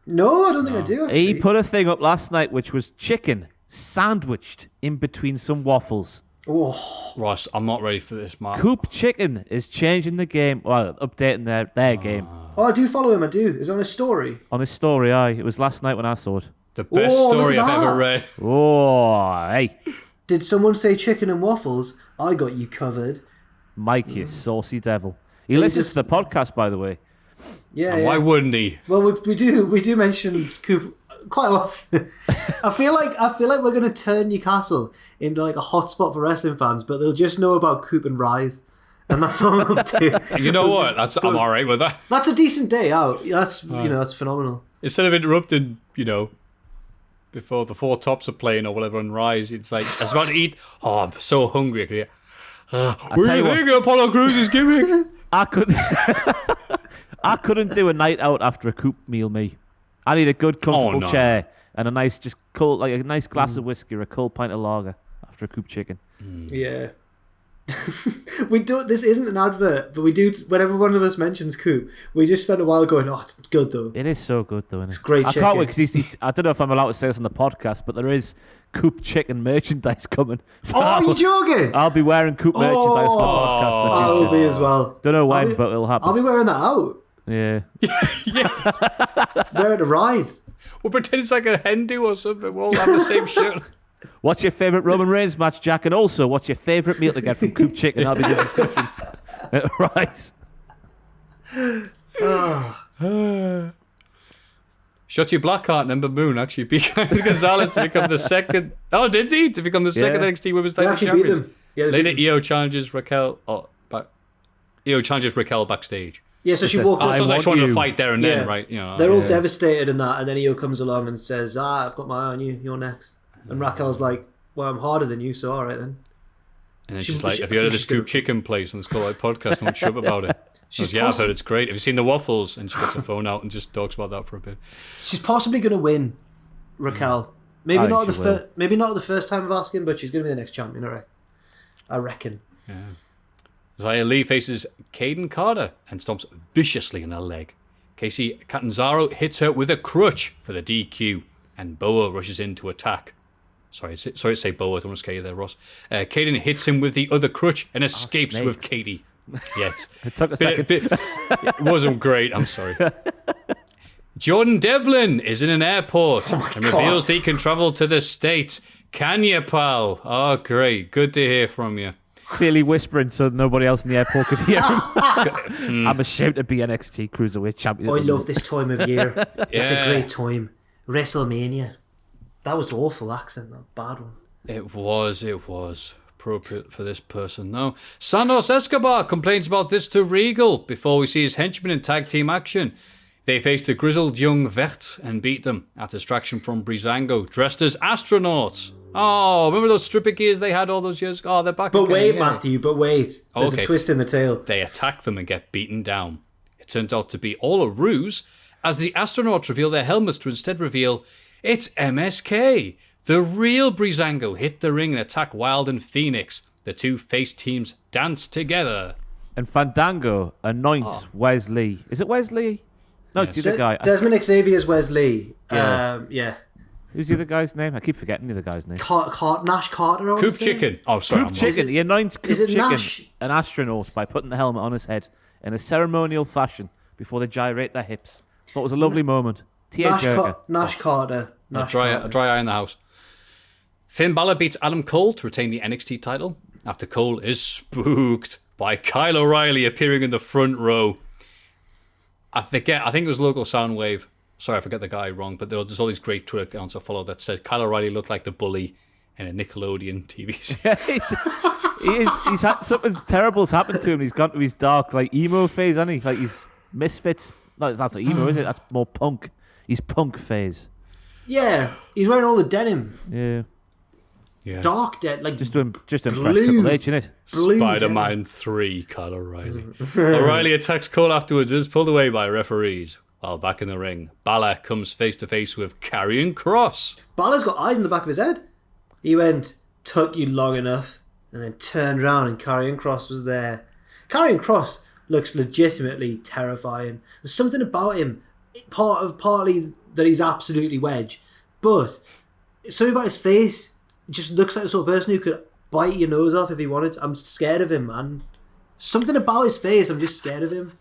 No, I don't think I do, actually. He put a thing up last night which was chicken sandwiched in between some waffles. Oh. Ross, I'm not ready for this, Mark. Coop Chicken is changing the game, well, updating their game. Oh, I do follow him, I do. Is it on his story? On his story, aye. It was last night when I saw it. The best story look at I've that. ever read. Oh, hey. Did someone say chicken and waffles? I got you covered. Mike, you saucy devil. He listens to the podcast, by the way. Yeah, Why wouldn't he? Well, we do mention Coop quite often. I feel like we're going to turn Newcastle into like a hotspot for wrestling fans, but they'll just know about Coop and Rise, and that's all we'll do. You know what? I'm all right with that. That's a decent day out. That's that's phenomenal. Instead of interrupting, before the Four Tops are playing or whatever on Rise, it's like, I was about to eat. Oh, I'm so hungry. What do you think of Apollo Crews' gimmick? I couldn't do a night out after a Coop meal, me. I need a good, comfortable chair and a nice, just cold, like a nice glass of whiskey or a cold pint of lager after a Coop chicken. Yeah. We do. This isn't an advert, but we do. Whenever one of us mentions Coop, we just spend a while going, "Oh, it's good though." It is so good though, isn't it? It's great. I can't wait because I don't know if I'm allowed to say this on the podcast, but there is Coop chicken merchandise coming. So Are you joking? I'll be wearing Coop merchandise on the podcast. In the I future. will be as well. Don't know when, but it'll happen. I'll be wearing that out. Yeah. Wearing the rise. We'll pretend it's like a hen do or something. We'll all have the same shirt. What's your favourite Roman Reigns match, Jack? And also, what's your favourite meal to get from Coop Chicken? That'll be the discussion. Right. Shotty Blackheart and Ember Moon actually beat Gonzalez to become the second. Oh, did he? To become the second NXT Women's They Title actually beat champions. them. Yeah, they Later, beat them. Io challenges Raquel. Io challenges Raquel backstage. Yeah, so she says, walked up. I So they want just wanted you. to fight there and then, right? You know, They're all devastated in that, and then Io comes along and says, I've got my eye on you, you're next. And Raquel's like, well, I'm harder than you, so alright then. And then She- she's like, she- have you heard of this she's gonna- Scoop Chicken place on the Skull Light podcast? I'm sure about it. She goes, yeah, I've heard it's great. Have you seen the waffles? And she gets her phone out and just talks about that for a bit. She's possibly going to win, Raquel. Maybe I not think the she will. maybe not the first time of asking, but she's going to be the next champion, I reckon. Zaya Lee faces Caden Carter and stomps viciously in her leg. Casey Catanzaro hits her with a crutch for the DQ, and Boa rushes in to attack. Sorry to say Boa, I don't want to scare you there, Ross. Caden hits him with the other crutch and escapes with snakes. Katie. Yes. It took a second. It wasn't great, I'm sorry. Jordan Devlin is in an airport and reveals that he can travel to the States. Can you, pal? Oh, great. Good to hear from you. Clearly whispering so nobody else in the airport could hear him. I'm ashamed to be NXT Cruiserweight Champion. I love this time of year. It's a Yeah. great time. WrestleMania. That was awful accent, that bad one. It was appropriate for this person, though. Santos Escobar complains about this to Regal before we see his henchmen in tag team action. They face the grizzled young Vert and beat them at distraction from Breezango, dressed as astronauts. Oh, remember those stripper gears they had all those years? Oh, they're back But again. wait, yeah. Matthew, but wait. There's Okay. a twist in the tail. They attack them and get beaten down. It turns out to be all a ruse, as the astronauts reveal their helmets to instead reveal it's MSK. The real Breezango hit the ring and attack Wild and Phoenix. The two face teams dance together. And Fandango anoints Wesley. Is it Wesley? No, it's the other guy. Desmond Xavier's Wesley. Yeah. Yeah. Who's the other guy's name? I keep forgetting the other guy's name. Nash Carter. I wanna Coop say? Chicken. Oh, sorry. Coop Chicken. He anoints Coop is it Chicken, Nash? an astronaut, by putting the helmet on his head in a ceremonial fashion before they gyrate their hips. Thought it was a lovely moment. Nash Carter. A dry eye in the house. Finn Balor beats Adam Cole to retain the NXT title after Cole is spooked by Kyle O'Reilly appearing in the front row. I think it was local Soundwave. Sorry, I forget the guy wrong, but there's all these great Twitter accounts I follow that said Kyle O'Reilly looked like the bully in a Nickelodeon TV series. He's had something terrible's happened to him. He's gone to his dark emo phase, hasn't he? Like he's misfits. No, that's not emo, is it? That's more punk. He's punk phase. Yeah, he's wearing all the denim. Yeah. Yeah. Dark denim. Like Just to impress Blue. Triple H, innit? blue Spider-Man 3, Kyle O'Reilly. O'Reilly attacks Cole afterwards, is pulled away by referees. While back in the ring, Balor comes face to face with Karrion Kross. Balor's got eyes in the back of his head. He went, took you long enough, and then turned around and Karrion Kross was there. Karrion Kross looks legitimately terrifying. There's something about him, partly that he's absolutely wedge, but something about his face. It just looks like the sort of person who could bite your nose off if he wanted. I'm scared of him, man. Something about his face, I'm just scared of him.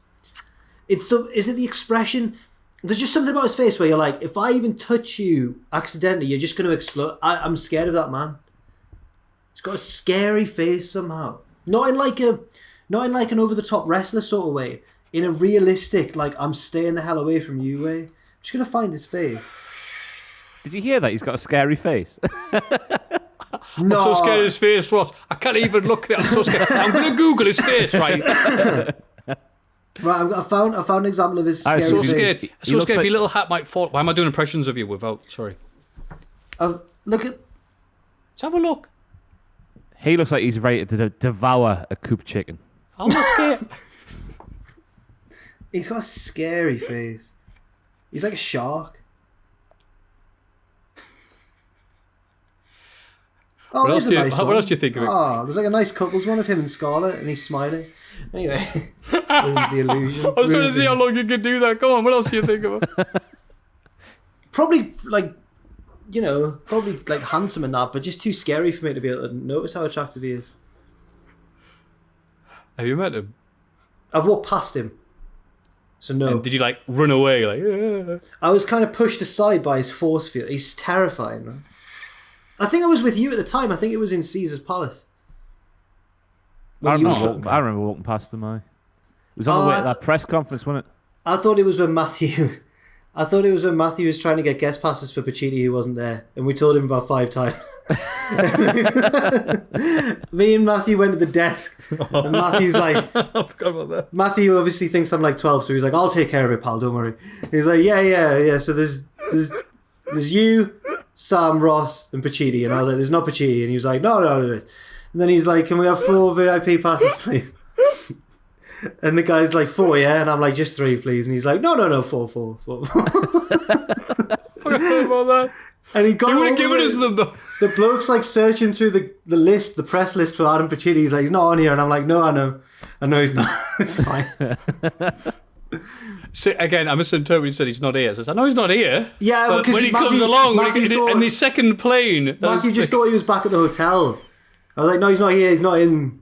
Is it the expression? There's just something about his face where you're like, if I even touch you accidentally, you're just going to explode. I'm scared of that man. He's got a scary face somehow. Not in like an over the top wrestler sort of way. In a realistic, like, I'm staying the hell away from you way. I'm just going to find his face. Did you hear that? He's got a scary face. No. I'm so scared of his face, Ross. I can't even look at it. I'm so scared. I'm going to Google his face, right? Right, I found an example of his I'm scary So face. scared. He So looks scared. like- My little hat might fall. Why am I doing impressions of you without? Sorry. Look at... Let's have a look. He looks like he's ready to devour a Coop Chicken. I'm not scared. He's got a scary face. He's like a shark. Oh, What else there's a nice one. What else do you think of it? Oh, there's like a nice couples one of him and Scarlett, and he's smiling. Anyway, ruins the illusion. I was trying to see how long you could do that. Go on, what else do you think of it? Probably like, probably like handsome and that, but just too scary for me to be able to notice how attractive he is. Have you met him? I've walked past him, so no. And did you like run away? Like, I was kind of pushed aside by his force field. He's terrifying, man. I think I was with you at the time. I think it was in Caesar's Palace. I remember walking past him. It was on the way to that press conference, wasn't it? I thought it was when Maffew was trying to get guest passes for Pacitti who wasn't there, and we told him about 5 times. Me and Maffew went to the desk, and Matthew's like, I forgot about that. Maffew obviously thinks I'm like 12, so he's like, I'll take care of it, pal, don't worry. He's like, yeah. So there's you, Sam, Ross, and Pacitti, and I was like, there's not Pacitti, and he was like, no. And then he's like, can we have 4 VIP passes, please? And the guy's like, 4, yeah? And I'm like, just 3, please. And he's like, no, 4. And he got You would have given us them, though. The bloke's like searching through the press list for Adam Pacitti. He's like, he's not on here. And I'm like, no, I know he's not. It's fine. So again, I misinterpreted. He said he's not here. So I said, I know he's not here. Yeah, but because when he comes along, in the second plane, Matthew just thought he was back at the hotel. I was like, no, he's not here. He's not in.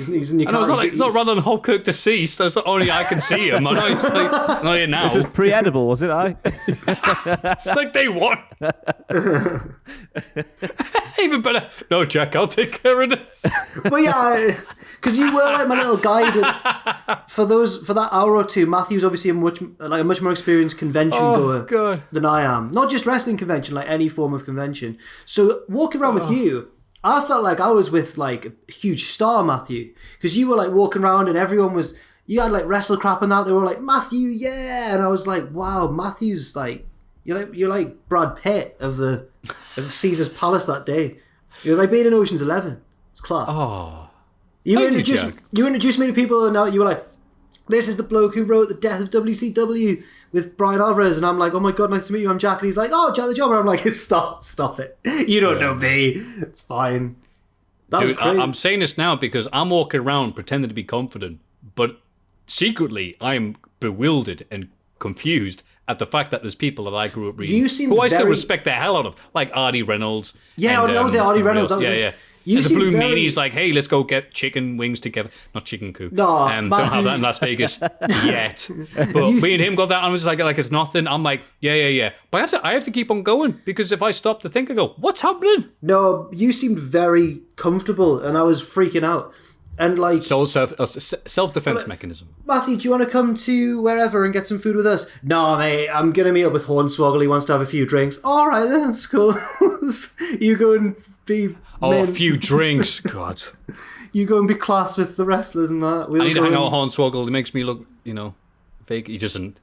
He's in your and I was car. like, it's not Randall Hopkirk deceased. That's only I can see him. I know he's like, not here now. This was pre-edible, was it? It's like day 1. Even better. No, Jack, I'll take care of this. Well, yeah, because you were like my little guide for that hour or two. Matthew's obviously a much more experienced convention goer than I am. Not just wrestling convention, like any form of convention. So walking around with you, I felt like I was with like a huge star, Maffew, because you were like walking around and everyone was. You had like wrestle crap and that. They were like, Maffew, yeah, and I was like, wow, Maffew's like you're like Brad Pitt of Caesar's Palace that day. It was like being in Ocean's 11. It's class. Oh, you introduced me to people, and now you were like, this is the bloke who wrote The Death of WCW with Brian Alvarez, and I'm like, oh my god, nice to meet you, I'm Jack, and he's like, oh, Jack the Jobber. I'm like, stop it. You don't know me. It's fine. That was crazy. I'm saying this now because I'm walking around pretending to be confident, but secretly I'm bewildered and confused at the fact that there's people that I grew up reading who I still respect the hell out of, like Artie Reynolds. Yeah, that was it, Artie Reynolds. Yeah. And the Blue Meanie's like, hey, let's go get chicken wings together. Not chicken coop. No, don't have that in Las Vegas yet. But me and him got that, and I was like it's nothing. I'm like, yeah. But I have to keep on going, because if I stop to think, I go, what's happening? No, you seemed very comfortable, and I was freaking out. And like, self-defense mechanism. Maffew, do you want to come to wherever and get some food with us? No, mate, I'm going to meet up with Hornswoggle. He wants to have a few drinks. All right, then, that's cool. You go and be... a few drinks. God. You go and be class with the wrestlers and that. I need to hang out with Hornswoggle. He makes me look, fake. He doesn't.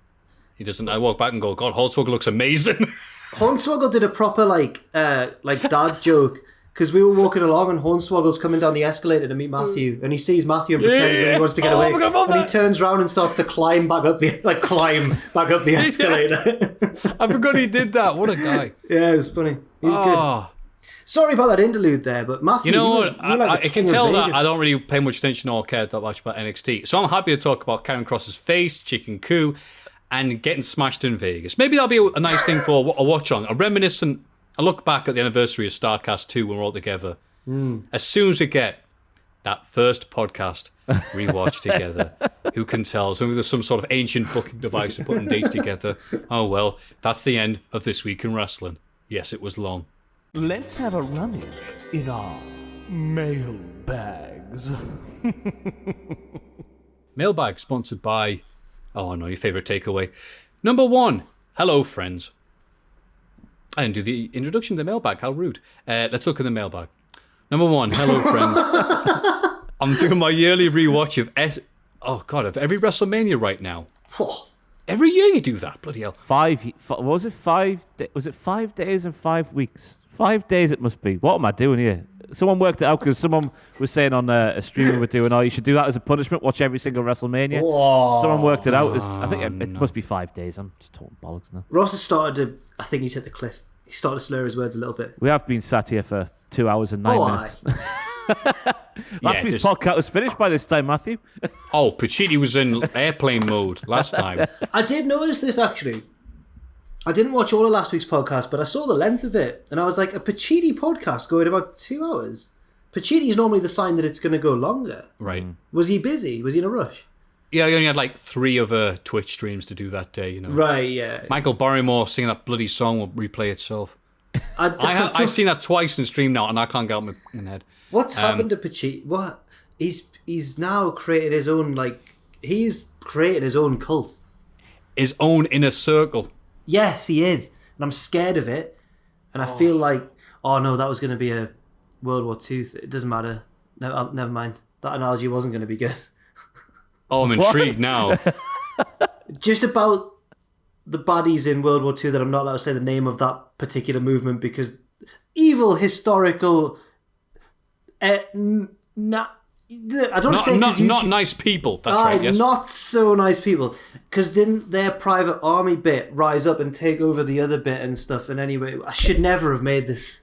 I walk back and go, God, Hornswoggle looks amazing. Hornswoggle did a proper, like dad joke. Because we were walking along and Hornswoggle's coming down the escalator to meet Maffew, and he sees Maffew and pretends that he wants to get away. And he turns around and starts to climb back up the escalator. I forgot he did that. What a guy. Yeah, it was funny. He was good. Sorry about that interlude there, but Maffew, you know what? I can tell that I don't really pay much attention or care that much about NXT. So I'm happy to talk about Karen Cross's face, Chicken Coup, and getting smashed in Vegas. Maybe that'll be a nice thing for a watch on, a reminiscent. I look back at the anniversary of StarCast 2 when we're all together. As soon as we get that first podcast rewatched together, who can tell? So there's some sort of ancient booking device for putting dates together. Oh, well, that's the end of This Week in Wrestling. Yes, it was long. Let's have a rummage in our mail bags. Mailbag sponsored by, oh, I know, your favourite takeaway. Number 1, hello, friends. I didn't do the introduction to the mailbag. How rude. Let's look at the mailbag. Number 1, hello, friends. I'm doing my yearly rewatch of every WrestleMania right now. Every year you do that, bloody hell. Was it 5 days and 5 weeks? 5 days it must be. What am I doing here? Someone worked it out because someone was saying on a stream we were doing, you should do that as a punishment, watch every single WrestleMania. Whoa. Someone worked it out. I think it must be 5 days. I'm just talking bollocks now. Ross has started to, I think he's hit the cliff. He's starting to slur his words a little bit. We have been sat here for 2 hours and 9 minutes. Last week's podcast was finished by this time, Maffew. Oh, Pacini was in airplane mode last time. I did notice this, actually. I didn't watch all of last week's podcast, but I saw the length of it, and I was like, a Pacini podcast going about 2 hours? Pacini's normally the sign that it's going to go longer. Right. Was he busy? Was he in a rush? Yeah, he only had like 3 other Twitch streams to do that day, you know. Right, yeah. Michael Barrymore singing that bloody song will replay itself. I've seen that twice in stream now, and I can't get out my head. What's happened to Pacini? What? He's now created his own, he's created his own cult. His own inner circle. Yes, he is. And I'm scared of it. And I feel like, oh no, that was going to be a World War II. It doesn't matter. No, never mind. That analogy wasn't going to be good. Oh, I'm intrigued now. Just about the baddies in World War II that I'm not allowed to say the name of that particular movement because evil historical... I don't want to say... Not nice people. That's right, yes. Not so nice people. Because didn't their private army bit rise up and take over the other bit and stuff? And anyway, I should never have made this.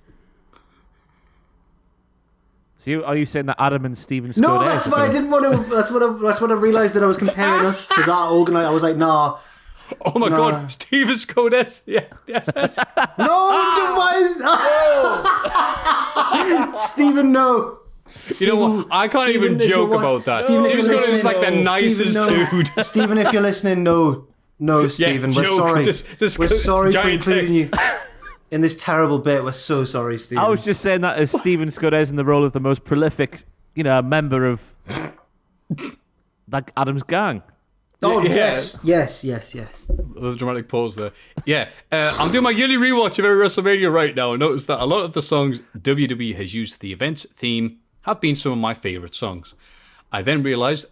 So are you saying that Adam and Steven Scott? No, that's why I didn't want to. That's what I realised that I was comparing us to that organised. I was like, nah. Oh my God, Steven Scott. Yeah, yes. Stephen, no. You know what? I can't even joke about that. Steven Scott is like the nicest dude. Stephen, if you're listening, no, Stephen, we're sorry. We're sorry for including you in this terrible bit. We're so sorry, Stephen. I was just saying that as Steven Scott is in the role of the most prolific, member of like Adam's gang. Oh, yes. There's a dramatic pause there. Yeah, I'm doing my yearly rewatch of every WrestleMania right now and noticed that a lot of the songs WWE has used for the event's theme have been some of my favourite songs. I then realised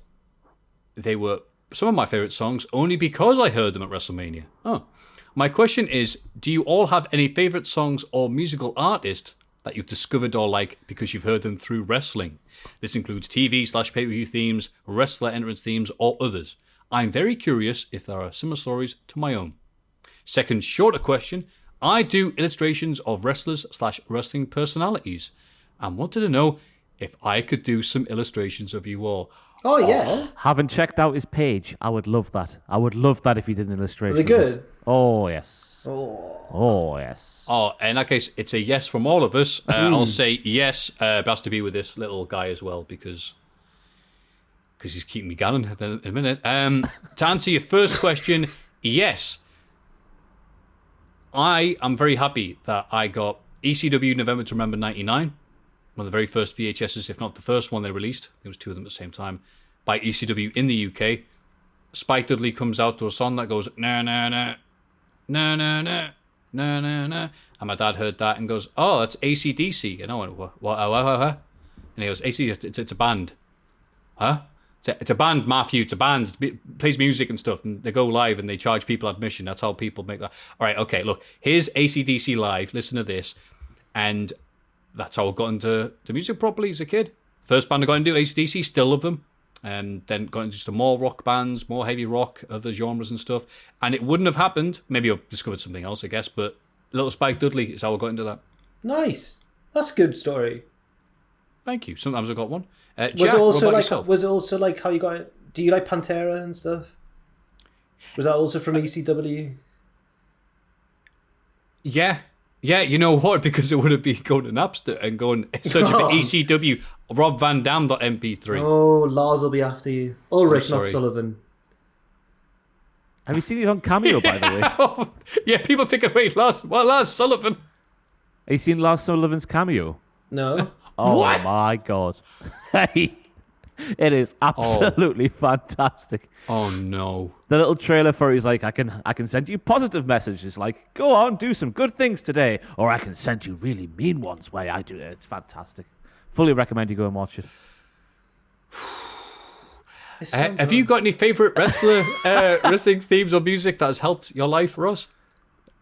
they were some of my favourite songs only because I heard them at WrestleMania. Oh. My question is, do you all have any favourite songs or musical artists that you've discovered or like because you've heard them through wrestling? This includes TV/pay-per-view themes, wrestler entrance themes, or others. I'm very curious if there are similar stories to my own. Second, shorter question. I do illustrations of wrestlers/wrestling personalities and wanted to know if I could do some illustrations of you all. Oh, yeah. Haven't checked out his page. I would love that. I would love that if he did an illustration. Are they good? Oh, yes. Oh, yes. Oh, in that case, it's a yes from all of us. I'll say yes, but has to be with this little guy as well because he's keeping me going in a minute. To answer your first question, yes. I am very happy that I got ECW November to Remember 99, one of the very first VHSs, if not the first one they released. There was 2 of them at the same time, by ECW in the UK. Spike Dudley comes out to a song that goes, na na na, na na na, na na na. And my dad heard that and goes, oh, that's AC/DC. And I went, what? And he goes, AC/DC, it's a band. Huh? It's a band, Maffew. It's a band. It plays music and stuff. And they go live and they charge people admission. That's how people make that. All right, okay, look. Here's AC/DC live. Listen to this. And that's how I got into the music properly as a kid. First band I got into, AC/DC. Still love them. And then got into some more rock bands, more heavy rock, other genres and stuff. And it wouldn't have happened. Maybe I've discovered something else, I guess. But Little Spike Dudley is how I got into that. nice. That's a good story. Thank you. Sometimes I got one. Was Jack, it also what about like? yourself? Was it also like how you got it? Do you like Pantera and stuff? Was that also from ECW? Yeah, you know what? Because it would have been going to Napster and going searching for ECW Rob Van Dam.mp3. Oh, Lars will be after you. Ulrich, not sorry. Sullivan. Have you seen these on Cameo, by the way? Yeah, people think, wait, Lars Sullivan. Have you seen Lars Sullivan's Cameo? No. Oh, What? my God. Hey, it is absolutely fantastic. Oh no. The little trailer for it is like, I can send you positive messages like, go on, do some good things today. Or I can send you really mean ones where I do it. It's fantastic. Fully recommend you go and watch it. Have you got any favourite wrestling themes or music that has helped your life, Ross?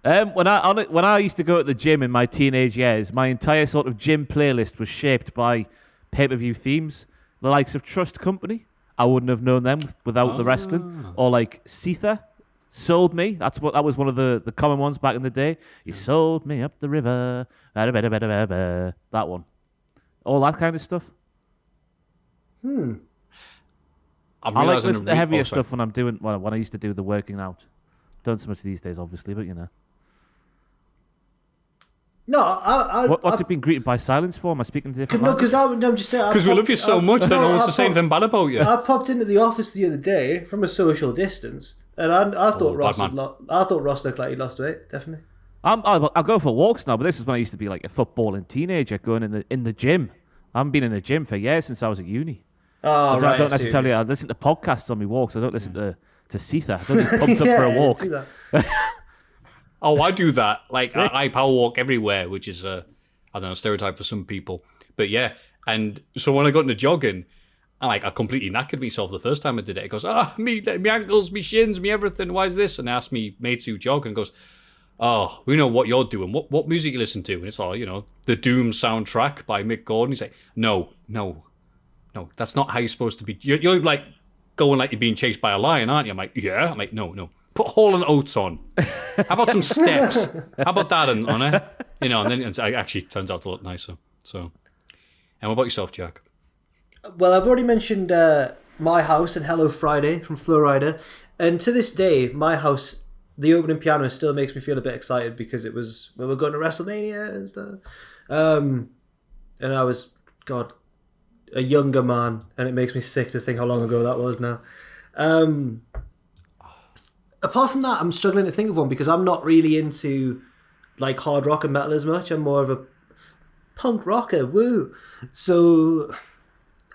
When I used to go to the gym in my teenage years, my entire sort of gym playlist was shaped by pay-per-view themes. The likes of Trust Company, I wouldn't have known them without the wrestling. Or like Seether, Sold Me. That was one of the common ones back in the day. You sold me up the river. That one. All that kind of stuff. I like listening to heavier stuff when I'm doing when I used to do the working out. Don't so much these days, obviously, but you know. No, What's it been greeted by silence for? Am I speaking to different? No, because I'm just saying. Because we love you so much that no one wants to say anything bad about you. I popped into the office the other day from a social distance, and I thought Ross looked like he lost weight. Definitely. I'll go for walks now, but this is when I used to be like a footballing teenager, going in the gym. I haven't been in the gym for years since I was at uni. Oh, I don't necessarily. I listen to podcasts on my walks. I don't listen to Sitha. I don't just pumped up for a walk. Do that. Oh, I do that. Like, I power walk everywhere, which is I don't know, stereotype for some people. But yeah, and so when I got into jogging, I completely knackered myself the first time I did it. It goes, me ankles, me shins, me everything. Why is this? And I asked me mates who jog and goes, oh, we know what you're doing. What music you listen to? And it's all, the Doom soundtrack by Mick Gordon. He's like, no, that's not how you're supposed to be. You're like going like you're being chased by a lion, aren't you? I'm like, yeah. I'm like, no. Put Hall & Oates on. How about some steps? How about that on it? And then it actually turns out to look nicer. So, and what about yourself, Jack? Well, I've already mentioned My House and Hello Friday from Flowrider. And to this day, My House, the opening piano still makes me feel a bit excited because it was when we were going to WrestleMania and stuff. And I was, a younger man, and it makes me sick to think how long ago that was now. Apart from that, I'm struggling to think of one because I'm not really into like hard rock and metal as much. I'm more of a punk rocker. Woo! So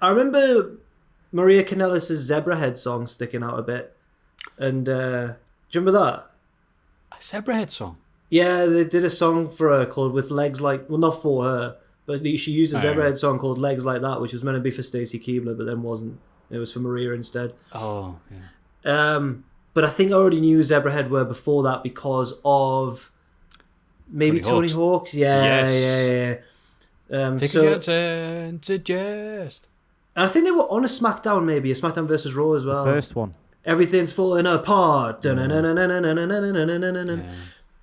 I remember Maria Kanellis' Zebrahead song sticking out a bit. And do you remember that? A Zebrahead song? Yeah, they did a song for her called With Legs Like... Well, not for her, but she used a Zebrahead song called Legs Like That, which was meant to be for Stacy Keibler, but then wasn't. It was for Maria instead. Oh, yeah. But I think I already knew Zebrahead were before that because of maybe Tony Hawk's. Yeah. Take a chance and suggest. And I think they were on a SmackDown, maybe a SmackDown versus Raw as well. The first one. Everything's falling apart. And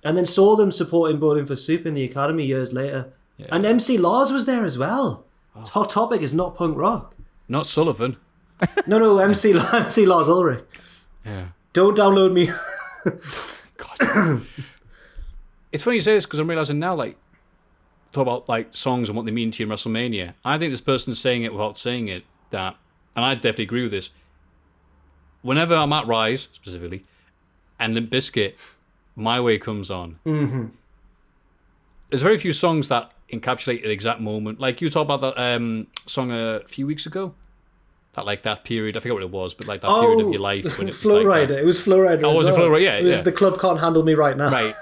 then saw them supporting Bowling for Soup in the Academy years later. Yeah. And MC Lars was there as well. Oh. Hot Topic is not punk rock. Not Sullivan. No, MC Lars Ulrich. Yeah. Don't download me. God. It's funny you say this because I'm realizing now, talk about songs and what they mean to you in WrestleMania. I think this person's saying it without saying it, and I definitely agree with this. Whenever I'm at Rise, specifically, and Limp Bizkit, My Way comes on, there's very few songs that encapsulate the exact moment. Like you talked about that song a few weeks ago. That period, I forget what it was, but that period of your life when it was Flowrider. It was Flowrider. Oh, was it Flowrider? Yeah, it was The Club Can't Handle Me Right Now. Right.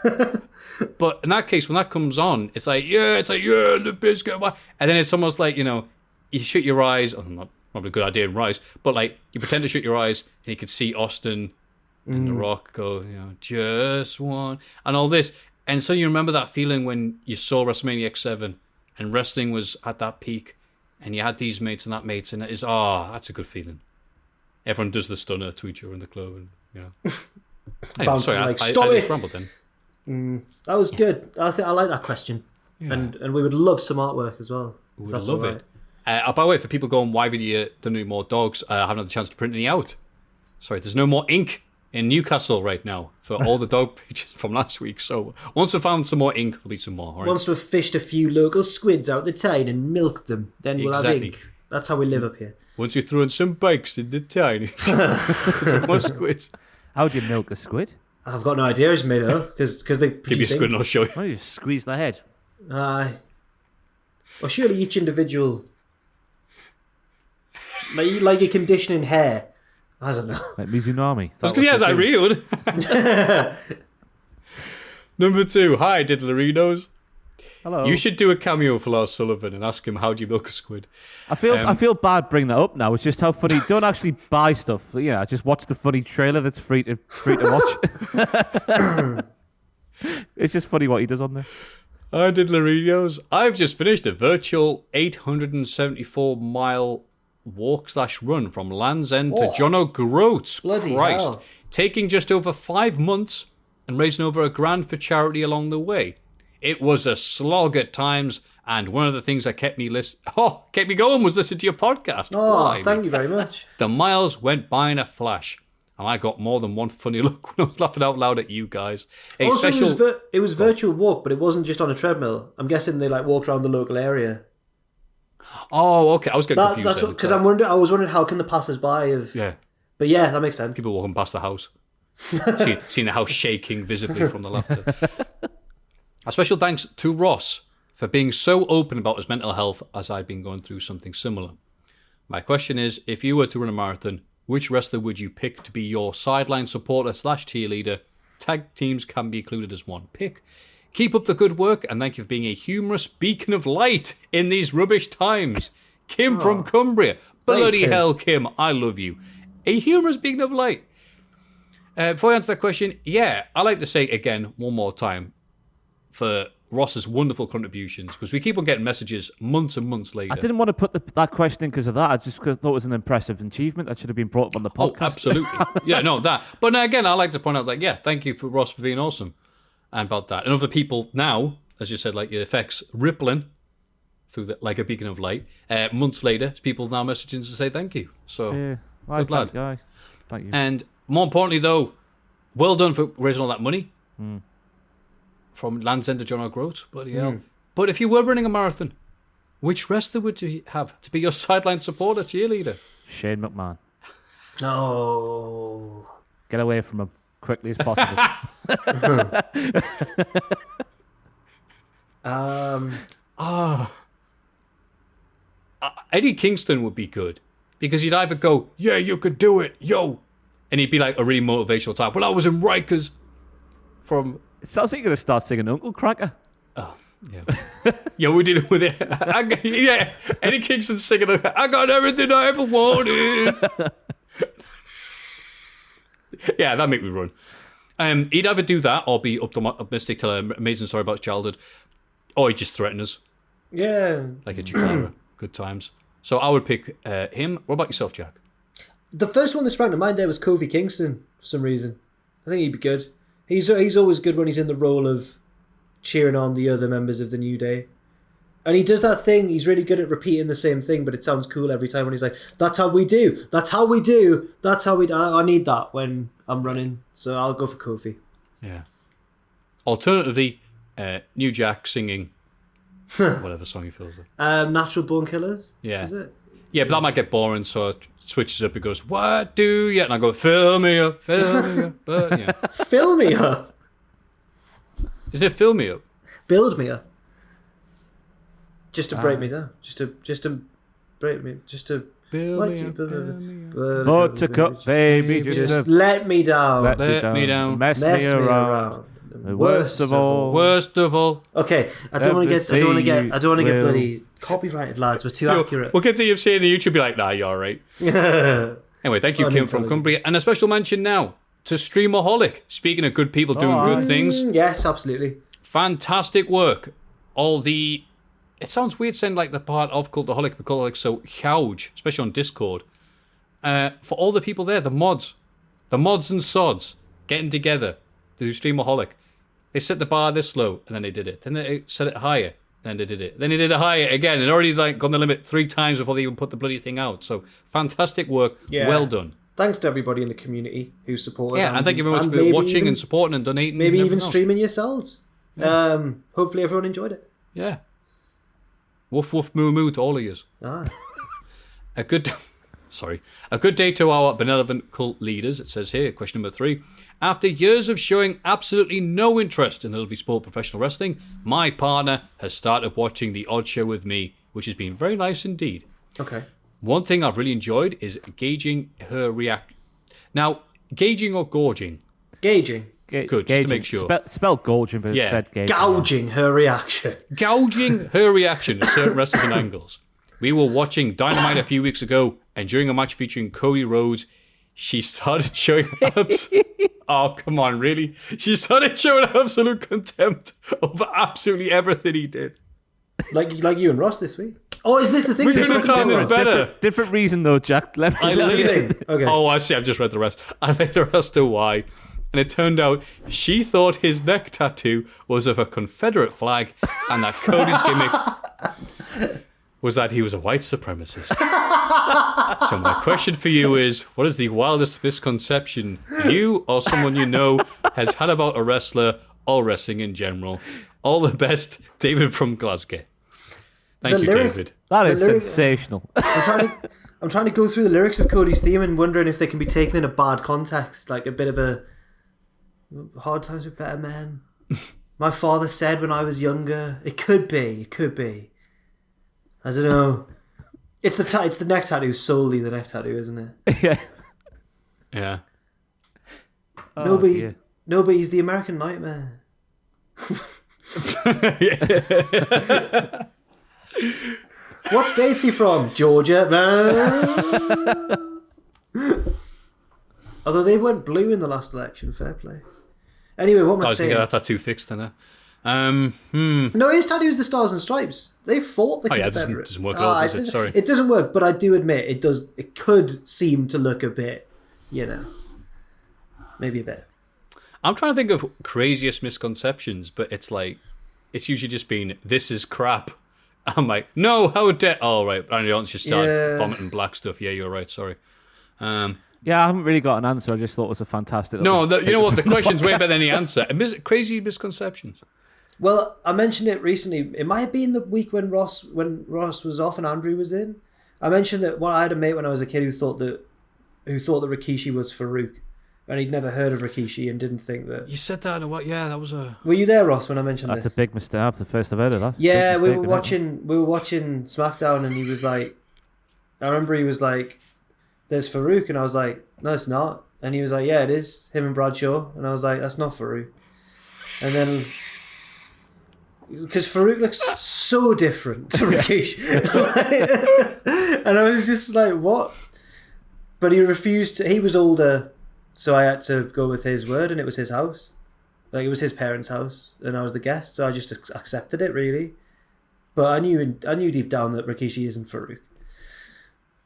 But in that case, when that comes on, it's the biscuit. And then it's almost like, you shut your eyes. Oh, not probably a good idea in Rise, but you pretend to shut your eyes and you can see Austin and The Rock go, just one, and all this. And so you remember that feeling when you saw WrestleMania X7 and wrestling was at that peak. And you had these mates and that mates, and it is, that's a good feeling. Everyone does the stunner to each other in the club. And, Anyway, sorry, I just rambled then. That was good. I like that question. Yeah. And we would love some artwork as well. We would love it. By the way, for people going, why have you done any more dogs? I haven't had the chance to print any out. Sorry, there's no more ink in Newcastle right now for all the dog pictures from last week. So once we've found some more ink, there'll be some more. Right? Once we've fished a few local squids out the tine and milked them, then we'll have ink. That's how we live up here. Once you throw in some bikes in the tine, some more squids. How do you milk a squid? I've got no idea. I just made it up because they give me a squid and I'll show you. Why don't you just squeeze the head? Well, surely each individual, like your conditioning hair. I don't know. Like Mizunami. That's because he has real. Number 2. Hi, Diddlerinos. Hello. You should do a cameo for Lars Sullivan and ask him how do you milk a squid. I feel bad bringing that up now. It's just how funny. Don't actually buy stuff. Just watch the funny trailer that's free to watch. It's just funny what he does on there. Hi, Diddlerinos. I've just finished a virtual 874-mile walk/run from Land's End to John O'Groats. Bloody Christ. hell. Taking just over 5 months and raising over $1,000 for charity along the way. It was a slog at times, and one of the things that kept me going was listening to your podcast. Oh, Blimey. thank you very much. The miles went by in a flash, and I got more than one funny look when I was laughing out loud at you guys. Also, it was virtual walk, but it wasn't just on a treadmill. I'm guessing they walked around the local area. Oh, okay. I was getting confused. That's because I was wondering how can the passers-by have. Yeah. But yeah, that makes sense. People walking past the house. Seeing the house shaking visibly from the laughter. A special thanks to Ross for being so open about his mental health as I'd been going through something similar. My question is, if you were to run a marathon, which wrestler would you pick to be your sideline supporter/tier leader? Tag teams can be included as one pick. Keep up the good work, and thank you for being a humorous beacon of light in these rubbish times. Kim from Cumbria. Bloody hell, Kim, I love you. A humorous beacon of light. Before I answer that question, yeah, I like to say again, one more time, for Ross's wonderful contributions, because we keep on getting messages months and months later. I didn't want to put that question in because of that. I just thought it was an impressive achievement that should have been brought up on the podcast. Oh, absolutely. Yeah, no, that. But again, I like to point out, thank you for Ross for being awesome. And about that. And other people now, as you said, the effects rippling through like a beacon of light. Months later, people now messaging to say thank you. So, yeah, good lad. Guys. Thank you. And more importantly, though, well done for raising all that money from Land's End to John O'Groats. Bloody hell. But if you were running a marathon, which wrestler would you have to be your sideline supporter, cheerleader? Shane McMahon. No. Get away from him quickly as possible. Eddie Kingston would be good because he'd either go, yeah, you could do it, yo, and he'd be like a really motivational type. Well, I was in Rikers from. It sounds like you're going to start singing Uncle Cracker. Oh, yeah. Yeah, we did it with it. Yeah, Eddie Kingston singing, I got everything I ever wanted. Yeah, that'd make me run. He'd either do that or be optimistic, tell an amazing story about his childhood, or he'd just threaten us. Yeah. Like a Chikara. Good times. So I would pick him. What about yourself, Jack? The first one that sprang to mind there was Kofi Kingston for some reason. I think he'd be good. He's always good when he's in the role of cheering on the other members of the New Day. And he does that thing, he's really good at repeating the same thing, but it sounds cool every time when he's like, that's how we do, that's how we do, that's how we do. I need that when I'm running, so I'll go for Kofi. Yeah. Alternatively, New Jack singing whatever song he feels like. Natural Born Killers? Yeah. Is it? Yeah, but that might get boring, so it switches up. It goes, what do you? And I go, fill me up, fill me up. But, yeah. Fill me up. Is it fill me up? Build me up. Just to break me down. Just to break me. Just to. Build me up. Buttercup, baby. Just let me down. Let me down. Mess me around. Worst of all. Worst of all. Okay, I don't want to get bloody copyrighted, lads. We're too accurate. We'll get to you saying the YouTube be like, nah, you're all right. Anyway, thank you, Kim from Cumbria. And a special mention now to Streamaholic. Speaking of good people doing good things. Yes, absolutely. Fantastic work. It sounds weird saying like the part of Cultaholic, but Cultaholic so huge, especially on Discord. For all the people there, the mods and sods getting together to do Streamaholic. They set the bar this low, and then they did it. Then they set it higher, then they did it. Then they did it higher again, and already gone the limit 3 times before they even put the bloody thing out. So fantastic work, well done. Thanks to everybody in the community who supported. Yeah, and thank you very much for watching and supporting and donating. Maybe and even else. streaming yourselves. Yeah. Hopefully everyone enjoyed it. Yeah. Woof woof moo moo to all of yous. A good day to our benevolent cult leaders. It says here, question number 3. After years of showing absolutely no interest in the lovely sport of professional wrestling, my partner has started watching The Odd Show with me, which has been very nice indeed. Okay. One thing I've really enjoyed is gauging her reaction. Now, gauging or gorging? Gauging. Good, just to make sure. Spelled gorging, but it said gauging. Gouging her reaction. Gouging her reaction to certain wrestling angles. We were watching Dynamite a few weeks ago, and during a match featuring Cody Rhodes, she started showing oh, come on, really? She started showing absolute contempt over absolutely everything he did. Like you and Ross this week. Oh, is this the thing? We could have done this better. Different reason though, Jack. Let me I Is this the later- thing? Okay. Oh, I see. I've just read the rest. I later asked her why. And it turned out she thought his neck tattoo was of a Confederate flag and that Cody's gimmick was that he was a white supremacist. So my question for you is, what is the wildest misconception you or someone you know has had about a wrestler or wrestling in general? All the best, David from Glasgow. Thank you, David. That is lyric- sensational. I'm trying to go through the lyrics of Cody's theme and wondering if they can be taken in a bad context, like a bit of a hard times with better men. My father said when I was younger. It could be. I don't know. It's the neck tattoo, solely the neck tattoo, isn't it? Yeah. Yeah. Nobody's the American Nightmare. What state's he from? Georgia. Although they went blue in the last election, fair play. Anyway, what am I I was saying? thinking that tattoo fixed then. No, his tattoo's the Stars and Stripes. They fought the Confederate. It doesn't work at all, does it? Sorry. It doesn't work, but I do admit it does. It could seem to look a bit, maybe a bit. I'm trying to think of craziest misconceptions, but it's usually just been, this is crap. I'm like, no, how dare... Oh, right. And you just start vomiting black stuff. Yeah, you're right. Sorry. Yeah, I haven't really got an answer. I just thought it was a fantastic... No, you know what? The question's way better than the answer. Crazy misconceptions. Well, I mentioned it recently. It might have been the week when Ross was off and Andrew was in. I mentioned that I had a mate when I was a kid who thought that Rikishi was Farouk, and he'd never heard of Rikishi and didn't think that. You said that, what? Yeah, that was a... Were you there, Ross, when I mentioned That's this? a big mistake. That's the first I've heard of that. Yeah, Big we mistake, were watching SmackDown, and he was like, I remember he was like, "There's Farouk," and I was like, "No, it's not." And he was like, "Yeah, it is him and Bradshaw," and I was like, "That's not Farouk." And then, because Farouk looks so different to Rikishi, and I was just like, "What?" But he refused to. He was older, so I had to go with his word, and it was his house. Like, it was his parents' house, and I was the guest, so I just accepted it, really. But I knew deep down that Rikishi isn't Farouk.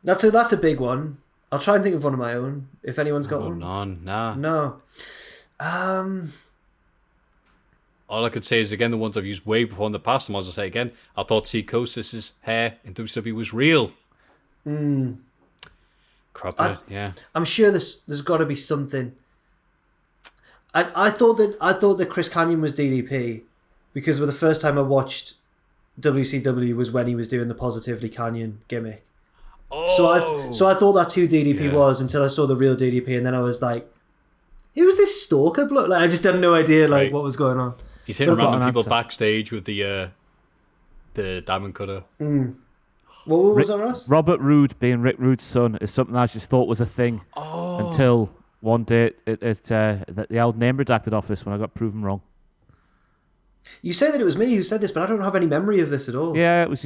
That's a big one. I'll try and think of one of my own, if anyone's got one. No. All I could say is, again, the ones I've used way before in the past, and I'll say again, I thought Psychosis's hair in WCW was real. Yeah. I'm sure there's got to be something. I thought that Chris Kanyon was DDP because the first time I watched WCW was when he was doing the Positively Kanyon gimmick. Oh. So I thought that's who DDP was until I saw the real DDP, and then I was like, who was this stalker bloke? Like, I just had no idea what was going on. He's hitting random people backstage with the diamond cutter. What was that, Ross? Robert Roode being Rick Rude's son is something I just thought was a thing until one day the old name redacted office when I got proven wrong. You say that it was me who said this, but I don't have any memory of this at all. Yeah, it was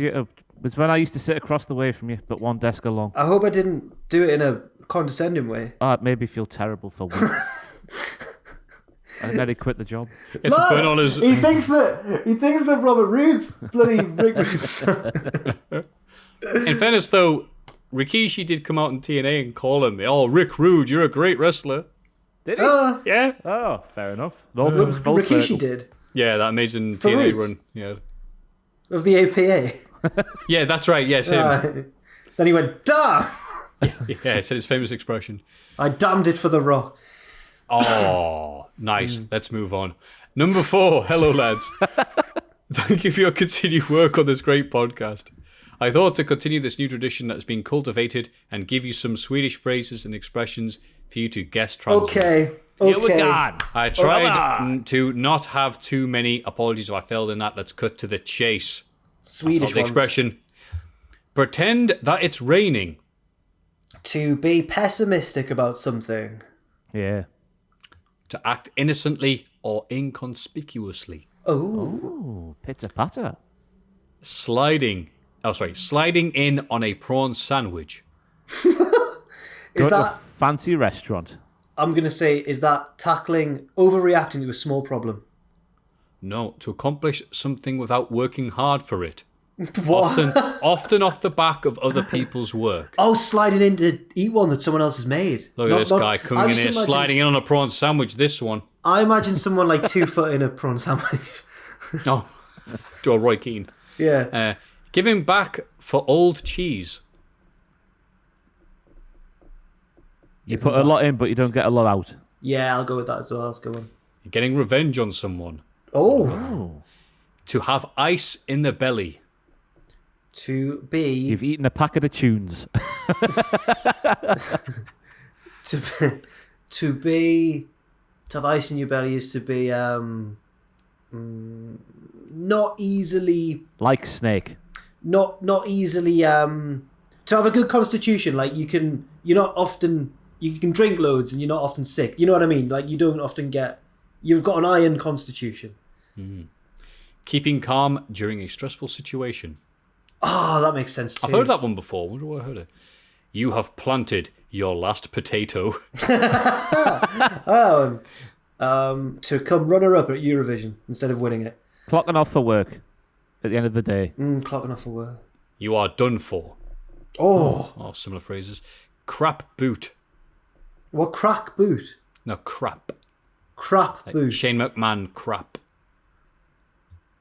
when I used to sit across the way from you, but one desk along. I hope I didn't do it in a condescending way. It made me feel terrible for once. And then he quit the job. It's a burn on his... He thinks that Robert Roode's bloody Rick Rude's. In fairness, though, Rikishi did come out in TNA and call him, "Oh, Rick Rude, you're a great wrestler." Did he? Yeah. Oh, fair enough. Full Rikishi circle. did. Yeah, that amazing Farouk. TNA run. Yeah. Of the APA. Yeah, that's right. Yes, him. Then he went, damn! Yeah, he said his famous expression. I damned it for the Raw. Oh, nice. Let's move on. Number 4. Hello, lads. Thank you for your continued work on this great podcast. I thought to continue this new tradition that has been cultivated and give you some Swedish phrases and expressions for you to guest translate. Okay. Here we go. I tried to not have too many apologies if I failed in that. Let's cut to the chase. Swedish That's not the ones. expression. Pretend that it's raining. To be pessimistic about something. Yeah. To act innocently or inconspicuously. Ooh, pitter patter. Sliding in on a prawn sandwich. Is Go to a that, fancy restaurant? I'm going to say, is that overreacting to a small problem? No, to accomplish something without working hard for it. Often off the back of other people's work. Oh, sliding in to eat one that someone else has made. Look at this guy coming in here, sliding in on a prawn sandwich. This one. I imagine someone like 2 foot in a prawn sandwich. Oh, to a Roy Keane. Yeah. Giving back for old cheese. You put a lot in, but you don't get a lot out. Yeah, I'll go with that as well. Let's go on. Getting revenge on someone. Oh. To have ice in the belly. To be... You've eaten a packet of tunes. To have ice in your belly is to be not easily... Like Snake. Not easily... to have a good constitution, like you can drink loads and you're not often sick. You know what I mean? Like you don't often get... You've got an iron constitution. Mm. Keeping calm during a stressful situation. Oh, that makes sense too. I've heard that one before. I wonder where I heard it. You have planted your last potato. To come runner-up at Eurovision instead of winning it. Clocking off for work at the end of the day. Clocking off for work. You are done for. Oh, Similar phrases. Crap boot. What crack boot? No, crap. Crap Like boot. Shane McMahon crap.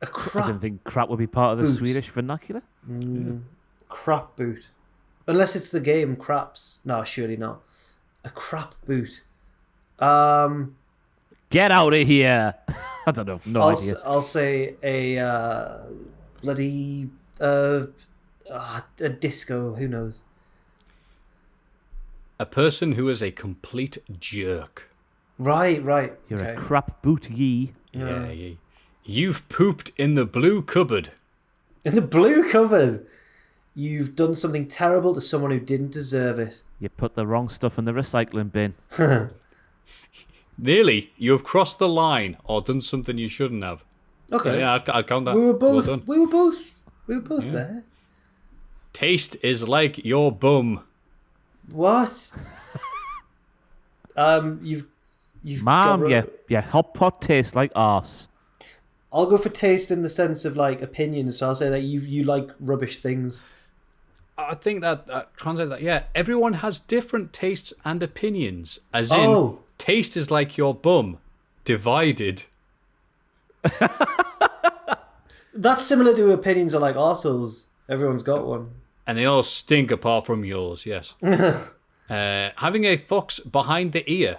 A I crap didn't think crap would be part of the boot. Swedish vernacular. Crap boot. Unless it's the game Craps. No, surely not. A crap boot. Get out of here! I don't know. No idea. I'll say a bloody a disco. Who knows? A person who is a complete jerk. Right. You're okay. a crap boot ye. Yeah. You've pooped in the blue cupboard. In the blue cupboard. You've done something terrible to someone who didn't deserve it. You put the wrong stuff in the recycling bin. Nearly, you have crossed the line or done something you shouldn't have. Okay. Yeah, I'd count that. We were both. Well done. we were both there. Taste is like your bum. What? You've Mom, got yeah, hot pot tastes like arse. I'll go for taste in the sense of like opinions. So I'll say that you like rubbish things. I think that translates that. Yeah, everyone has different tastes and opinions. As in, taste is like your bum, divided. That's similar to opinions are like arseholes. Everyone's got one. And they all stink apart from yours, yes. Having a fox behind the ear.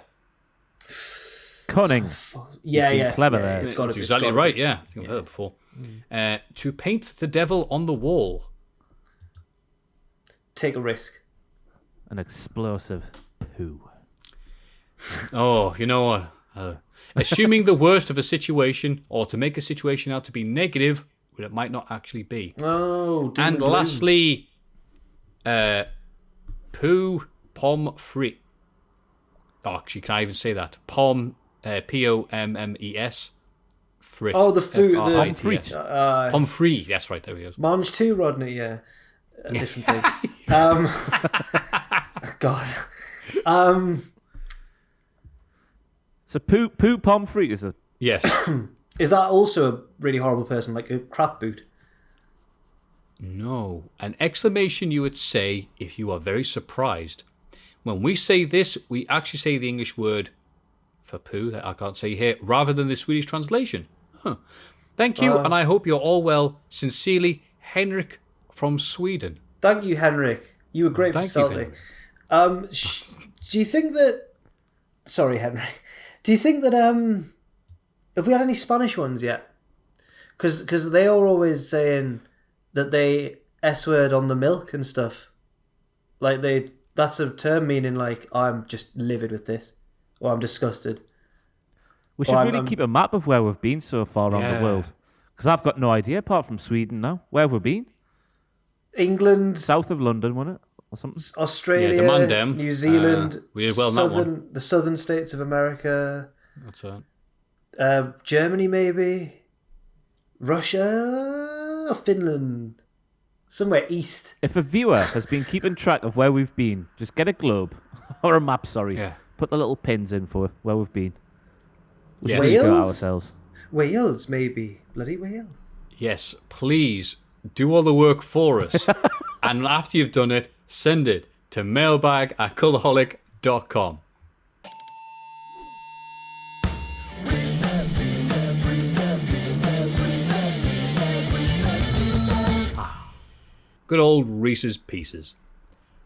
Cunning. Yeah. Clever there. It's got That's exactly right, yeah. I think I've heard that before. To paint the devil on the wall. Take a risk. An explosive poo. Oh, you know what? Assuming the worst of a situation or to make a situation out to be negative when it might not actually be. Oh, and lastly, poo pom free. Oh, actually, can I even say that? Pom, Pommes. Frit. Oh, the food. Pomfrit. Pomfrey. That's right. There we go. Mange too, Rodney. Yeah, a different thing. God. So poo pomfret is a... Yes. Is that also a really horrible person, like a crap boot? No. An exclamation you would say if you are very surprised. When we say this, we actually say the English word for poo that I can't say here, rather than the Swedish translation. Huh. Thank you, and I hope you're all well. Sincerely, Henrik from Sweden. Thank you, Henrik. You were great for Celtic. Do you think that... Sorry, Henrik. Do you think that... Have we had any Spanish ones yet? Because they are always saying that they S-word on the milk and stuff. Like, that's a term meaning, like, I'm just livid with this. Or I'm disgusted. We should really keep a map of where we've been so far around the world. Because I've got no idea, apart from Sweden now. Where have we been? England. South of London, wasn't it? Or something? Australia, New Zealand, we did well in that one. the southern states of America. That's it. Germany, maybe. Russia or Finland. Somewhere east. If a viewer has been keeping track of where we've been, just get a globe. Or a map, sorry. Yeah. Put the little pins in for where we've been. Yes. Wales? Wales? Ourselves. Wales, maybe. Bloody Wales. Yes, please do all the work for us. And after you've done it, send it to mailbag@cultaholic.com. Good old Reese's Pieces.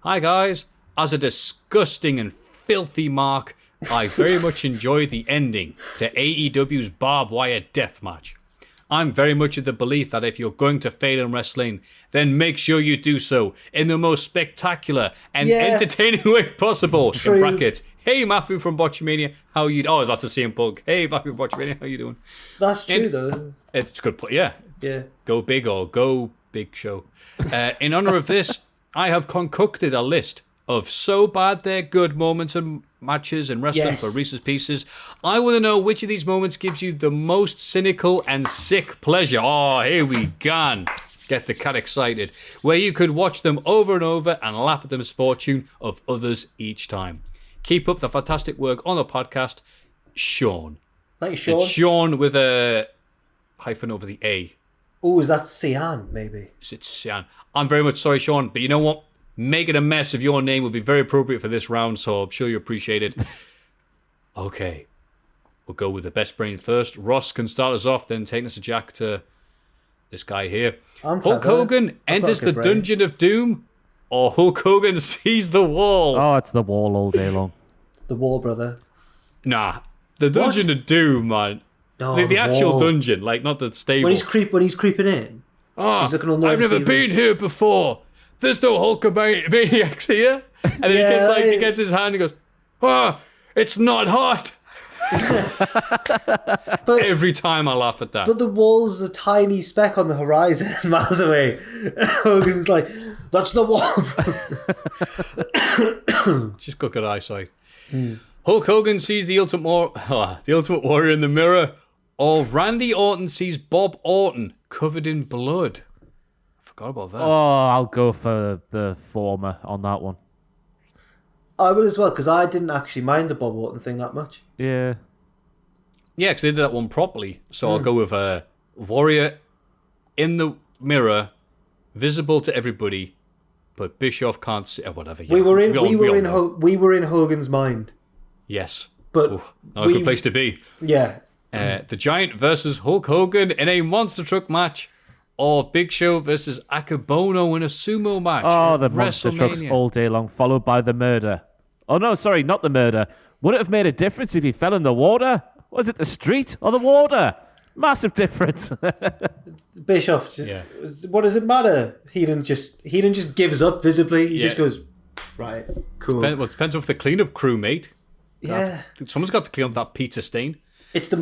Hi guys, as a disgusting and filthy mark, I very much enjoyed the ending to AEW's barbed wire death match. I'm very much of the belief that if you're going to fail in wrestling, then make sure you do so in the most spectacular and entertaining way possible. True. In brackets, hey Maffew from Botchamania, how you? Oh, that's the same Punk. Hey Maffew from Botchamania, how you doing? That's true, though. It's good. Yeah. Go big or go big show. In honor of this, I have concocted a list of so bad they're good moments and matches in wrestling for Reese's Pieces. I want to know which of these moments gives you the most cynical and sick pleasure. Oh, here we go. Get the cat excited. Where you could watch them over and over and laugh at the misfortune of others each time. Keep up the fantastic work on the podcast, Sean. Thank you, Sean. It's Sean with a hyphen over the A. Oh, is that Sian, maybe? It's Sian. I'm very much sorry, Sean, but you know what? Making a mess of your name would be very appropriate for this round, so I'm sure you appreciate it. Okay. We'll go with the best brain first. Ross can start us off, then take us to Jack to this guy here. Hulk Hogan enters the Dungeon of Doom, or Hulk Hogan sees the wall. Oh, it's the wall all day long. The wall, brother. Nah. The Dungeon of Doom, man. No, the actual wall. dungeon, like not the stable. When he's creeping in. Oh, he's looking all I've never been here before. There's no Hulkamaniacs here. And then he gets his hand and goes, oh, it's not hot. But every time I laugh at that. But the wall's a tiny speck on the horizon, miles away. And Hogan's like, that's the wall. Just got good eyesight. Hulk Hogan sees the Ultimate Warrior in the mirror, or Randy Orton sees Bob Orton covered in blood. I forgot about that. Oh, I'll go for the former on that one. I would as well, because I didn't actually mind the Bob Orton thing that much. Yeah. Yeah, because they did that one properly. So I'll go with Warrior in the mirror, visible to everybody, but Bischoff can't see, or whatever. Yeah, we were in Hogan's mind. Yes. But not a good place to be. Yeah. The Giant versus Hulk Hogan in a monster truck match, or Big Show versus Akabono in a sumo match. Oh, the monster trucks all day long, followed by the murder. Oh, no, sorry, not the murder. Would it have made a difference if he fell in the water? Was it the street or the water? Massive difference. Bischoff, what does it matter? He didn't just gives up visibly. He just goes, right, cool. Depends on the cleanup crew, mate. Yeah. Someone's got to clean up that pizza stain. It's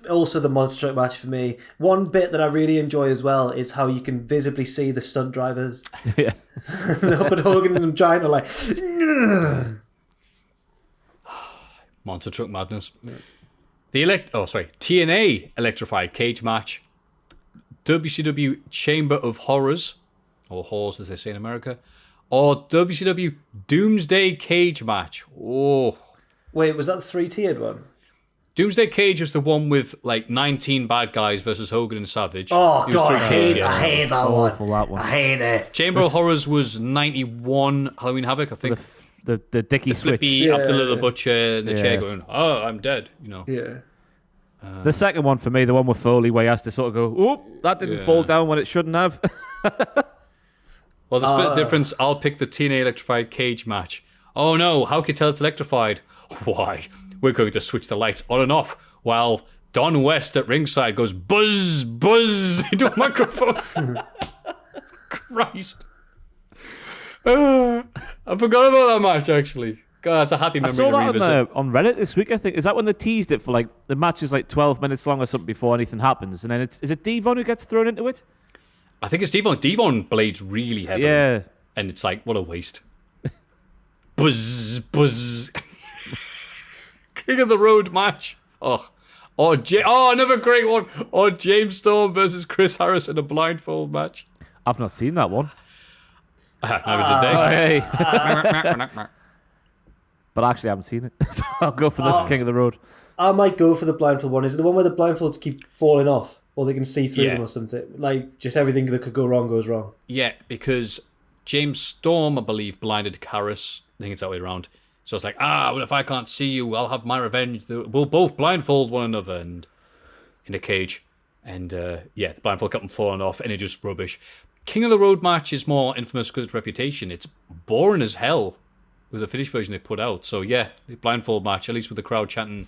also the monster truck match for me. One bit that I really enjoy as well is how you can visibly see the stunt drivers. Yeah. But Hogan and Giant are like, monster truck madness. Yeah. TNA electrified cage match, WCW Chamber of Horrors, or Horrors as they say in America, or WCW Doomsday cage match. Oh, wait, was that the 3-tiered one? Doomsday Cage was the one with like 19 bad guys versus Hogan and Savage. Oh god, I hate that one. I hate it. Chamber of Horrors was 91 Halloween Havoc, I think. The Dickie switch. Flippy Abdullah the Butcher in the chair going, oh, I'm dead, you know. Yeah. The second one for me, the one with Foley, where he has to sort of go, oh, that didn't fall down when it shouldn't have. Well, the split difference, I'll pick the TNA electrified cage match. Oh no, how can you tell it's electrified? Why? We're going to switch the lights on and off while Don West at ringside goes buzz, buzz into a microphone. Christ. I forgot about that match, actually. God, that's a happy memory to revisit. I saw that on Reddit this week, I think. Is that when they teased it for like, the match is like 12 minutes long or something before anything happens, and then is it Devon who gets thrown into it? I think it's Devon. Devon blades really heavy. Yeah. And it's like, what a waste. Buzz, buzz. King of the Road match. Another great one. Or James Storm versus Chris Harris in a blindfold match. I've not seen that one. Neither did they. But actually, I haven't seen it. So I'll go for the King of the Road. I might go for the blindfold one. Is it the one where the blindfolds keep falling off? or they can see through them or something. Like, just everything that could go wrong goes wrong. Yeah, because James Storm, I believe, blinded Karras. I think it's that way around. So it's like, well, if I can't see you, I'll have my revenge. We'll both blindfold one another and in a cage. And, the blindfold kept them falling off, and it's just rubbish. King of the Road match is more infamous because of its reputation. It's boring as hell with the finished version they put out. So, yeah, the blindfold match, at least with the crowd chanting.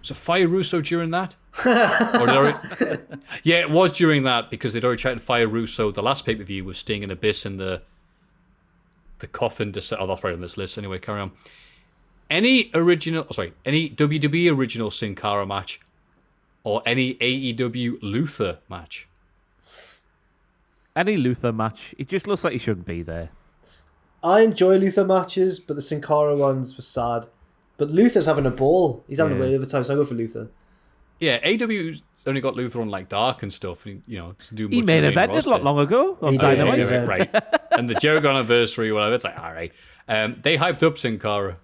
Was it Fire Russo during that? Yeah, it was during that because they'd already chanted Fire Russo. The last pay-per-view was Sting and Abyss in the coffin. That's right on this list. Anyway, carry on. Any WWE original Sin Cara match or any AEW Luther match? Any Luther match. It just looks like he shouldn't be there. I enjoy Luther matches, but the Sin Cara ones were sad. But Luther's having a ball. He's having a whale over time, so I go for Luther. Yeah, AEW's only got Luther on like Dark and stuff. And, doesn't do much. He main evented not long ago on Dynamite. Right. And the Jericho anniversary, whatever. It's like, all right. They hyped up Sin Cara.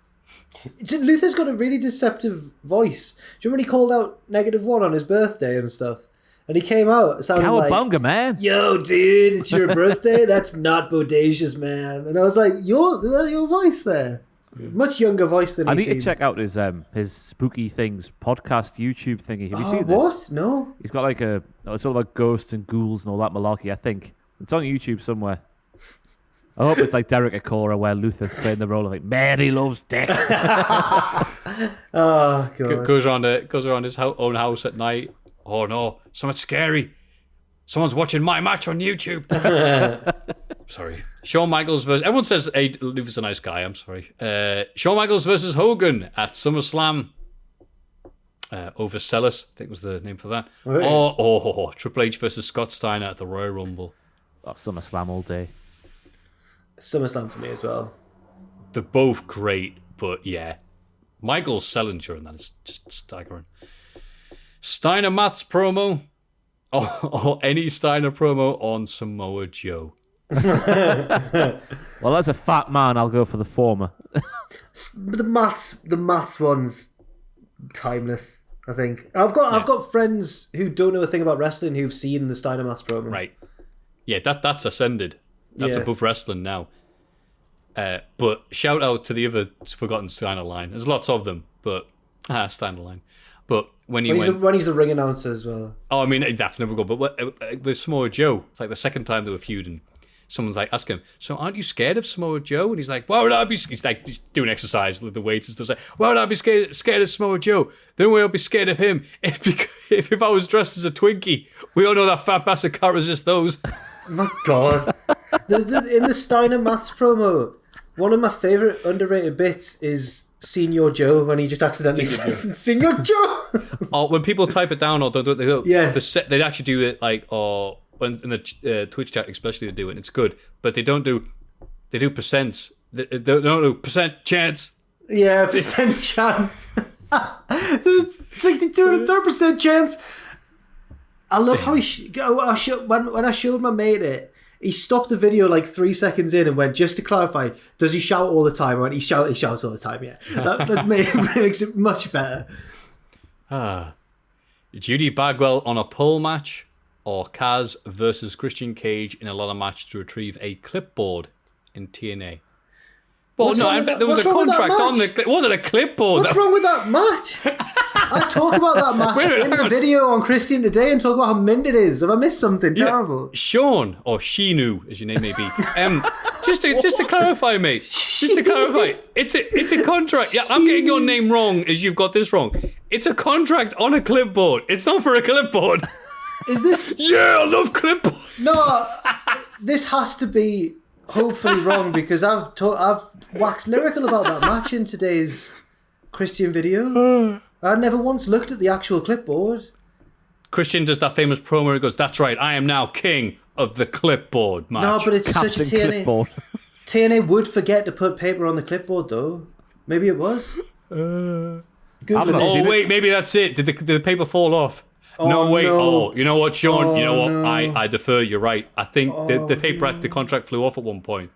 Luther's got a really deceptive voice. Do you remember when he called out -1 on his birthday and stuff? And he came out sounding Cowabunga, man. Yo, dude, it's your birthday? That's not bodacious, man. And I was like, your voice there. Much younger voice than he seems. I need to check out his Spooky Things podcast YouTube thingy. Have you seen this? What? No. He's got it's all about ghosts and ghouls and all that malarkey, I think. It's on YouTube somewhere. I hope it's like Derek Akora where Luther's playing the role of like, Mary loves dick. Oh, God. Goes around his own house at night. Oh, no. Something scary. Someone's watching my match on YouTube. Sorry. Shawn Michaels versus... Everyone says hey, Luther's a nice guy. I'm sorry. Shawn Michaels versus Hogan at SummerSlam. Overzealous, I think was the name for that. Right. Triple H versus Scott Steiner at the Royal Rumble. SummerSlam all day. SummerSlam for me as well. They're both great, but yeah. Michaels selling during that is just staggering. Steiner Maths promo. Or any Steiner promo on Samoa Joe. Well, as a fat man, I'll go for the former. The maths one's timeless, I think. I've got friends who don't know a thing about wrestling who've seen the Steiner Maths promo. Right. Yeah, that's ascended. That's above wrestling now. But shout out to the other forgotten Steiner line. There's lots of them, but Steiner line. But when he's the ring announcer as well. Oh, I mean, that's never good. But with Samoa Joe, it's like the second time they were feuding. Someone's like, ask him, so aren't you scared of Samoa Joe? And he's like, why would I be... He's like, he's doing exercise with the weights and stuff. He's like, why would I be scared of Samoa Joe? The only way I'd be scared of him is because if I was dressed as a Twinkie. We all know that fat bastard can't resist those. Oh my God. In the Steiner Maths promo, one of my favourite underrated bits is Senior Joe when he just accidentally says Senior Joe. Or when people type it down or don't do it, they go, they'd actually do it like, or when in the Twitch chat especially they do it, and it's good, but they do percents. They don't do percent chance. Yeah, percent chance. There's 62 and a third percent chance. I love how when I showed my mate it, he stopped the video like 3 seconds in and went, just to clarify, does he shout all the time? I went, he shouts all the time, yeah. That makes it much better. Judy Bagwell on a pole match, or Kaz versus Christian Cage in a ladder match to retrieve a clipboard in TNA. Well, there was a contract on the... It wasn't a clipboard. What's wrong with that match? I talk about that match in the video on Christian Today and talk about how mint it is. Have I missed something terrible? Sean, or Shinu, as your name may be. Just to clarify, mate. Just to clarify. It's a contract. Yeah, I'm getting your name wrong as you've got this wrong. It's a contract on a clipboard. It's not for a clipboard. Is this... Yeah, I love clipboard. No, this has to be hopefully wrong because I've waxed lyrical about that match in today's Christian video. I never once looked at the actual clipboard. Christian does that famous promo where he goes, that's right, I am now king of the clipboard match. No, but it's Captain such a TNA. Clipboard. TNA would forget to put paper on the clipboard, though. Maybe it was. Wait, maybe that's it. Did the paper fall off? No. Oh, you know what, Sean? You know what? No. I defer. You're right. I think the paper the contract flew off at one point.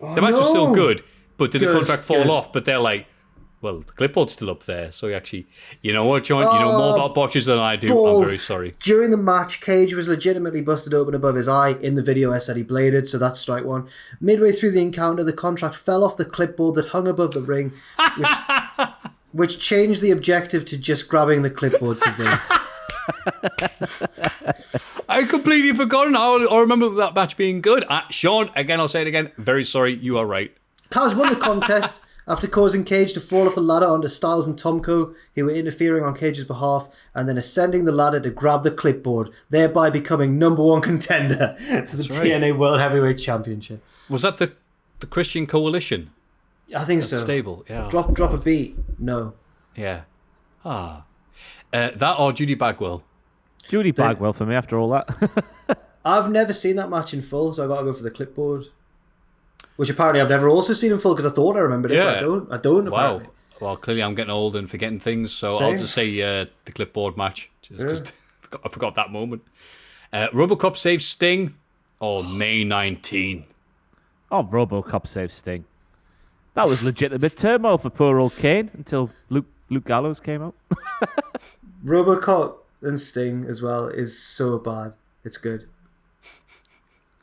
The match was still good, but did the contract fall off? But they're like, Well, the clipboard's still up there, so you know what, John? You know more about botches than I do. Balls. I'm very sorry. During the match, Cage was legitimately busted open above his eye. In the video, I said he bladed, so that's strike one. Midway through the encounter, the contract fell off the clipboard that hung above the ring, which changed the objective to just grabbing the clipboard to win. I completely forgotten. I remember that match being good. Sean, again, I'll say it again. Very sorry. You are right. Kaz won the contest after causing Cage to fall off the ladder onto Styles and Tomko, who were interfering on Cage's behalf, and then ascending the ladder to grab the clipboard, thereby becoming number one contender to the TNA World Heavyweight Championship. Was that the Christian Coalition? I think so. Stable, yeah. Drop a beat. No. Yeah. That or Judy Bagwell. Judy Bagwell for me after all that. I've never seen that match in full, so I got to go for the clipboard. Which apparently I've never also seen in full because I thought I remembered it, but I don't. Apparently. Wow. Well, clearly I'm getting old and forgetting things, so I'll just say the clipboard match. Just 'cause I forgot that moment. RoboCop saves Sting or May 19. Oh, RoboCop saves Sting. That was legitimate turmoil for poor old Kane until Luke Gallows came out. RoboCop and Sting as well is so bad. It's good.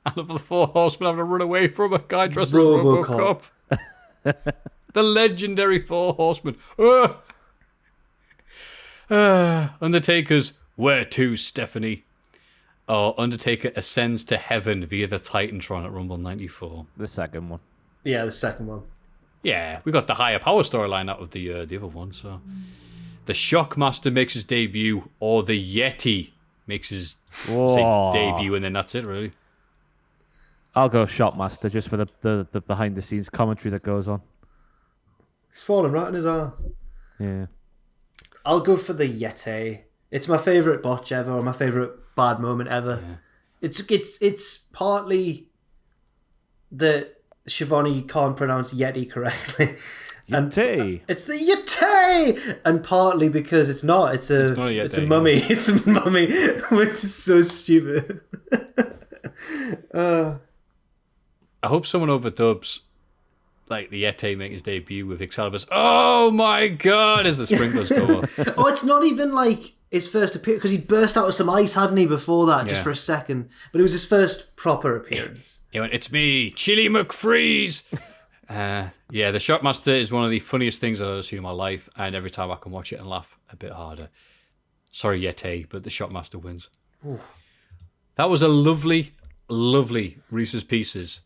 I love the Four Horsemen having to run away from a guy dressed as RoboCop. The legendary Four Horsemen. Undertaker's Where To, Stephanie? Or Undertaker ascends to heaven via the Titantron at Rumble 94. The second one. Yeah, the second one. Yeah, we got the higher power storyline out of the other one. So the Shockmaster makes his debut, or the Yeti makes his debut, and then that's it, really. I'll go Shockmaster just for the behind the scenes commentary that goes on. He's falling right on his ass. Yeah. I'll go for the Yeti. It's my favourite botch ever, or my favourite bad moment ever. Yeah. It's partly that Shivani can't pronounce Yeti correctly. Yeti. It's the Yeti! And partly because it's not. It's a mummy. It's a mummy, which is so stupid. I hope someone overdubs like the Yeti make his debut with Excalibur's "Oh my God" as the sprinklers go off. Oh, it's not even like his first appearance because he burst out of some ice, hadn't he, before that, just for a second. But it was his first proper appearance. He went, "It's me, Chili McFreeze." The Shockmaster is one of the funniest things I've ever seen in my life, and every time I can watch it and laugh a bit harder. Sorry, Yeti, but the Shockmaster wins. Ooh. That was a lovely, lovely Reese's Pieces.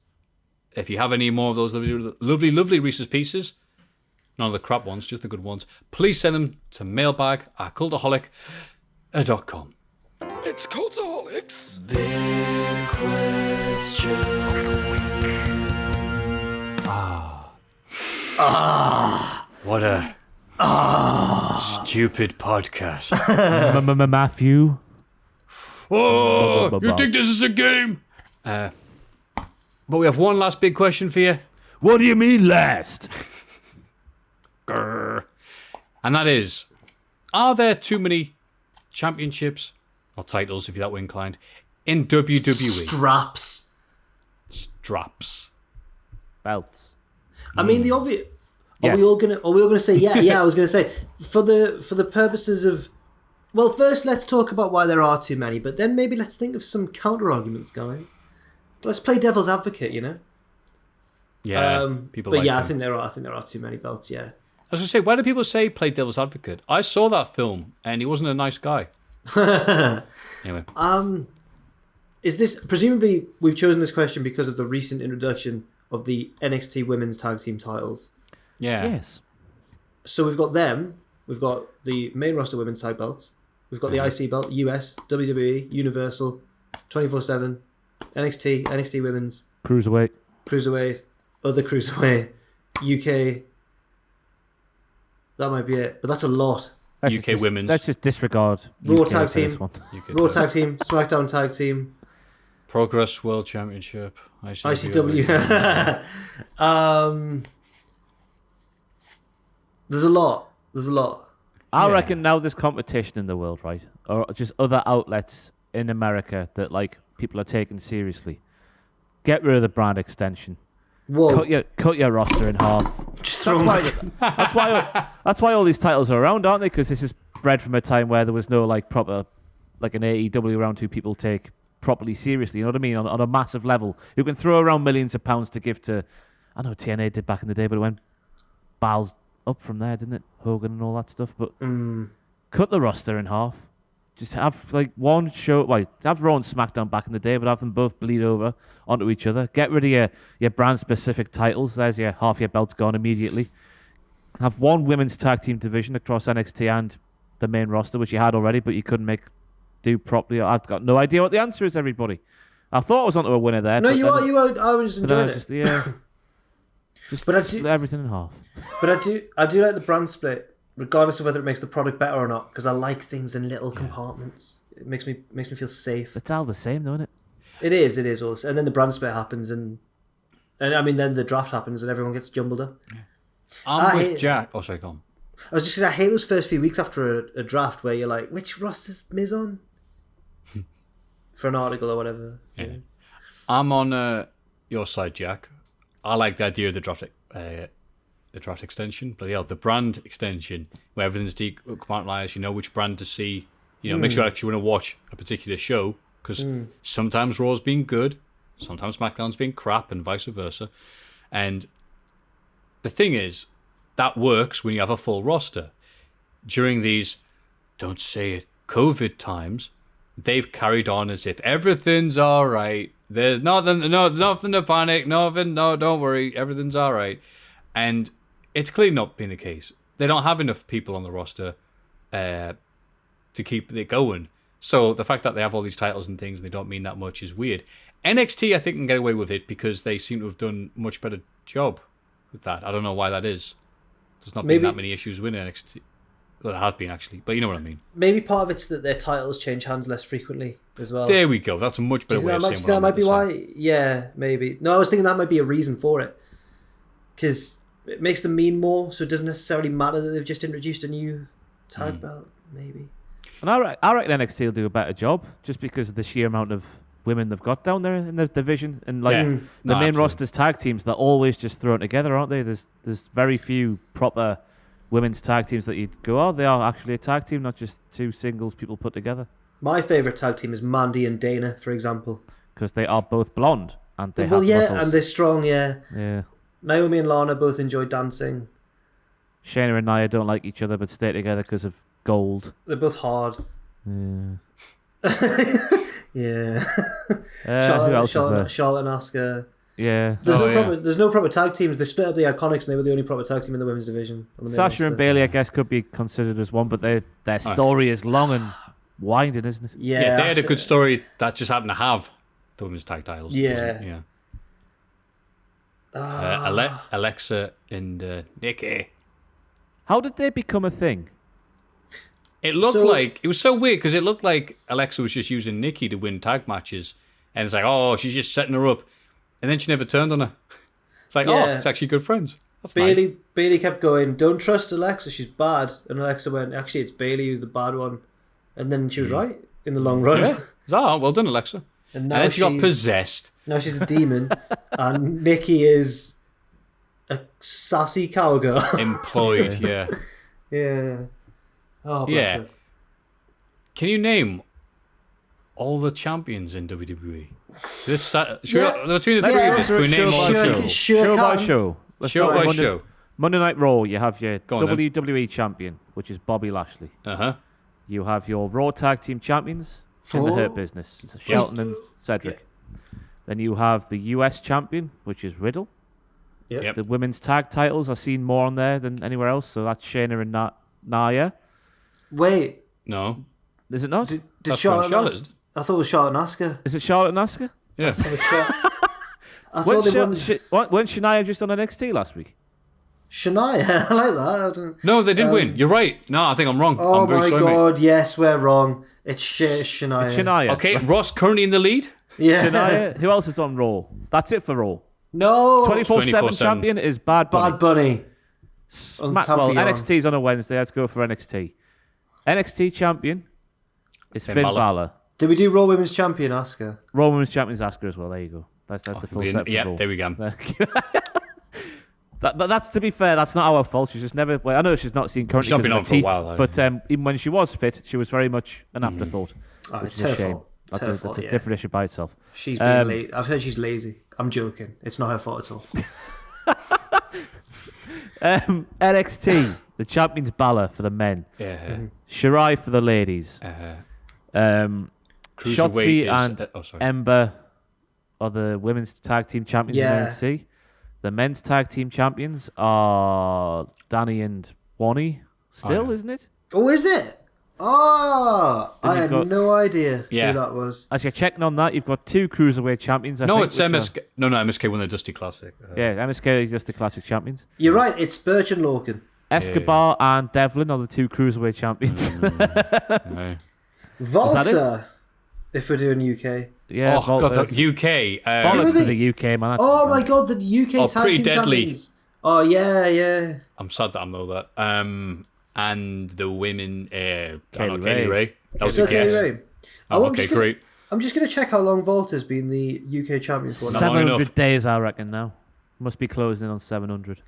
If you have any more of those lovely Reese's Pieces, none of the crap ones, just the good ones, please send them to mailbag@cultaholic.com. It's Cultaholics. Big question. What a stupid podcast. Maffew. Oh, you think this is a game? But we have one last big question for you. What do you mean last? Grr. And that is, are there too many championships, or titles if you're that way inclined, in WWE? Straps. Belts. I mean, the obvious... Yes. Are we all gonna say yeah? I was gonna say for the purposes of... Well, first let's talk about why there are too many, but then maybe let's think of some counter arguments, guys. Let's play devil's advocate, you know. Yeah, people. But like I think there are too many belts. Yeah. I was gonna say, why do people say play devil's advocate? I saw that film, and he wasn't a nice guy. Anyway. Is this presumably we've chosen this question because of the recent introduction of the NXT Women's Tag Team titles? Yeah. Yes. So we've got them. We've got the main roster women's tag belts. We've got the IC belt, US, WWE, Universal, 24/7, NXT, NXT Women's, Cruiserweight, other Cruiserweight, UK. That might be it, but that's a lot. UK Women's. Let's just disregard Raw UK Tag for Team, this one. Raw Tag Team, SmackDown Tag Team, Progress World Championship, ICW. There's a lot. I reckon now there's competition in the world, right? Or just other outlets in America that like people are taking seriously. Get rid of the brand extension. Whoa. Cut your roster in half. That's why all these titles are around, aren't they? Because this is bred from a time where there was no proper an AEW around who people take properly seriously. You know what I mean? On a massive level, who can throw around millions of pounds to give to. I know TNA did back in the day, but it went balls up from there, didn't it? Hogan and all that stuff. But cut the roster in half. Just have one show. Have Raw and SmackDown back in the day, but have them both bleed over onto each other. Get rid of your brand-specific titles. There's half your belts gone immediately. Have one women's tag team division across NXT and the main roster, which you had already, but you couldn't do properly. I've got no idea what the answer is, everybody. I thought I was onto a winner there. No, you are. I was enjoying it. Just but split everything in half. But I do like the brand split, regardless of whether it makes the product better or not, because I like things in little compartments. It makes me feel safe. It's all the same, though, isn't it? It is also. And then the brand split happens, and I mean, then the draft happens, and everyone gets jumbled up. Yeah. I'm with Jack. Oh, sorry, go on. I was just saying, I hate those first few weeks after a draft where you're like, which roster's Miz on? For an article or whatever. Yeah. I'm on your side, Jack. I like the idea of the draft extension, but the brand extension where everything's decompartmentalized. You know which brand to see. Makes you actually want to watch a particular show because sometimes Raw's been good, sometimes SmackDown's been crap, and vice versa. And the thing is, that works when you have a full roster. During these, don't say it, COVID times, they've carried on as if everything's all right. There's nothing to panic. Nothing. No, don't worry. Everything's all right. And it's clearly not been the case. They don't have enough people on the roster to keep it going. So the fact that they have all these titles and things and they don't mean that much is weird. NXT, I think, can get away with it because they seem to have done a much better job with that. I don't know why that is. There's not been that many issues with NXT. Well, there have been, actually. But you know what I mean. Maybe part of it's that their titles change hands less frequently as well. There we go. That's a much better way of saying what that might be why. Yeah, maybe. No, I was thinking that might be a reason for it. Because it makes them mean more, so it doesn't necessarily matter that they've just introduced a new tag belt, maybe. And I reckon NXT will do a better job, just because of the sheer amount of women they've got down there in the division. And the main roster's tag teams, they're always just thrown together, aren't they? There's very few proper women's tag teams that you'd go, oh, they are actually a tag team, not just two singles people put together. My favourite tag team is Mandy and Dana, for example. Because they are both blonde and they have muscles. And they're strong, Yeah. Naomi and Lana both enjoy dancing. Shayna and Nia don't like each other but stay together because of gold. They're both hard. Yeah. Charlotte, who else is there? Charlotte and Asuka. Yeah. There's no proper tag teams. They split up the Iconics and they were the only proper tag team in the women's division. Sasha and Bayley, I guess, could be considered as one, but their story is long and winding, isn't it? Yeah, they had a good story that just happened to have the women's tag titles. Yeah. Alexa and Nikki. How did they become a thing? It looked it was so weird because it looked like Alexa was just using Nikki to win tag matches, and it's like, oh, she's just setting her up, and then she never turned on her. It's like, oh, it's actually good friends. That's nice. Bayley kept going, don't trust Alexa, she's bad, and Alexa went, actually, it's Bayley who's the bad one, and then she was right in the long run. Yeah. Oh, well done, Alexa. And then she got possessed. Now she's a demon, and Nikki is a sassy cowgirl. Employed, yeah. Yeah. Oh, bless her. Can you name all the champions in WWE? Between the three of us, can we name all the champions? Show by show. Show by show. Monday Night Raw, you have your WWE champion, which is Bobby Lashley. You have your Raw Tag Team champions in the Hurt Business, Shelton and Cedric. Then you have the US champion, which is Riddle. Yep. The women's tag titles are seen more on there than anywhere else, so that's Shayna and Nia. Wait. No. Is it not? Did Charlotte? I thought it was Charlotte and Asuka. Is it Charlotte and Asuka? Yeah. I thought weren't Shania just on NXT last week? Shania? I like that. No, they did win. You're right. No, I think I'm wrong. Oh I'm very my sorry, god, mate. Yes, we're wrong. It's Shania. It's Shania. Okay, Ross currently in the lead. Yeah. Shania. Who else is on Raw? That's it for Raw. No. 24/7 champion is Bad Bunny. Bad Bunny. NXT's on a Wednesday. Let's go for NXT. NXT champion is Finn Balor. Did we do Raw Women's Champion, Asuka? Raw Women's Champion is Asuka as well. There you go. That's the full set for Raw. There we go. But that's, to be fair, that's not our fault. She's just never. Well, I know she's not seen currently. She's not been on for a teeth, while, though. but even when she was fit, she was very much an afterthought. It's is a her shame. fault. That's her a fault, yeah. different issue by itself. She's being lazy. I've heard she's lazy. I'm joking. It's not her fault at all. NXT, the Champions Balor for the men. Shirai for the ladies. Shotzi and Ember are the women's tag team champions in NXT. The men's tag team champions are Danny and Wani still, isn't it? Oh, is it? Oh, I had no idea who that was. As you're checking on that, you've got 2 cruiserweight champions. It's MSK. No, MSK won the Dusty Classic. MSK is just the classic champions. You're right. It's Birch and Lorcan. Escobar and Devlin are the 2 cruiserweight champions. Volta, if we're doing UK. Yeah. Oh God, the UK. Bollocks to the UK, man. My God, the UK tag pretty team deadly. champions. Oh yeah. I'm sad that I know that. And the women, Kaylee Ray. That was Still a guess. Ray. Great. I'm just going to check how long Volta's been the UK champion for. 700 days, I reckon, now. Must be closing in on 700.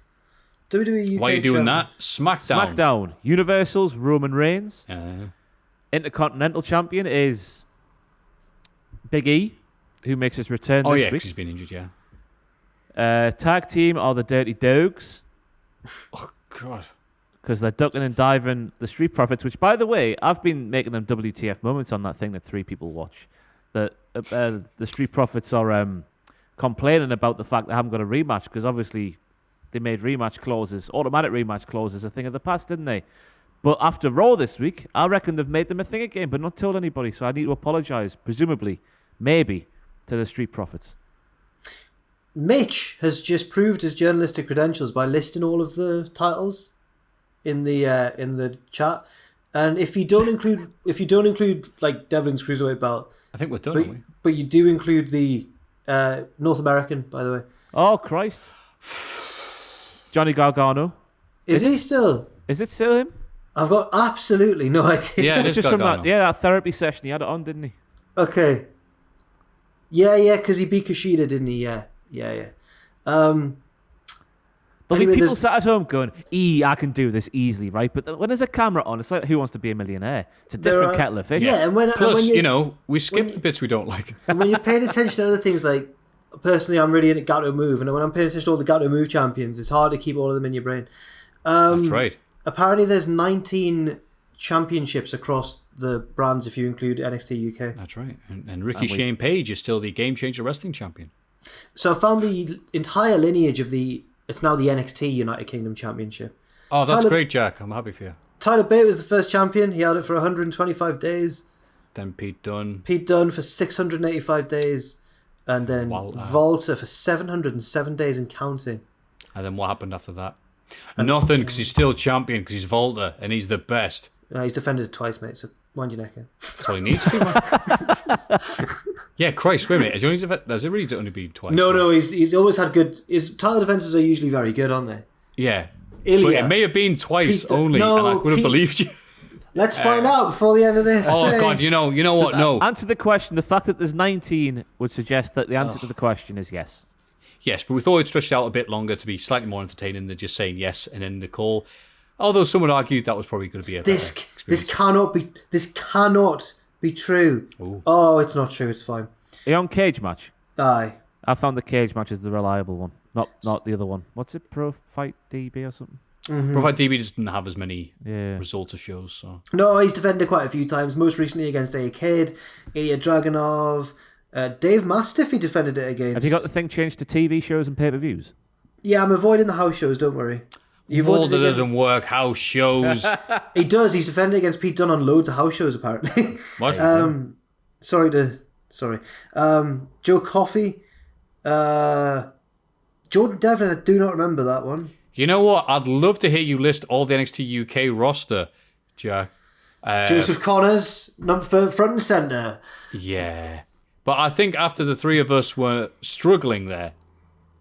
WWE UK Why are you doing champion. that? SmackDown. SmackDown. Universal's Roman Reigns. Intercontinental champion is Big E, who makes his return this week. because he's been injured, Tag team are the Dirty Dogs. Oh, God. Because they're ducking and diving the Street Profits, which, by the way, I've been making them WTF moments on that thing that 3 people watch. That the Street Profits are complaining about the fact they haven't got a rematch, because obviously they made automatic rematch clauses, a thing of the past, didn't they? But after Raw this week, I reckon they've made them a thing again, but not told anybody. So I need to apologise, presumably, maybe, to the Street Profits. Mitch has just proved his journalistic credentials by listing all of the titles in the chat, and if you don't include like Devlin's cruiserweight belt, I think we're done, aren't we? But you do include the North American, by the way. Oh Christ! Johnny Gargano. Is he still? Is it still him? I've got absolutely no idea. Yeah, it is just from Gargano. that therapy session he had it on, didn't he? Okay. Yeah, because he beat Kushida, didn't he? Yeah. But Anyway, people there's- sat at home going, I can do this easily, right? But when there's a camera on, it's like Who Wants to Be a Millionaire? It's a different kettle of fish. Yeah, and when Plus, and when we skip the bits we don't like. and when you're paying attention to other things, like personally, I'm really into Gato Move, and when I'm paying attention to all the Gato Move champions, it's hard to keep all of them in your brain. That's right. Apparently, there's 19 championships across the brands if you include NXT UK. That's right. And Ricky Shane Page is still the Game Changer Wrestling Champion. So I found the entire lineage of it's now the NXT United Kingdom Championship. Oh, that's Tyler- great, Jack. I'm happy for you. Tyler Bate was the first champion. He had it for 125 days. Then Pete Dunne. Pete Dunne for 685 days. And then Volta for 707 days and counting. And then what happened after that? Nothing, because he's still champion, because he's Volta, and he's the best. He's defended it twice, mate, so wind your neck in. That's all he needs to, man. Yeah, Christ, wait a minute. Has it really only been twice? No, he's always had good... His title defenses are usually very good, aren't they? Yeah. Ilya. But it may have been twice Pete- only, no, and I would have Pete- believed you. Let's find out before the end of this. Oh, thing. God, you know what? No. Answer the question. The fact that there's 19 would suggest that the answer to the question is yes. Yes, but we thought it'd stretch out a bit longer to be slightly more entertaining than just saying yes and then the call. Although someone argued that was probably going to be a better This experience. cannot be true. Ooh. Oh, it's not true. It's fine. Are you on Cage Match? Aye. I found the Cage Match is the reliable one, not the other one. What's it? Pro Fight DB or something? Provide DB doesn't have as many Yeah. results of shows, so No, he's defended quite a few times. Most recently against A-Kid, Ilya Dragunov, Dave Mastiff. He defended it against. Have you got the thing changed to TV shows and pay-per-views? Yeah, I'm avoiding the house shows. Don't worry. You've avoided Volta it against- doesn't work. House shows. He does. He's defended against Pete Dunne on loads of house shows apparently. What? Sorry. Joe Coffey, Jordan Devlin. I do not remember that one. You know what? I'd love to hear you list all the NXT UK roster, Jack. Joseph Connors, front and centre. Yeah. But I think after the three of us were struggling there,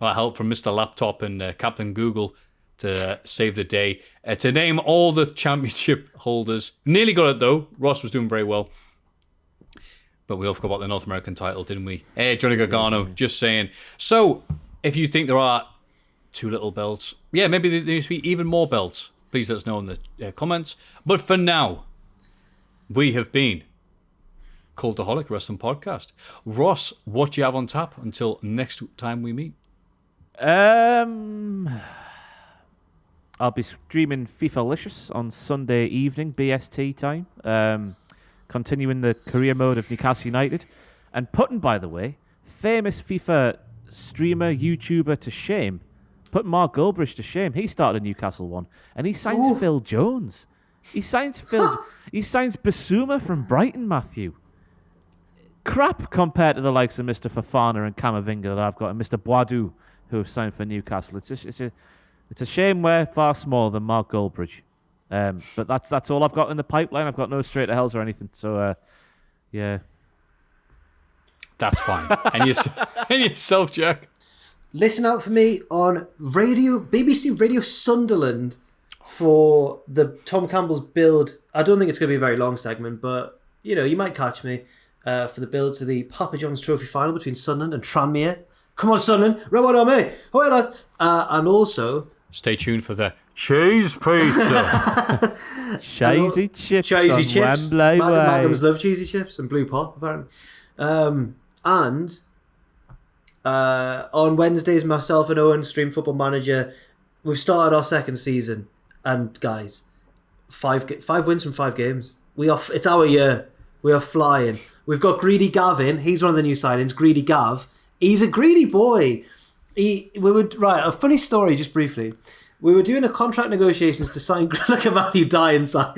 with help from Mr. Laptop and Captain Google to save the day, to name all the championship holders. Nearly got it, though. Ross was doing very well. But we all forgot about the North American title, didn't we? Hey, Johnny Gargano, just saying. So, if you think there are 2 little belts. Yeah, maybe there needs to be even more belts. Please let us know in the comments. But for now, we have been Cultaholic Wrestling Podcast. Ross, what do you have on tap until next time we meet? I'll be streaming FIFA-licious on Sunday evening, BST time. Continuing the career mode of Newcastle United. And putting, by the way, famous FIFA streamer, YouTuber to shame. Putting Mark Goldbridge to shame. He started a Newcastle one. And he signs Phil Jones. He signs Basuma from Brighton, Maffew. Crap compared to the likes of Mr. Fafana and Camavinga that I've got, and Mr. Boadu, who have signed for Newcastle. It's a shame we're far smaller than Mark Goldbridge. But that's all I've got in the pipeline. I've got no straight to hells or anything. So, yeah. That's fine. And yourself, Jack? Listen out for me on BBC Radio Sunderland for the Tom Campbell's build. I don't think it's going to be a very long segment, but, you might catch me for the build to the Papa John's Trophy final between Sunderland and Tranmere. Come on, Sunderland. Rub on me. Ahoy, lads. And also... Stay tuned for the cheese pizza. Cheesy chips. Cheesy chips. Malcolm's Way. love cheesy chips and blue pop, apparently. And on Wednesdays, myself and Owen stream Football Manager. We've started our second season, and guys, 5 wins from 5 games. It's our year. We are flying. We've got Greedy Gavin. He's one of the new signings. Greedy Gav. He's a greedy boy. A funny story, just briefly. We were doing a contract negotiations to sign. Look at Maffew die inside.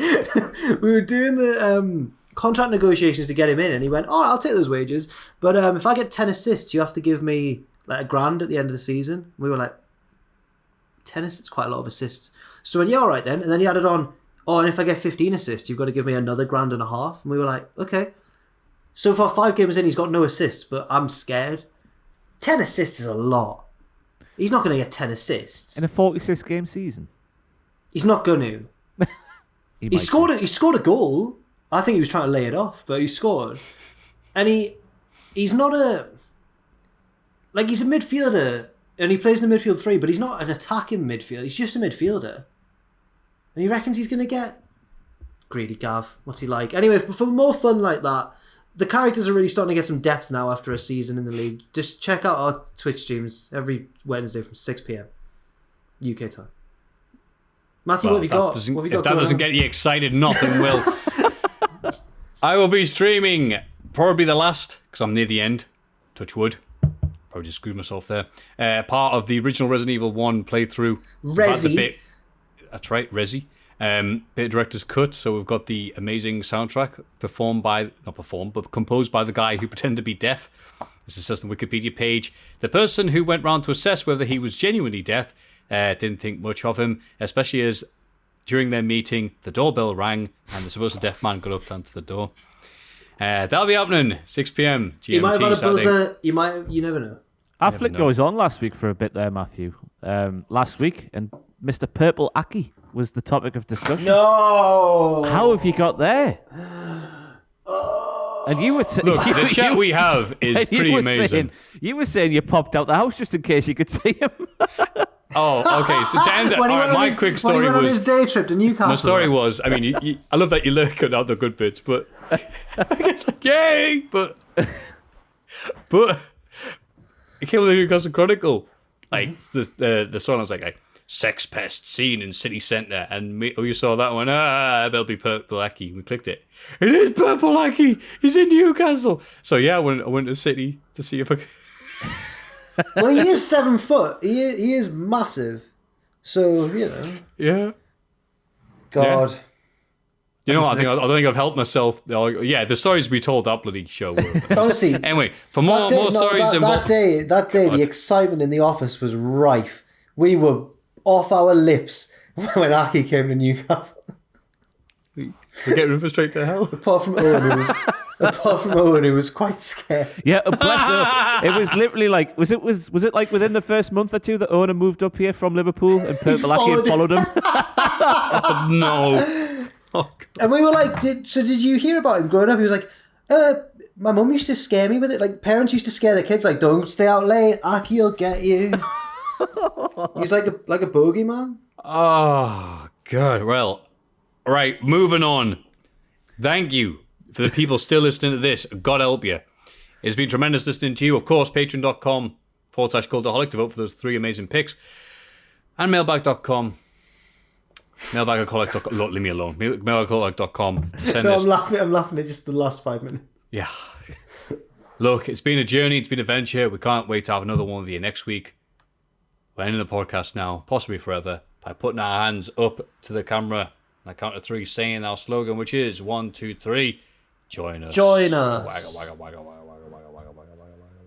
We were doing the contract negotiations to get him in, and he went, "Oh, I'll take those wages, but if I get 10 assists, you have to give me like $1,000 at the end of the season." We were like, 10 assists, quite a lot of assists. So we went, "Yeah, all right then." And then he added on, "Oh, and if I get 15 assists, you've got to give me another $1,500." And we were like, "Okay." So far, 5 games in, he's got no assists, but I'm scared. 10 assists is a lot. He's not going to get 10 assists In a 46-game season? He's not going to. He scored a goal. I think he was trying to lay it off, but he scored. And he's not he's a midfielder, and he plays in the midfield 3, but he's not an attacking midfielder. He's just a midfielder. And he reckons he's going to get... Greedy Gav. What's he like? Anyway, for more fun like that, the characters are really starting to get some depth now after a season in the league. Just check out our Twitch streams every Wednesday from 6 p.m. UK time. Maffew, what have you got? If that doesn't get you excited, nothing will. I will be streaming probably the last, because I'm near the end. Touch wood. Probably just screwed myself there. Part of the original Resident Evil 1 playthrough. Resi. That's right, Resi. Bit of director's cut, so we've got the amazing soundtrack composed by the guy who pretended to be deaf. This is just on the Wikipedia page. The person who went round to assess whether he was genuinely deaf didn't think much of him, especially as during their meeting the doorbell rang and the supposed deaf man got up to answer the door. That'll be happening 6 p.m. GMT. You might have had a buzzer. You never know. Our flick goes on last week for a bit there, Maffew. Last week, and Mr. Purple Aki was the topic of discussion. No! How have you got there? And you were look, the chat we have is pretty amazing. You were saying you popped out the house just in case you could see him. Oh, okay. So to end my quick story when he went on was his day trip to Newcastle. My story was, I mean, I love that you look at all the good bits, but it's like, yay! But it came with the Newcastle Chronicle, like the song. I was like, sex pest seen in city centre, and we saw that one. There'll be Purple Aki. We clicked it. It is Purple Aki. He's in Newcastle. So yeah, I went to the city to see if I could. Well, he is 7 foot. He is massive. So Yeah. God. Yeah. You know what? I don't think I've helped myself. Yeah, the stories we told that bloody show. Honestly. Anyway, for more stories. That day, the excitement in the office was rife. We were off our lips when Aki came to Newcastle. We're getting River straight to hell. Apart from Owen, who was quite scared. Yeah, bless her. It was literally like, was it like within the first month or two that Owen moved up here from Liverpool and Purple Aki had followed him? Oh, no. Oh, and we were like, did you hear about him growing up? He was like, my mum used to scare me with it. Like, parents used to scare their kids, like, don't stay out late, Aki will get you. He's like a bogeyman. Oh, God. Well, right, moving on. Thank you for the people still listening to this. God help you. It's been tremendous listening to you. Of course, patreon.com/Cultaholic to vote for those 3 amazing picks. And mailbag.com. Mailbag@cultaholic.com. Look, leave me alone. Mailbag@cultaholic.com to send No, us. I'm laughing at just the last 5 minutes. Yeah. Look, it's been a journey. It's been an adventure. We can't wait to have another one with you next week. We're ending the podcast now, possibly forever, by putting our hands up to the camera. And I count to 3, saying our slogan, which is 1, 2, 3. Join us. Join us. Wagga, wagga, wagga, wagga.